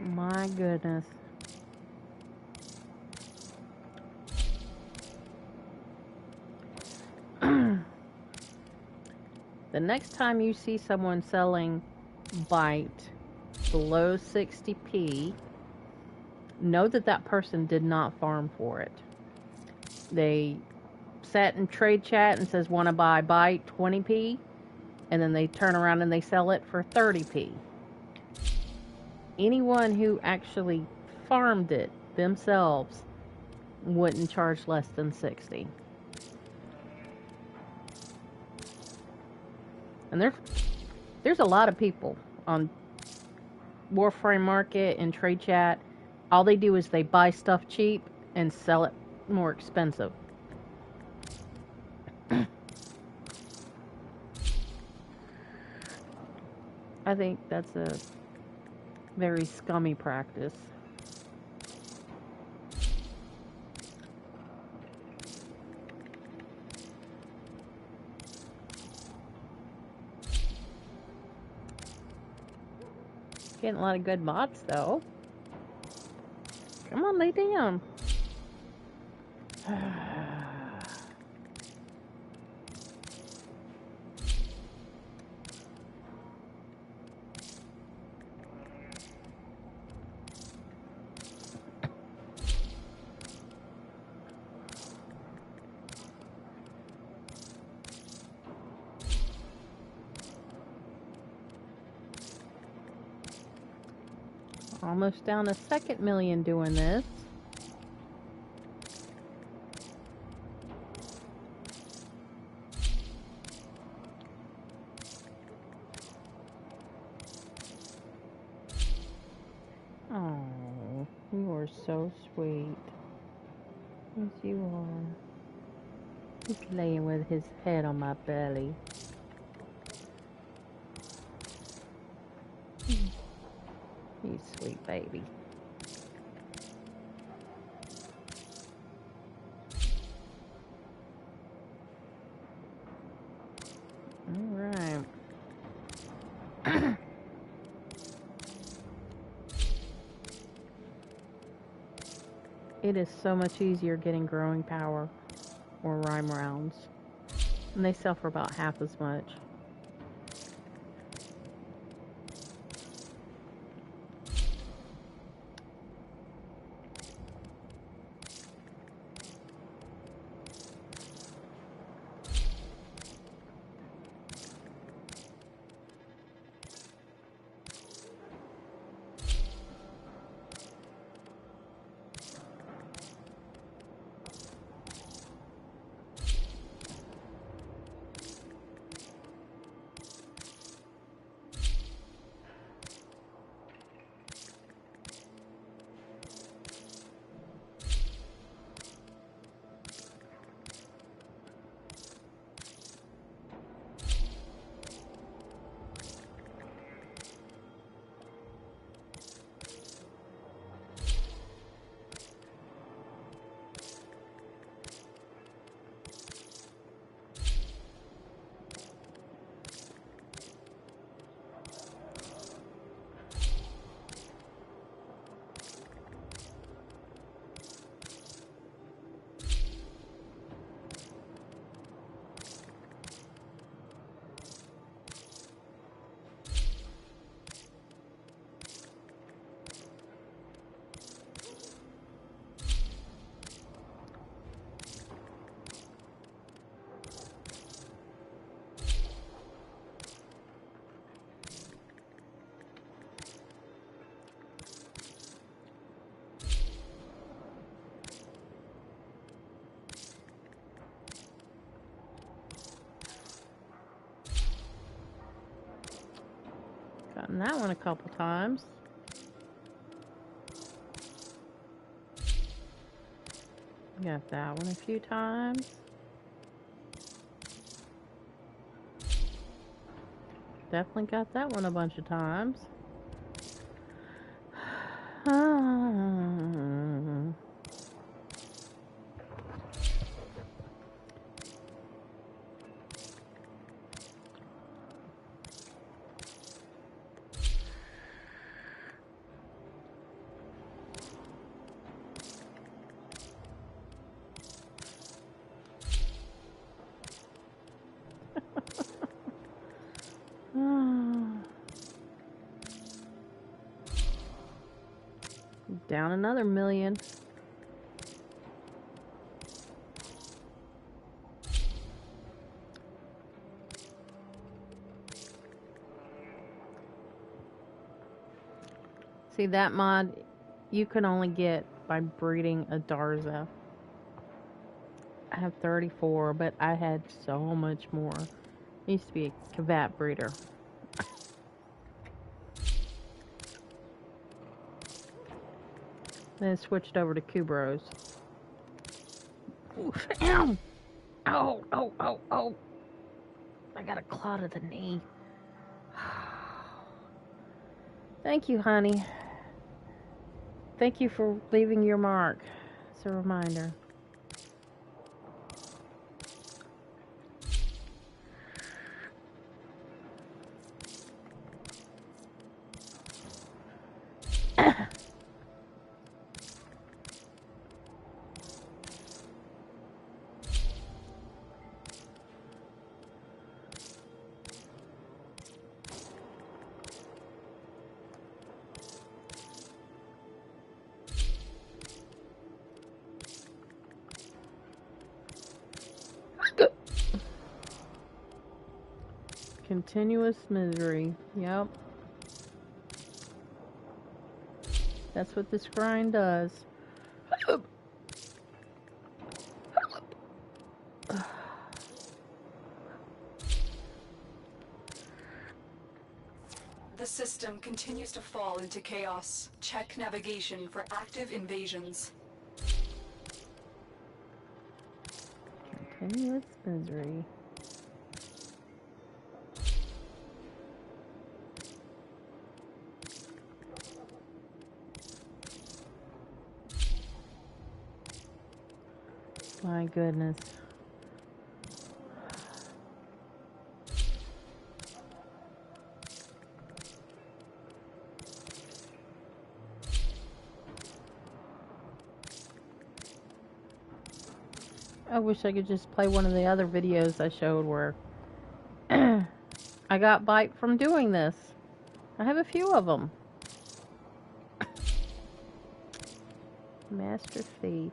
My goodness. The next time you see someone selling byte below 60p, know that that person did not farm for it. They sat in trade chat and says, want to buy byte 20p, and then they turn around and they sell it for 30p. Anyone who actually farmed it themselves wouldn't charge less than 60. And there's a lot of people on Warframe Market and Trade Chat. All they do is they buy stuff cheap and sell it more expensive. I think that's a very scummy practice. Getting a lot of good mods though. Come on, lay down. Almost down a second million doing this. Oh, you are so sweet. Yes, you are. He's laying with his head on my belly. You sweet baby. Alright. It is so much easier getting growing power or rhyme rounds. And they sell for about half as much. Gotten that one a couple times. Got that one a few times. Definitely got that one a bunch of times. Down another million. See, that mod you can only get by breeding a Darza. I have 34, but I had so much more. I used to be a Kavat breeder. Then it switched over to Kubros. Oof, ow! Oh, oh, oh, oh! I got a claw to the knee. Thank you, honey. Thank you for leaving your mark. It's a reminder. Continuous misery. Yep. That's what this grind does. The system continues to fall into chaos. Check navigation for active invasions. Continuous misery. My goodness. I wish I could just play one of the other videos I showed where I got bite from doing this. I have a few of them. Master Thief.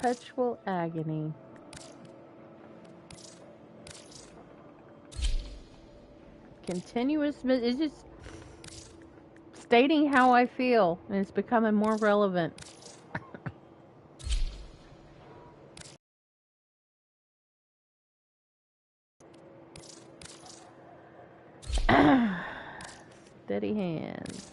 Perpetual agony. Continuous, it's just stating how I feel, and it's becoming more relevant. Steady hands.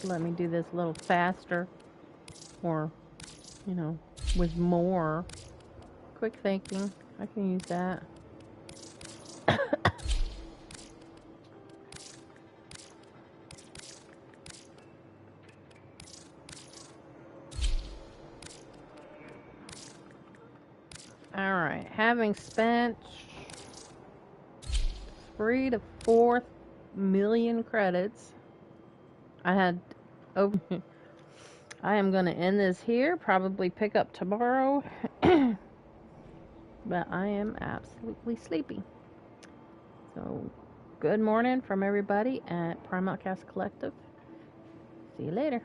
Let me do this a little faster, or, you know, with more quick thinking. I can use that. Alright, having spent 3 to 4 million credits, I had over. I am going to end this here. Probably pick up tomorrow. But I am absolutely sleepy. So, good morning from everybody at Primal Cast Collective. See you later.